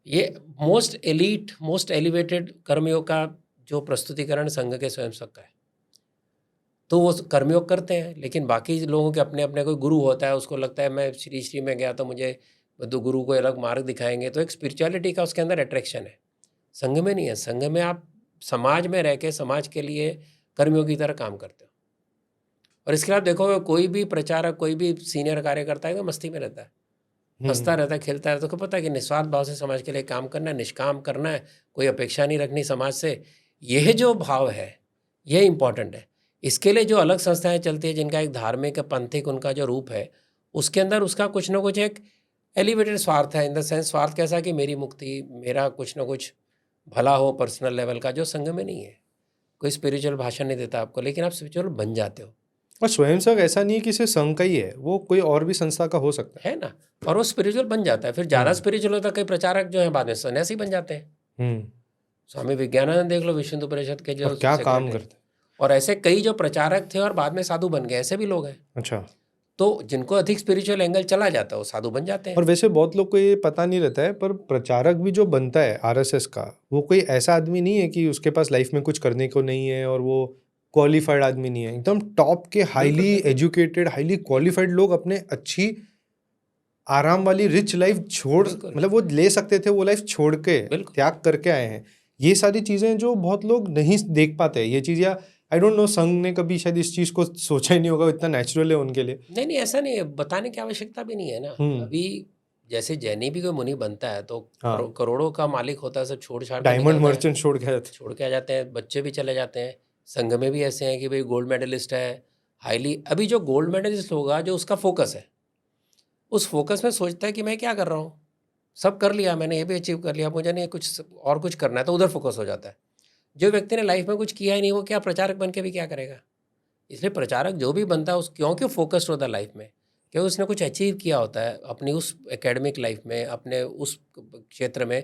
ये मोस्ट एलिवेटेड कर्मयोग का जो प्रस्तुतिकरण संघ के स्वयंसेवक का है। तो वो कर्मयोग करते हैं, लेकिन बाकी लोगों के अपने अपने कोई गुरु होता है, उसको लगता है मैं श्री में गया तो मुझे तो गुरु को अलग मार्ग दिखाएंगे। तो एक स्पिरिचुअलिटी का उसके अंदर अट्रैक्शन है, संघ में नहीं है। संघ में आप समाज में रह के समाज के लिए कर्मयोग की तरह काम करते हो। और इसके अलावा देखो, कोई भी प्रचारक, कोई भी सीनियर कार्यकर्ता है तो मस्ती में रहता है, हंसता रहता है, खेलता रहता है। तो पता है कि निस्वार्थ भाव से समाज के लिए काम करना है, निष्काम करना है, कोई अपेक्षा नहीं रखनी समाज से। यह जो भाव है यह इम्पॉर्टेंट है। इसके लिए जो अलग संस्थाएं चलती है, जिनका एक धार्मिक पंथिक उनका जो रूप है, उसके अंदर उसका कुछ ना कुछ एक एलिवेटेड स्वार्थ है। इन द सेंस स्वार्थ कैसा कि मेरी मुक्ति, मेरा कुछ ना कुछ भला हो पर्सनल लेवल का, जो संघ में नहीं है। कोई स्पिरिचुअल भाषण नहीं देता आपको, लेकिन आप स्पिरिचुअल बन जाते हो। और स्वयंसेवक ऐसा नहीं है कि सिर्फ संघ का ही है, वो कोई और भी संस्था का हो सकता है ना, और वो स्पिरिचुअल बन जाता है। फिर ज़्यादा स्पिरिचुअल होता है, कई प्रचारक जो है बाद में सन्यासी बन जाते हैं। स्वामी विज्ञानानंद देख लो, विश्व हिंदू परिषद के जो और क्या काम करते हैं। और ऐसे कई जो प्रचारक थे और बाद में साधु बन गए, ऐसे भी लोग हैं। अच्छा। तो जिनको अधिक स्पिरिचुअल एंगल चला जाता है वो साधु बन जाते हैं। और वैसे बहुत लोग को ये पता नहीं रहता है, पर प्रचारक भी जो बनता है आरएसएस का, वो कोई ऐसा आदमी नहीं है कि उसके पास लाइफ में कुछ करने को नहीं है और वो क्वालिफाइड आदमी नहीं है। एकदम टॉप के हाईली एजुकेटेड, हाईली क्वालिफाइड लोग अपने अच्छी आराम वाली रिच लाइफ छोड़, मतलब वो ले सकते थे, वो लाइफ छोड़ के त्याग करके आए हैं। ये सारी चीज़ें जो बहुत लोग नहीं देख पाते हैं ये चीज़, या आई डोंट नो, संघ ने कभी शायद इस चीज़ को सोचा ही नहीं होगा, इतना नेचुरल है उनके लिए। नहीं, ऐसा नहीं है, बताने की आवश्यकता भी नहीं है ना। अभी जैसे जैनी भी कोई मुनि बनता है तो करोड़ों का मालिक होता है, सब छोड़ छाड़ डायमंड मर्चेंट छोड़ के आ जाते हैं, बच्चे भी चले जाते हैं। संघ में भी ऐसे हैं कि भाई गोल्ड मेडलिस्ट है, हाईली, अभी जो गोल्ड मेडलिस्ट होगा, जो उसका फोकस है, उस फोकस में सोचता है कि मैं क्या कर रहा हूँ, सब कर लिया मैंने, ये भी अचीव कर लिया, मुझे नहीं कुछ और कुछ करना है, तो उधर फोकस हो जाता है। जो व्यक्ति ने लाइफ में कुछ किया ही नहीं, वो क्या प्रचारक बन के भी क्या करेगा। इसलिए प्रचारक जो भी बनता है उस क्योंकि फोकस्ड होता है लाइफ में, क्योंकि उसने कुछ अचीव किया होता है अपनी उस एकेडमिक लाइफ में, अपने उस क्षेत्र में,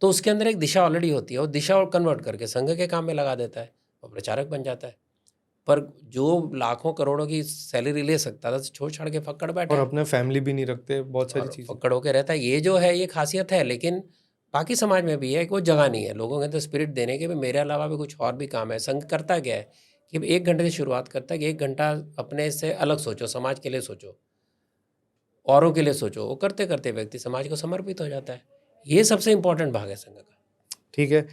तो उसके अंदर एक दिशा ऑलरेडी होती है, वो दिशा और कन्वर्ट करके संघ के काम में लगा देता है और प्रचारक बन जाता है। पर जो लाखों करोड़ों की सैलरी ले सकता था, छोड़ छाड़ के फक्कड़ बैठा और अपना फैमिली भी नहीं रखते, बहुत सारी चीज़ें फक्कड़ होके रहता है। ये जो है ये खासियत है, लेकिन बाकी समाज में भी है कि वो जगह नहीं है लोगों के अंदर स्पिरिट देने के भी, मेरे अलावा भी कुछ और भी काम है। संघ करता क्या है कि 1 घंटे से शुरुआत करता है कि 1 घंटा अपने से अलग सोचो, समाज के लिए सोचो, औरों के लिए सोचो। वो करते करते व्यक्ति समाज को समर्पित हो जाता है। ये सबसे इम्पोर्टेंट भाग है संघ का। ठीक है,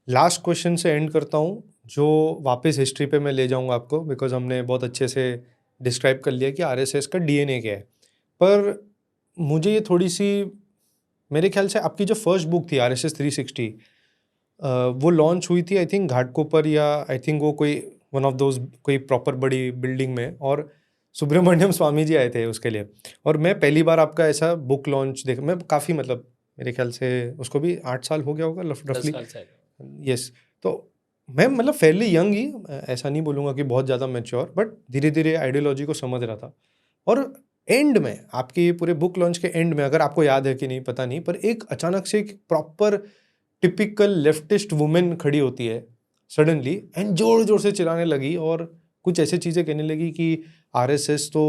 लास्ट क्वेश्चन से एंड करता हूँ, जो वापस हिस्ट्री पे मैं ले जाऊँगा आपको, बिकॉज हमने बहुत अच्छे से डिस्क्राइब कर लिया कि आरएसएस का डीएनए क्या है। पर मुझे ये थोड़ी सी, मेरे ख्याल से आपकी जो फर्स्ट बुक थी आरएसएस 360, वो लॉन्च हुई थी आई थिंक घाटकोपर, या आई थिंक वो कोई वन ऑफ दोज कोई प्रॉपर बड़ी बिल्डिंग में, और सुब्रमण्यम स्वामी जी आए थे उसके लिए। और मैं पहली बार आपका ऐसा बुक लॉन्च देख, मैं काफ़ी, मतलब मेरे ख्याल से उसको भी 8 साल हो गया होगा रफली। यस, तो मैं मतलब फेयरली यंग ही, ऐसा नहीं बोलूँगा कि बहुत ज़्यादा मैच्योर, बट धीरे धीरे आइडियोलॉजी को समझ रहा था। और एंड में, आपके पूरे बुक लॉन्च के एंड में, अगर आपको याद है कि नहीं पता नहीं, पर एक अचानक से एक प्रॉपर टिपिकल लेफ्टिस्ट वुमेन खड़ी होती है सडनली एंड जोर जोर से चिल्लाने लगी और कुछ ऐसी चीज़ें कहने लगी कि आरएसएस तो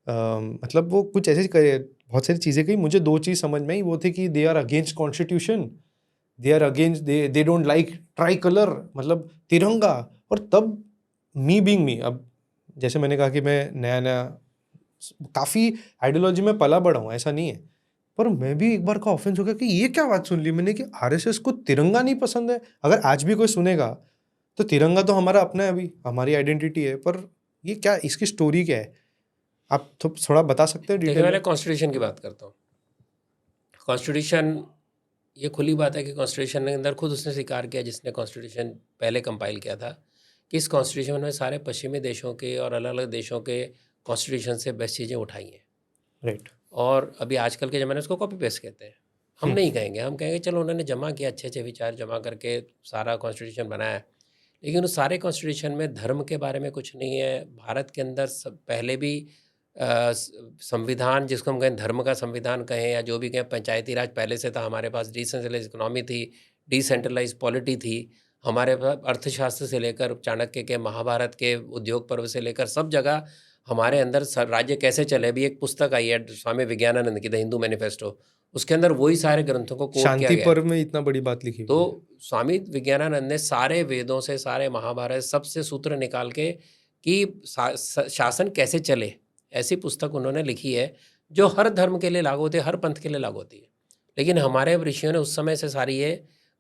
मतलब वो कुछ ऐसे बहुत सारी चीज़ें कही। मुझे दो चीज़ समझ में आई, वो थी कि they are against constitution, they are against, they don't like tricolour, मतलब तिरंगा। और तब मी बीइंग मी, अब जैसे मैंने कहा कि मैं नया नया काफ़ी आइडियोलॉजी में पला बड़ा हूँ, ऐसा नहीं है, पर मैं भी एक बार का ऑफेंस हो गया कि ये क्या बात सुन ली मैंने कि आरएसएस को तिरंगा नहीं पसंद है। अगर आज भी कोई सुनेगा तो तिरंगा तो हमारा अपना है, अभी हमारी आइडेंटिटी है, पर ये क्या, इसकी स्टोरी क्या है, आप थोड़ा बता सकते हैं देखिए, डिटेल पहले में? कॉन्स्टिट्यूशन की बात करता हूँ। कॉन्स्टिट्यूशन, ये खुली बात है कि कॉन्स्टिट्यूशन के अंदर खुद उसने स्वीकार किया, जिसने कॉन्स्टिट्यूशन पहले कंपाइल किया था, कि इस कॉन्स्टिट्यूशन में सारे पश्चिमी देशों के और अलग अलग देशों के कॉन्स्टिट्यूशन से बेस्ट चीज़ें उठाई हैं। राइट। और अभी आजकल के ज़माने में उसको कॉपी पेस्ट कहते हैं। हम नहीं कहेंगे, हम कहेंगे चलो उन्होंने जमा किया, अच्छे अच्छे विचार जमा करके सारा कॉन्स्टिट्यूशन बनाया, लेकिन उस सारे कॉन्स्टिट्यूशन में धर्म के बारे में कुछ नहीं है। भारत के अंदर सब पहले भी संविधान, जिसको हम कहें धर्म का संविधान कहें या जो भी कहें, पंचायती राज पहले से था हमारे पास, डिसेंट्रलाइज इकोनॉमी थी, डिसेंट्रलाइज पॉलिटी थी हमारे पास, अर्थशास्त्र से लेकर चाणक्य के, महाभारत के, उद्योग पर्व से लेकर सब जगह हमारे अंदर राज्य कैसे चले। अभी एक पुस्तक आई है स्वामी विज्ञानानंद की, द हिंदू मैनिफेस्टो, उसके अंदर वही सारे ग्रंथों को कोट किया शांति गया है। पर्व में इतना बड़ी बात लिखी हुई तो है। स्वामी विज्ञानानंद ने सारे वेदों से, सारे महाभारत, सबसे सूत्र निकाल के कि शासन कैसे चले, ऐसी पुस्तक उन्होंने लिखी है जो हर धर्म के लिए लागू होती है, हर पंथ के लिए लागू होती है। लेकिन हमारे ऋषियों ने उस समय से सारी ये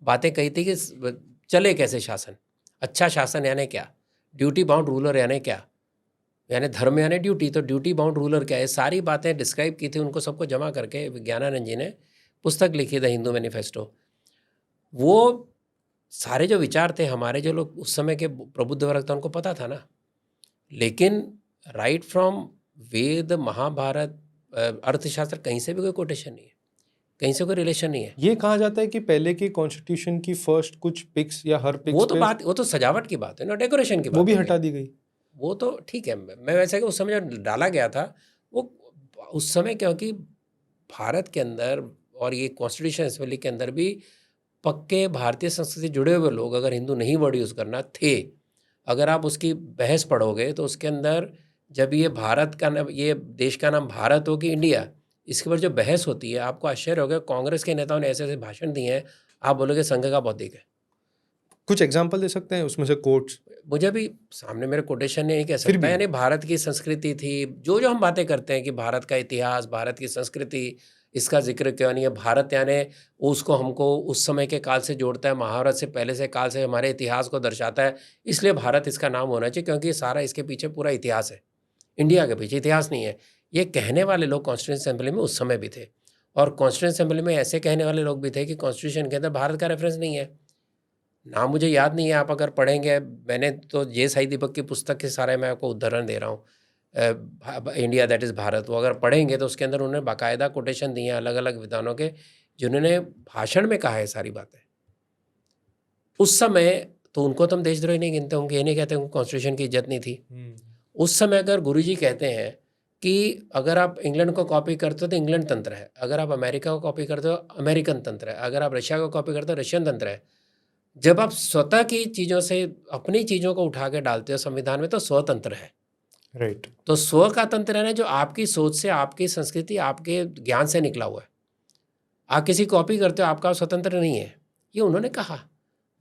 बातें कही थी कि चले कैसे शासन, अच्छा शासन यानी क्या, ड्यूटी बाउंड रूलर यानी क्या, यानी धर्म यानी ड्यूटी, तो ड्यूटी बाउंड रूलर क्या है, सारी बातें डिस्क्राइब की थी। उनको सबको जमा करके विज्ञानानंद जी ने पुस्तक लिखी, द हिंदू मैनिफेस्टो। वो सारे जो विचार थे हमारे, जो लोग उस समय के प्रबुद्ध वर्ग था, उनको पता था ना। लेकिन राइट फ्रॉम वेद, महाभारत, अर्थशास्त्र, कहीं से भी कोई कोटेशन नहीं है, कहीं से कोई रिलेशन नहीं है। ये कहा जाता है कि पहले की कॉन्स्टिट्यूशन की फर्स्ट कुछ पिक्स या हर पिक्स वो तो बात, वो तो सजावट की बात है ना, डेकोरेशन की बात, वो भी हो गई। हटा दी गई। वो तो ठीक है, मैं वैसे कि उस समय जो डाला गया था वो उस समय, क्योंकि भारत के अंदर और ये कॉन्स्टिट्यूशन असेंबली के अंदर भी पक्के भारतीय संस्कृति जुड़े हुए लोग, अगर हिंदू नहीं वर्ड यूज़ करना थे, अगर आप उसकी बहस पढ़ोगे तो उसके अंदर जब ये भारत का नाम, ये देश का नाम भारत हो कि इंडिया, इसके ऊपर जो बहस होती है, आपको आश्चर्य होगा, कांग्रेस के नेताओं ने ऐसे ऐसे भाषण दिए हैं, आप बोलोगे संघ का बौद्धिक है। कुछ एग्जांपल दे सकते हैं उसमें से, कोट्स? मुझे भी सामने मेरे कोटेशन नहीं कह सकता, यानी भारत की संस्कृति थी, जो जो हम बातें करते हैं कि भारत का इतिहास, भारत की संस्कृति, इसका जिक्र क्यों नहीं है, भारत यानी उसको हमको उस समय के काल से जोड़ता है, महाभारत से पहले से काल से हमारे इतिहास को दर्शाता है, इसलिए भारत इसका नाम होना चाहिए, क्योंकि ये सारा इसके पीछे पूरा इतिहास है, इंडिया के पीछे इतिहास नहीं है। ये कहने वाले लोग कॉन्स्टिट्यूशन असेंबली में उस समय भी थे, और कॉन्स्टिट्यूशन असेंबली में ऐसे कहने वाले लोग भी थे कि कॉन्स्टिट्यूशन के अंदर भारत का रेफरेंस नहीं है। नाम मुझे याद नहीं है, आप अगर पढ़ेंगे, मैंने तो जे साई दीपक की पुस्तक के सारे मैं आपको उदाहरण दे रहा हूँ, इंडिया दैट इज़ भारत, वो अगर पढ़ेंगे तो उसके अंदर उन्होंने बाकायदा कोटेशन दिए हैं अलग अलग विद्वानों के, जिन्होंने भाषण में कहा है सारी बातें। उस समय तो उनको तो हम देशद्रोही नहीं गिनते, उनको ये नहीं कहते उनको कॉन्स्टिट्यूशन की इज्जत नहीं थी। उस समय अगर गुरुजी कहते हैं कि अगर आप इंग्लैंड को कॉपी करते हो तो इंग्लैंड तंत्र है, अगर आप अमेरिका को कॉपी करते हो अमेरिकन तंत्र है, अगर आप रशिया को कॉपी करते हो रशियन तंत्र है। जब आप स्वतः की चीज़ों से अपनी चीज़ों को उठा के डालते हो संविधान में, तो स्वतंत्र है। राइट। तो स्व का तंत्र है ना, जो आपकी सोच से, आपकी संस्कृति, आपके ज्ञान से निकला हुआ है। आप किसी कॉपी करते हो, आपका स्वतंत्र नहीं है, ये उन्होंने कहा।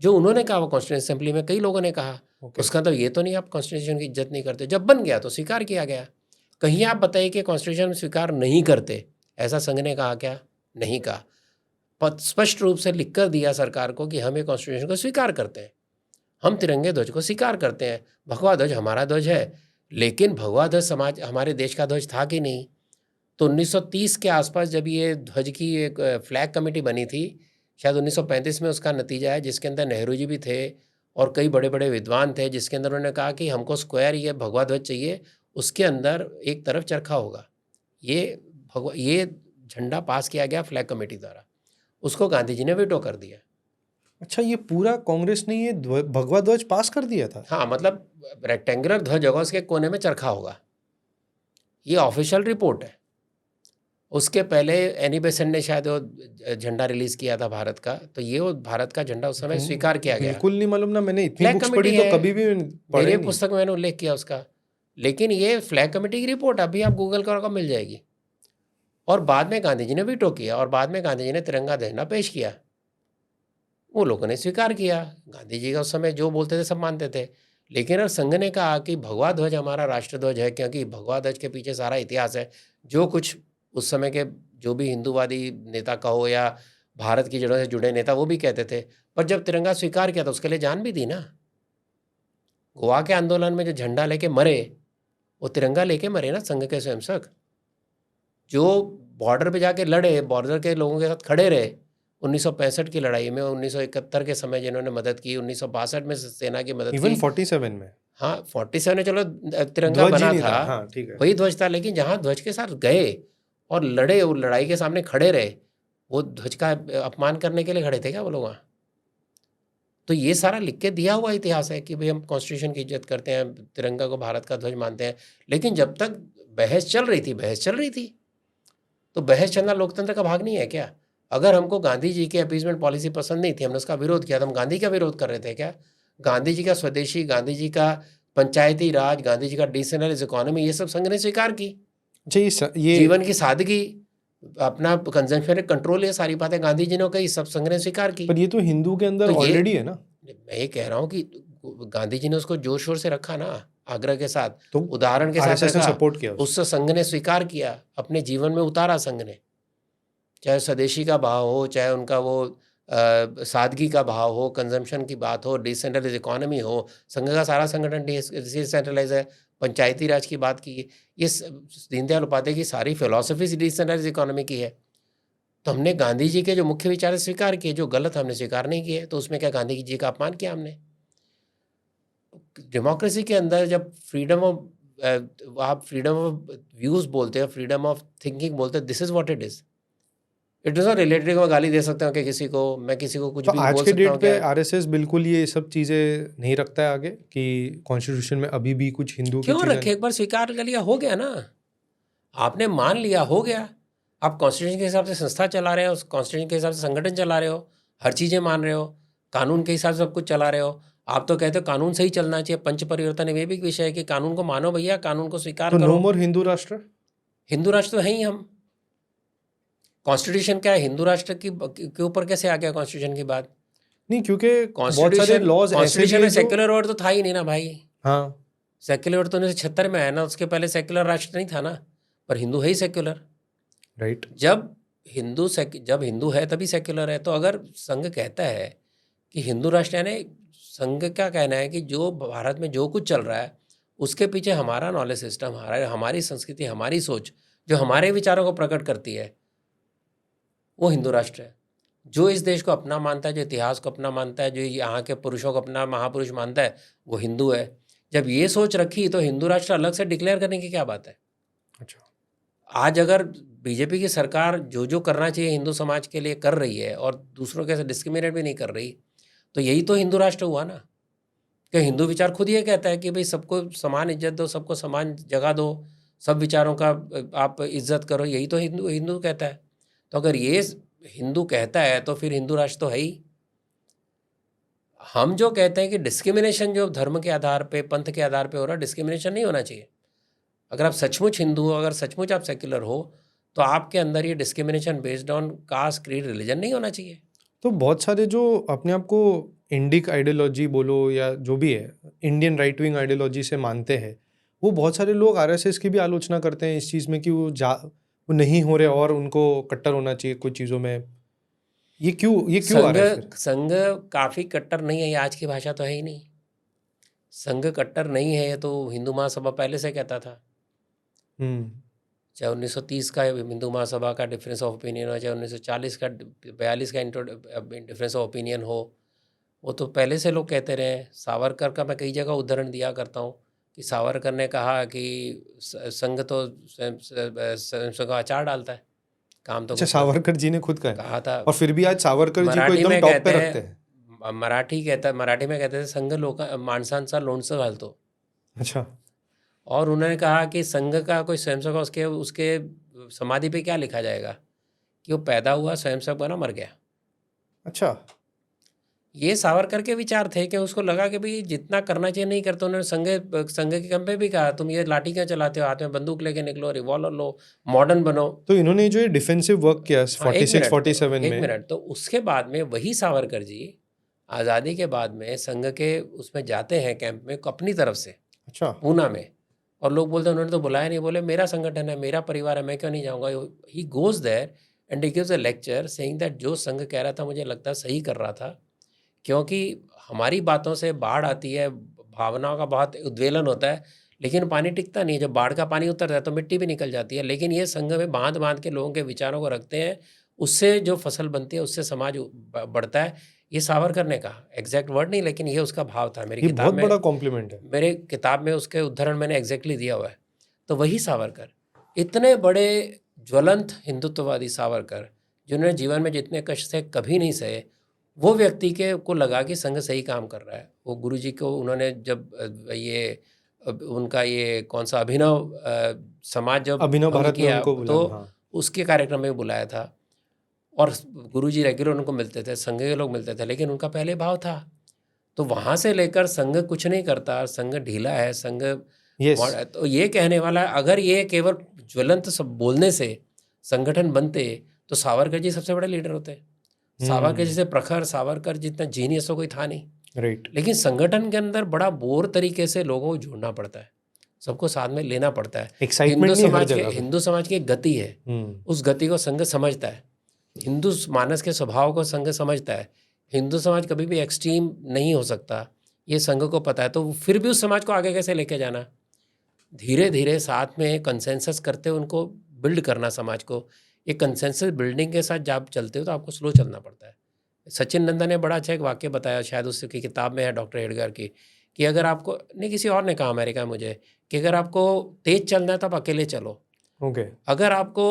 जो उन्होंने कहा वो कॉन्स्टिट्यूशन असेंबली में कई लोगों ने कहा। उसका तो ये तो नहीं आप कॉन्स्टिट्यूशन की इज्जत नहीं करते, जब बन गया तो स्वीकार किया गया। कहीं आप बताइए कि कॉन्स्टिट्यूशन में स्वीकार नहीं करते, ऐसा संघ ने कहा क्या? नहीं कहा। स्पष्ट रूप से लिख कर दिया सरकार को कि हम ये कॉन्स्टिट्यूशन को स्वीकार करते हैं, हम तिरंगे ध्वज को स्वीकार करते हैं, भगवा ध्वज हमारा ध्वज है। लेकिन भगवा ध्वज समाज हमारे देश का ध्वज था कि नहीं? तो 1930 के आसपास जब ये ध्वज की एक फ्लैग कमेटी बनी थी, शायद 1935 में उसका नतीजा है, जिसके अंदर नेहरू जी भी थे और कई बड़े बड़े विद्वान थे, जिसके अंदर उन्होंने कहा कि हमको स्क्वायर ये भगवा ध्वज चाहिए, उसके अंदर एक तरफ चरखा होगा। ये झंडा पास किया गया फ्लैग कमेटी द्वारा, उसको गांधी जी ने वीटो कर दिया। अच्छा, ये पूरा कांग्रेस ने ये भगवा ध्वज पास कर दिया था? हाँ, मतलब रेक्टेंगुलर ध्वज होगा, उसके कोने में चरखा होगा, ये ऑफिशियल रिपोर्ट है। उसके पहले एनी बेसेंट ने शायद वो झंडा रिलीज किया था भारत का, तो ये वो भारत का झंडा उस समय स्वीकार किया गया। बिल्कुल नहीं मालूम ना, मैंने इतनी फ्लैग बुक्स कमेटी पढ़ी तो है, कभी भी पढ़े मेरे नहीं। पुस्तक में मैंने उल्लेख किया उसका। लेकिन ये फ्लैग कमेटी की रिपोर्ट अभी आप गूगल करोगे मिल जाएगी। और बाद में गांधी जी ने वीटो किया, और बाद में गांधी जी ने तिरंगा झंडा पेश किया, वो लोगों ने स्वीकार किया। गांधी जी का उस समय जो बोलते थे सब मानते थे। लेकिन अब संघ ने कहा कि भगवा ध्वज हमारा राष्ट्र ध्वज है, क्योंकि भगवा ध्वज के पीछे सारा इतिहास है। जो कुछ उस समय के जो भी हिंदूवादी नेता कहो या भारत की जड़ों से जुड़े नेता वो भी कहते थे, पर जब तिरंगा स्वीकार किया तो उसके लिए जान भी दी ना। गोवा के आंदोलन में जो झंडा लेके मरे, वो तिरंगा लेके मरे ना, संघ के स्वयंसेवक जो बॉर्डर पे जाके लड़े, बॉर्डर के लोगों के साथ खड़े रहे 1965 की लड़ाई में, 1971 के समय जिन्होंने मदद की, 1962 में सेना की मदद इवन की। 47 में, हाँ 47 में चलो तिरंगा ध्वज ही बना नहीं था, था। हाँ ठीक है। वही ध्वज था। लेकिन जहाँ ध्वज के साथ गए और लड़े, वो लड़ाई के सामने खड़े रहे, वो ध्वज का अपमान करने के लिए खड़े थे क्या वो लोग वहाँ? तो ये सारा लिख के दिया हुआ इतिहास है कि भाई हम कॉन्स्टिट्यूशन की इज्जत करते हैं, तिरंगा को भारत का ध्वज मानते हैं। लेकिन जब तक बहस चल रही थी, तो बहस चलना लोकतंत्र का भाग नहीं है क्या? अगर हमको गांधी जी की अपीजमेंट पॉलिसी पसंद नहीं थी, हमने उसका विरोध किया, तो हम गांधी का विरोध कर रहे थे क्या? गांधी जी का स्वदेशी, गांधी जी का पंचायती राज, गांधी जी का डिसेंट्रलाइज्ड इकोनॉमी, ये सब संघ ने स्वीकार की। अच्छा ये जीवन की सादगी, अपना कंजम्पशन कंट्रोल, ये सारी बातें गांधी जी ने कही, सब संघ ने स्वीकार की। पर ये तो हिंदू के अंदर तो ये ऑलरेडी है ना। मैं ये कह रहा हूँ कि गांधी जी ने उसको जोर शोर से रखा ना, आग्रह के साथ, तो उदाहरण के साथ आरएसएस ने रखा, सपोर्ट किया उसको। उससे संघ ने स्वीकार किया, अपने जीवन में उतारा संघ ने। चाहे स्वदेशी का भाव हो, चाहे उनका वो सादगी का भाव हो, कंजम्पशन की बात हो, डिसेंट्रलाइज इकोनॉमी हो, संघ का सारा संगठन डिसेंट्रलाइज है, पंचायती राज की बात की, ये दीनदयाल उपाध्याय की सारी फिलॉसफी डिसेंट्रलाइज इकोनॉमी की है। तो हमने गांधी जी के जो मुख्य विचार स्वीकार किए, जो गलत हमने स्वीकार नहीं किए। तो उसमें क्या गांधी जी का अपमान किया हमने? डेमोक्रेसी के अंदर जब आप फ्रीडम ऑफ व्यूज बोलते हो, फ्रीडम ऑफ थिंकिंग बोलते हो, this is what it is. It is not related मैं गाली दे सकता हूँ कि किसी को, मैं किसी को कुछ तो भी आज बोल के सकता डेट हूँ पे क्या? आरएसएस बिल्कुल ये सब चीजें नहीं रखता है आगे कि कॉन्स्टिट्यूशन में अभी भी कुछ हिंदू की क्यों चीजें। रखे? एक बार स्वीकार कर लिया, हो गया ना, आपने मान लिया, हो गया। आप कॉन्स्टिट्यूशन के हिसाब से संस्था चला रहे हो, कॉन्स्टिट्यूशन के हिसाब से संगठन चला रहे हो, हर चीज़ें मान रहे हो, कानून के हिसाब से सब कुछ चला रहे हो। आप तो कहते हो कानून सही चलना चाहिए, पंच परिवर्तन ये भी एक विषय है कि कानून को मानो भैया, कानून को स्वीकार तो नो करो। मोर हिंदू राष्ट्र। हिंदू राष्ट्र तो है ही हम। कॉन्स्टिट्यूशन क्या है? हिंदू राष्ट्र के ऊपर कैसे आ गया कॉन्स्टिट्यूशन की बात? नहीं, क्योंकि बहुत सारे कॉन्स्टिट्यूशन लॉज ऐसे भी कॉन्स्टिट्यूशन है में जो। सेक्युलर वर्ड तो था ही नहीं ना भाई। हाँ सेक्युलर तो 1976 में आया ना, उसके पहले सेक्युलर राष्ट्र नहीं था ना, पर हिंदू है ही सेक्युलर। राइट। जब हिंदू है तभी सेक्युलर है। तो अगर संघ कहता है कि हिंदू राष्ट्र, यानी संघ का कहना है कि जो भारत में जो कुछ चल रहा है उसके पीछे हमारा नॉलेज सिस्टम, हमारी संस्कृति, हमारी सोच, जो हमारे विचारों को प्रकट करती है, वो हिंदू राष्ट्र है। जो इस देश को अपना मानता है, जो इतिहास को अपना मानता है, जो यहाँ के पुरुषों को अपना महापुरुष मानता है, वो हिंदू है। जब ये सोच रखी तो हिंदू राष्ट्र अलग से डिक्लेयर करने की क्या बात है? अच्छा। आज अगर बीजेपी की सरकार जो जो करना चाहिए हिंदू समाज के लिए कर रही है और दूसरों के साथ डिस्क्रिमिनेट भी नहीं कर रही, तो यही तो हिंदू राष्ट्र हुआ ना। कि हिंदू विचार खुद ये कहता है कि भाई सबको समान इज्जत दो, सबको समान जगह दो, सब विचारों का आप इज्जत करो, यही तो हिंदू हिंदू कहता है। तो अगर ये हिंदू कहता है तो फिर हिंदू राष्ट्र तो है ही। हम जो कहते हैं कि डिस्क्रिमिनेशन जो धर्म के आधार पे, पंथ के आधार पे हो रहा है, डिस्क्रिमिनेशन नहीं होना चाहिए। अगर आप सचमुच हिंदू हो, अगर सचमुच आप सेक्युलर हो, तो आपके अंदर ये discrimination based on caste, creed, religion नहीं होना चाहिए। तो बहुत सारे जो अपने आप को इंडिक आइडियोलॉजी बोलो या जो भी है, इंडियन राइट विंग आइडियोलॉजी से मानते हैं, वो बहुत सारे लोग आरएसएस की भी आलोचना करते हैं इस चीज़ में कि वो नहीं हो रहे और उनको कट्टर होना चाहिए कुछ चीज़ों में। ये क्यों आ रहा है फिर? संघ काफ़ी कट्टर नहीं है, ये आज की भाषा तो है ही नहीं। संघ कट्टर नहीं है, ये तो हिंदू महासभा पहले से कहता था। चाहे 1930 का हिंदू महासभा का डिफरेंस ऑफ ओपिनियन हो, चाहे 1940 का 42 का डिफरेंस ऑफ ओपिनियन हो, वो तो पहले से लोग कहते रहे। सावरकर का मैं कई जगह उदाहरण दिया करता हूँ कि सावरकर ने कहा कि संघ तो स्वयं का अचार डालता है, काम तो अच्छा, कुछ नहीं। सावरकर जी ने खुद कहा था। और फिर भी आज सावरकर जी को मराठी एकदम में टॉप कहते पे रखते हैं। मराठी में कहते थे संघ लोका माणसांचा लोणचं घालतो। अच्छा। और उन्होंने कहा कि संघ का कोई स्वयंसेवक उसके समाधि पे क्या लिखा जाएगा कि वो पैदा हुआ, स्वयंसेवक बना, मर गया। अच्छा, ये सावरकर के विचार थे कि उसको लगा कि भाई जितना करना चाहिए नहीं करते। उन्होंने संघ के कैंप में भी कहा, तुम ये लाठी क्यों चलाते हो, हाथ में बंदूक लेके निकलो, रिवॉल्वर लो, मॉडर्न बनो। तो इन्होंने जो ये डिफेंसिव वर्क किया हाँ, 46 47 में। एक मिनट, तो उसके बाद में वही सावरकर जी आज़ादी के बाद में संघ के उसमें जाते हैं कैंप में अपनी तरफ से, अच्छा, पूना में, और लोग बोलते हैं उन्होंने तो बुलाया नहीं। बोले मेरा संगठन है, मेरा परिवार है, मैं क्यों नहीं जाऊँगा। He goes there and he gives a lecture saying that जो संघ कह रहा था मुझे लगता है सही कर रहा था, क्योंकि हमारी बातों से बाढ़ आती है, भावनाओं का बहुत उद्वेलन होता है, लेकिन पानी टिकता नहीं है। जब बाढ़ का पानी उतरता है तो मिट्टी भी निकल जाती है। लेकिन ये संघ में बांध बांध के लोगों के विचारों को रखते हैं, उससे जो फसल बनती है उससे समाज बढ़ता है। ये सावरकर ने कहा, एग्जैक्ट वर्ड नहीं, लेकिन ये उसका भाव था। मेरी ये किताब बहुत में, बड़ा कॉम्प्लीमेंट है। मेरे किताब में उसके उदाहरण मैंने एग्जैक्टली दिया हुआ है। तो वही सावरकर, इतने बड़े ज्वलंत हिंदुत्ववादी सावरकर, जिन्होंने जीवन में जितने कष्ट से कभी नहीं सहे, वो व्यक्ति के को लगा कि संघ सही काम कर रहा है। वो गुरुजी को उन्होंने जब उनका ये कौन सा अभिनव समाज जब अभिनव भंग भारत में किया, उनको तो बुलाया, हाँ। उसके कार्यक्रम में बुलाया था और गुरुजी रेगुलर उनको मिलते थे, संघ के लोग मिलते थे, लेकिन उनका पहले भाव था। तो वहाँ से लेकर संघ कुछ नहीं करता, संघ ढीला है, संघ यस, तो ये कहने वाला है, अगर ये केवल ज्वलंत सब बोलने से संगठन बनते तो सावरकर जी सबसे बड़े लीडर होते। सावरकर जैसे प्रखर, सावरकर जितना जीनियस तो कोई था नहीं। राइट। लेकिन संगठन के अंदर बड़ा बोर तरीके से लोगों को जोड़ना पड़ता है, सबको साथ में लेना पड़ता है। एक्साइटमेंट नहीं हर जगह पे। हिंदू समाज की एक गति है, उस गति को संघ समझता है। हिंदू मानस के स्वभाव को संघ समझता है। हिंदू समाज कभी भी एक्सट्रीम नहीं हो सकता, ये संघ को पता है। तो फिर भी उस समाज को आगे कैसे लेके जाना, धीरे धीरे साथ में कंसेंसस करते उनको बिल्ड करना समाज को। ये कंसेंसस बिल्डिंग के साथ जब आप चलते हो तो आपको स्लो चलना पड़ता है। सचिन नंदा ने बड़ा अच्छा एक वाक्य बताया, शायद उसकी किताब में है, डॉक्टर हेडगर की, कि अगर आपको नहीं, किसी और ने कहा अमेरिका में मुझे, कि अगर आपको तेज चलना है तो आप अकेले चलो, ओके, अगर आपको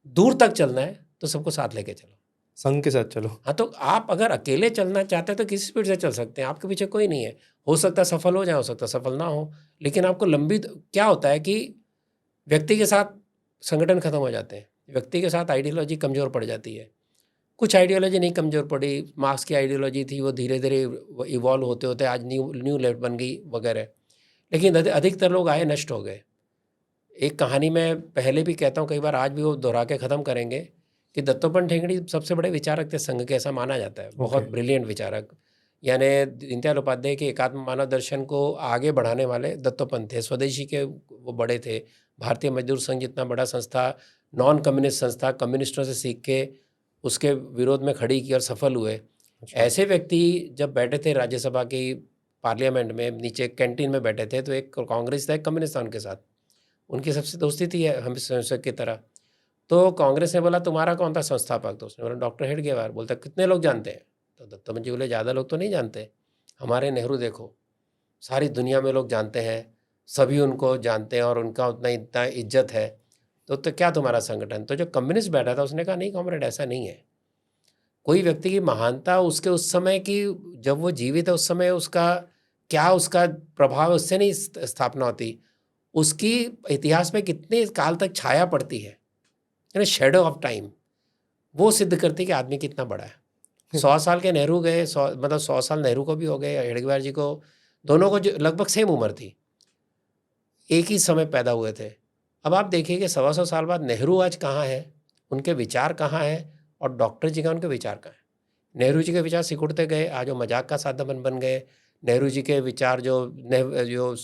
दूर तक चलना है तो सबको साथ लेके चलो, संघ के साथ चलो। हाँ, तो आप अगर अकेले चलना चाहते हैं तो किसी स्पीड से चल सकते हैं, आपके पीछे कोई नहीं है। हो सकता है सफल हो जाए, हो सकता है सफल ना हो, लेकिन आपको लंबी, क्या होता है कि व्यक्ति के साथ संगठन खत्म हो जाते हैं, व्यक्ति के साथ आइडियोलॉजी कमज़ोर पड़ जाती है। कुछ आइडियोलॉजी नहीं कमज़ोर पड़ी, मार्क्स की आइडियोलॉजी थी, वो धीरे धीरे इवॉल्व होते होते आज न्यू लेफ्ट बन गई वगैरह, लेकिन अधिकतर लोग आए नष्ट हो गए। एक कहानी मैं पहले भी कहता हूँ कई बार, आज भी वो दोहरा के ख़त्म करेंगे, कि दत्तोपंत ठेंगड़ी सबसे बड़े विचारक थे संघ के, ऐसा माना जाता है, बहुत ब्रिलियंट विचारक। यानी दीनदयाल उपाध्याय के एकात्म मानव दर्शन को आगे बढ़ाने वाले दत्तोपंत थे। स्वदेशी के वो बड़े थे। भारतीय मजदूर संघ जितना बड़ा संस्था, नॉन कम्युनिस्ट संस्था, कम्युनिस्टों से सीख के उसके विरोध में खड़ी की और सफल हुए। ऐसे व्यक्ति जब बैठे थे राज्यसभा की पार्लियामेंट में, नीचे कैंटीन में बैठे थे, तो एक कांग्रेस था, एक कम्युनिस्ट था उनके साथ, उनकी सबसे दोस्ती थी हम स्वयंसेवक की तरह। तो कांग्रेस ने बोला तुम्हारा कौन था संस्थापक, तो उसने बोला डॉक्टर हेडगेवार। बोलता कितने लोग जानते हैं, तो दत्तोपंत जी बोले ज़्यादा लोग तो नहीं जानते, हमारे नेहरू देखो सारी दुनिया में लोग जानते हैं, सभी उनको जानते हैं और उनका उतना इतना इज्जत है, तो क्या तुम्हारा संगठन। तो जो कम्युनिस्ट बैठा था उसने कहा नहीं कॉमरेड, ऐसा नहीं है। कोई व्यक्ति की महानता उसके उस समय की, जब वो जीवित है उस समय उसका क्या, उसका प्रभाव उससे नहीं स्थापना होती, उसकी इतिहास में कितने काल तक छाया पड़ती है, यानी शेडो ऑफ टाइम, वो सिद्ध करती कि आदमी कितना बड़ा है। 100 साल के नेहरू गए, 100 साल नेहरू को भी हो गए, हेडगेवार जी को, दोनों को जो लगभग सेम उम्र थी, एक ही समय पैदा हुए थे। अब आप देखिए कि 125 साल बाद नेहरू आज कहाँ है, उनके विचार कहाँ हैं, और डॉक्टर जी का उनके विचार कहाँ हैं। नेहरू जी के विचार सिकुड़ते गए, आज वो मजाक का साधन बन गए। नेहरू जी के विचार जो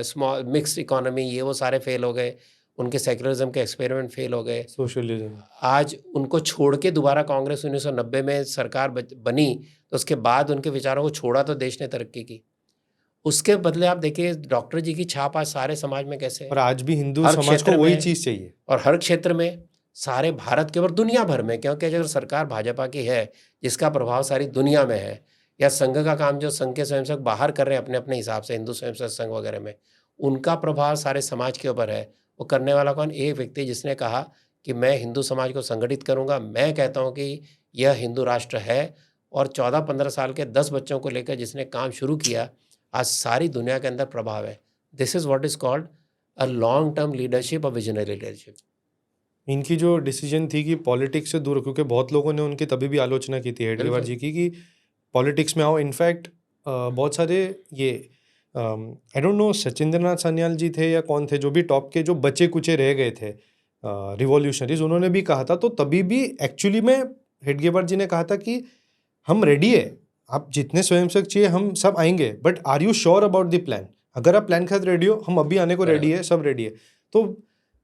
स्मॉल मिक्स्ड इकोनॉमी, ये वो सारे फेल हो गए, उनके सेक्युलरिज्म के एक्सपेरिमेंट फेल हो गए। सोशलिज्म, आज उनको छोड़ के दोबारा कांग्रेस 1990 में सरकार बनी, तो उसके बाद उनके विचारों को छोड़ा तो देश ने तरक्की की। उसके बदले आप देखिए डॉक्टर जी की छाप आज सारे समाज में कैसे है, और आज भी हिंदू समाज को वही चीज़ चाहिए, और हर क्षेत्र में, सारे भारत के और दुनिया भर में, क्योंकि अगर सरकार भाजपा की है जिसका प्रभाव सारी दुनिया में है, या संघ का काम जो संघ के स्वयंसेवक बाहर कर रहे हैं अपने अपने हिसाब से, हिंदू स्वयंसेवक संघ वगैरह में, उनका प्रभाव सारे समाज के ऊपर है। वो करने वाला कौन, एक व्यक्ति जिसने कहा कि मैं हिंदू समाज को संगठित करूँगा। मैं कहता हूँ कि यह हिंदू राष्ट्र है, और 14-15 साल के 10 बच्चों को लेकर जिसने काम शुरू किया, आज सारी दुनिया के अंदर प्रभाव है। This is what is called a long term leadership और विजनरी लीडरशिप। इनकी जो डिसीजन थी कि पॉलिटिक्स से दूर, क्योंकि बहुत लोगों ने उनकी तभी भी आलोचना की थी हेडगेवार जी की कि पॉलिटिक्स में आओ। इनफैक्ट बहुत सारे ये I don't know Sachindranath Sanyal ji थे या कौन थे, जो भी टॉप के जो बचे कुचे रह गए थे रिवॉल्यूशनरीज, उन्होंने भी कहा था। तो तभी भी एक्चुअली में हेडगेवार जी ने कहा था कि हम रेडी है, आप जितने स्वयंसेवक चाहिए हम सब आएंगे, but are you sure about the plan? अगर आप प्लान के साथ रेडी हो, हम अभी आने को रेडी है, सब रेडी है। तो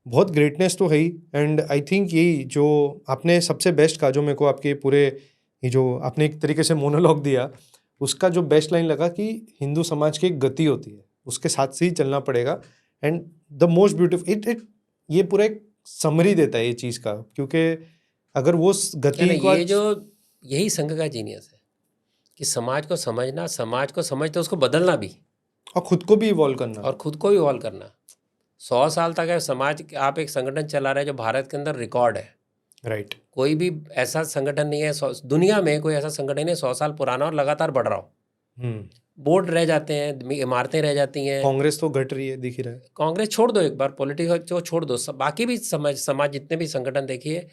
बहुत ग्रेटनेस तो है ही। एंड आई थिंक यही जो आपने सबसे बेस्ट कहा, जो मेरे को आपके पूरे ये जो आपने एक तरीके से मोनोलॉग दिया, उसका जो बेस्ट लाइन लगा कि हिंदू समाज की एक गति होती है, उसके साथ से ही चलना पड़ेगा। And the most beautiful it ये पूरा एक समरी देता है ये चीज़ का, क्योंकि अगर वो गति को ये जो यही संघ का जीनियस है कि समाज को समझना, समाज को समझते उसको बदलना भी, और खुद को भी इवॉल्व करना, और खुद को भी इवॉल्व करना। 100 साल तक है समाज, आप एक संगठन चला रहे हैं जो भारत के अंदर रिकॉर्ड है। राइट। कोई भी ऐसा संगठन नहीं है दुनिया में, कोई ऐसा संगठन नहीं है 100 साल पुराना और लगातार बढ़ रहा हो। बोर्ड रह जाते हैं, इमारतें रह जाती हैं। कांग्रेस तो घट रही है, दिख ही रहा है। कांग्रेस छोड़ दो, एक बार पॉलिटिक्स को छोड़ दो, बाकी भी समाज जितने भी संगठन देखिए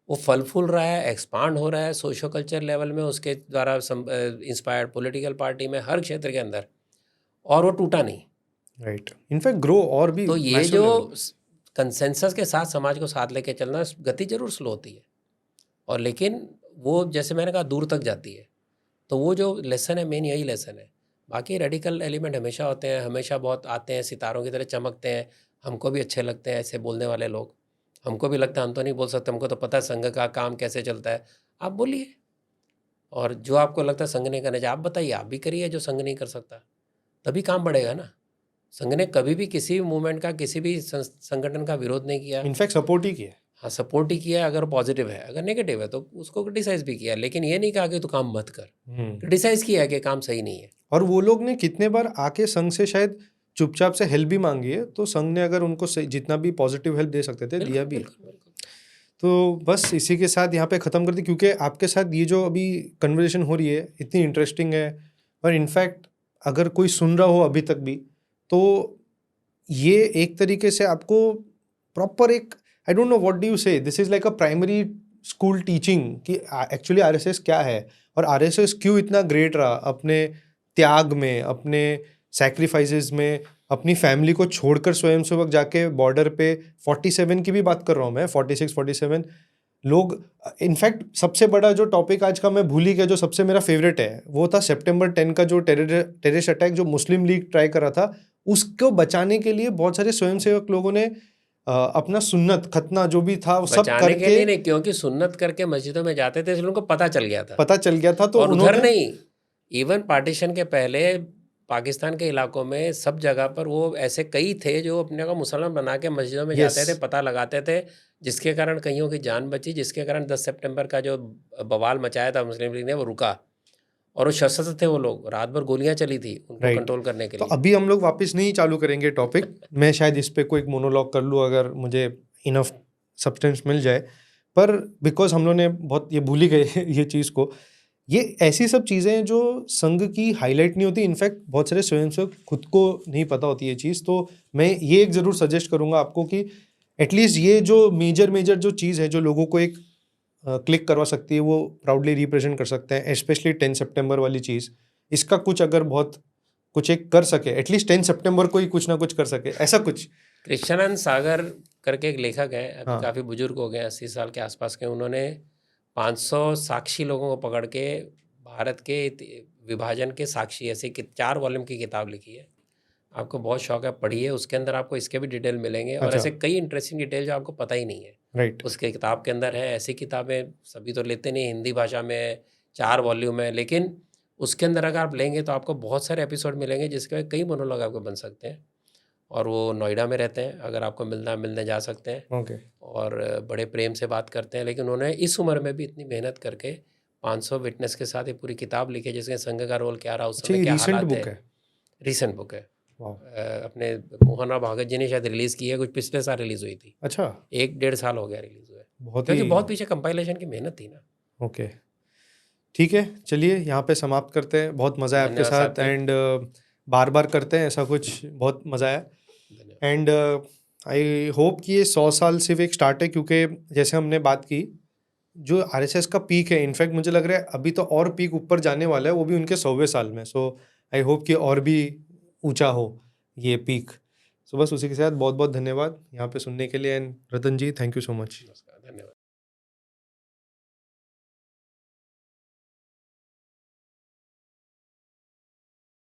वो फल फूल रहा है, एक्सपांड हो रहा है सोशो कल्चर लेवल में, उसके द्वारा इंस्पायर्ड पॉलिटिकल पार्टी में, हर क्षेत्र के अंदर, और वो टूटा नहीं। राइट। इनफैक्ट ग्रो और भी। तो ये जो कंसेंसस के साथ समाज को साथ लेके चलना, गति जरूर स्लो होती है, और लेकिन वो जैसे मैंने कहा दूर तक जाती है। तो वो जो लेसन है, मेन यही लेसन है। बाकी रेडिकल एलिमेंट हमेशा होते हैं, हमेशा बहुत आते हैं, सितारों की तरह चमकते हैं, हमको भी अच्छे लगते हैं ऐसे बोलने वाले लोग। हमको भी लगता है हम तो नहीं बोल सकते, हमको तो पता है संघ का काम कैसे चलता है। आप बोलिए, और जो आपको लगता है संघ नहीं करना चाहिए आप बताइए, आप भी करिए जो संघ नहीं कर सकता, तभी काम बढ़ेगा ना। संघ ने कभी भी किसी भी मूवमेंट का, किसी भी संगठन का विरोध नहीं किया, इनफैक्ट सपोर्ट ही किया। हाँ, सपोर्ट ही किया, अगर पॉजिटिव है, अगर नेगेटिव है तो उसको क्रिटिसाइज भी किया, लेकिन ये नहीं कहा कि तू काम मत कर। क्रिटिसाइज किया कि काम सही नहीं है। और वो लोग ने कितने बार आके संघ से शायद चुपचाप से हेल्प भी मांगी है, तो संघ ने अगर उनको जितना भी पॉजिटिव हेल्प दे सकते थे दिया भी। तो बस इसी के साथ यहाँ पे ख़त्म कर दी, क्योंकि आपके साथ ये जो अभी कन्वर्सेशन हो रही है इतनी इंटरेस्टिंग है। और इनफैक्ट अगर कोई सुन रहा हो अभी तक भी, तो ये एक तरीके से आपको प्रॉपर एक, I don't know what do you say, this is like a primary school teaching कि एक्चुअली आरएसएस क्या है, और आरएसएस क्यों इतना ग्रेट रहा अपने त्याग में, अपने सैक्रिफाइसेस में, अपनी फैमिली को छोड़कर स्वयंसेवक जाके बॉर्डर पे 47 की भी बात कर रहा हूँ मैं, 46 47 लोग। इनफैक्ट सबसे बड़ा जो टॉपिक आज का मैं भूल ही गया, जो सबसे मेरा फेवरेट है, वो था सितंबर 10 का जो टेररिस्ट अटैक जो मुस्लिम लीग ट्राई कर रहा था, उसको बचाने के लिए बहुत सारे स्वयंसेवक लोगों ने अपना सुन्नत खतना जो भी था वो सब करके, के लिए नहीं, क्योंकि सुन्नत करके मस्जिदों में जाते थे, उनको पता चल गया था, तो और उधर नहीं, इवन पार्टीशन के पहले पाकिस्तान के इलाकों में सब जगह पर वो ऐसे कई थे जो अपने को मुसलमान बना के मस्जिदों में जाते थे, पता लगाते थे, जिसके कारण कईयों की जान बची, जिसके कारण 10 सितंबर का जो बवाल मचाया था मुस्लिम लीग ने वो रुका। और वो सशस्त्र थे, वो लोग रात भर गोलियां चली थी उनको कंट्रोल करने के लिए। तो अभी हम लोग वापस नहीं चालू करेंगे टॉपिक, मैं शायद इस पे कोई एक मोनोलॉग कर लूँ अगर मुझे इनफ सब्सटेंस मिल जाए, पर बिकॉज हम लोग ने बहुत ये भूल ही गए ये चीज़ को। ये ऐसी सब चीज़ें हैं जो संघ की हाईलाइट नहीं होती, इनफैक्ट बहुत सारे स्वयंसेवक खुद को नहीं पता होती ये चीज़। तो मैं ये एक ज़रूर सजेस्ट करूँगा आपको कि एटलीस्ट ये जो मेजर जो चीज़ है जो लोगों को एक क्लिक करवा सकती है, वो प्राउडली रिप्रेजेंट कर सकते हैं, स्पेशली 10 सितंबर वाली चीज़। इसका कुछ अगर बहुत कुछ एक कर सके, एटलीस्ट 10 सितंबर को ही कुछ ना कुछ कर सके, ऐसा कुछ। कृष्णानंद सागर करके एक लेखक है, अभी काफ़ी बुजुर्ग हो गए, 80 साल के आसपास के, उन्होंने 500 साक्षी लोगों को पकड़ के भारत के विभाजन के साक्षी ऐसे 4 वॉल्यूम की किताब लिखी है। आपको बहुत शौक है, पढ़िए, उसके अंदर आपको इसके भी डिटेल मिलेंगे। और ऐसे कई इंटरेस्टिंग डिटेल जो आपको पता ही नहीं है, राइट, उसके किताब के अंदर है। ऐसी किताबें सभी तो लेते नहीं, हिंदी भाषा में 4 वॉल्यूम है, लेकिन उसके अंदर अगर आप लेंगे तो आपको बहुत सारे एपिसोड मिलेंगे, जिसके कई मोनोलॉग आपको बन सकते हैं। और वो नोएडा में रहते हैं, अगर आपको मिलने जा सकते हैं। और बड़े प्रेम से बात करते हैं, लेकिन उन्होंने इस उम्र में भी इतनी मेहनत करके 500 विटनेस के साथ ये पूरी किताब लिखी है, जिसमें संघ का रोल क्या रहा उस समय, क्या हालात है। रीसेंट बुक है, अपने मोहन भागवत जी ने शायद रिलीज़ की है, कुछ पिछले साल रिलीज़ हुई थी। अच्छा, 1-1.5 साल हो गया रिलीज़ हुए, क्योंकि बहुत पीछे कंपाइलेशन की मेहनत थी ना। ओके, ठीक है, चलिए यहाँ पे समाप्त करते हैं। बहुत मज़ा आया आपके साथ, एंड बार बार करते हैं ऐसा कुछ, बहुत मज़ा आया। एंड आई होप कि ये 100 साल सिर्फ एक स्टार्ट है, क्योंकि जैसे हमने बात की, जो आरएसएस का पीक है, इनफैक्ट मुझे लग रहा है अभी तो और पीक ऊपर जाने वाला है, वो भी उनके 100वें साल में। सो आई होप कि और भी ऊंचा हो ये पीक। सो बस उसी के साथ बहुत बहुत धन्यवाद यहाँ पे सुनने के लिए। And Ratan ji, thank you so much. नमस्कार, धन्यवाद।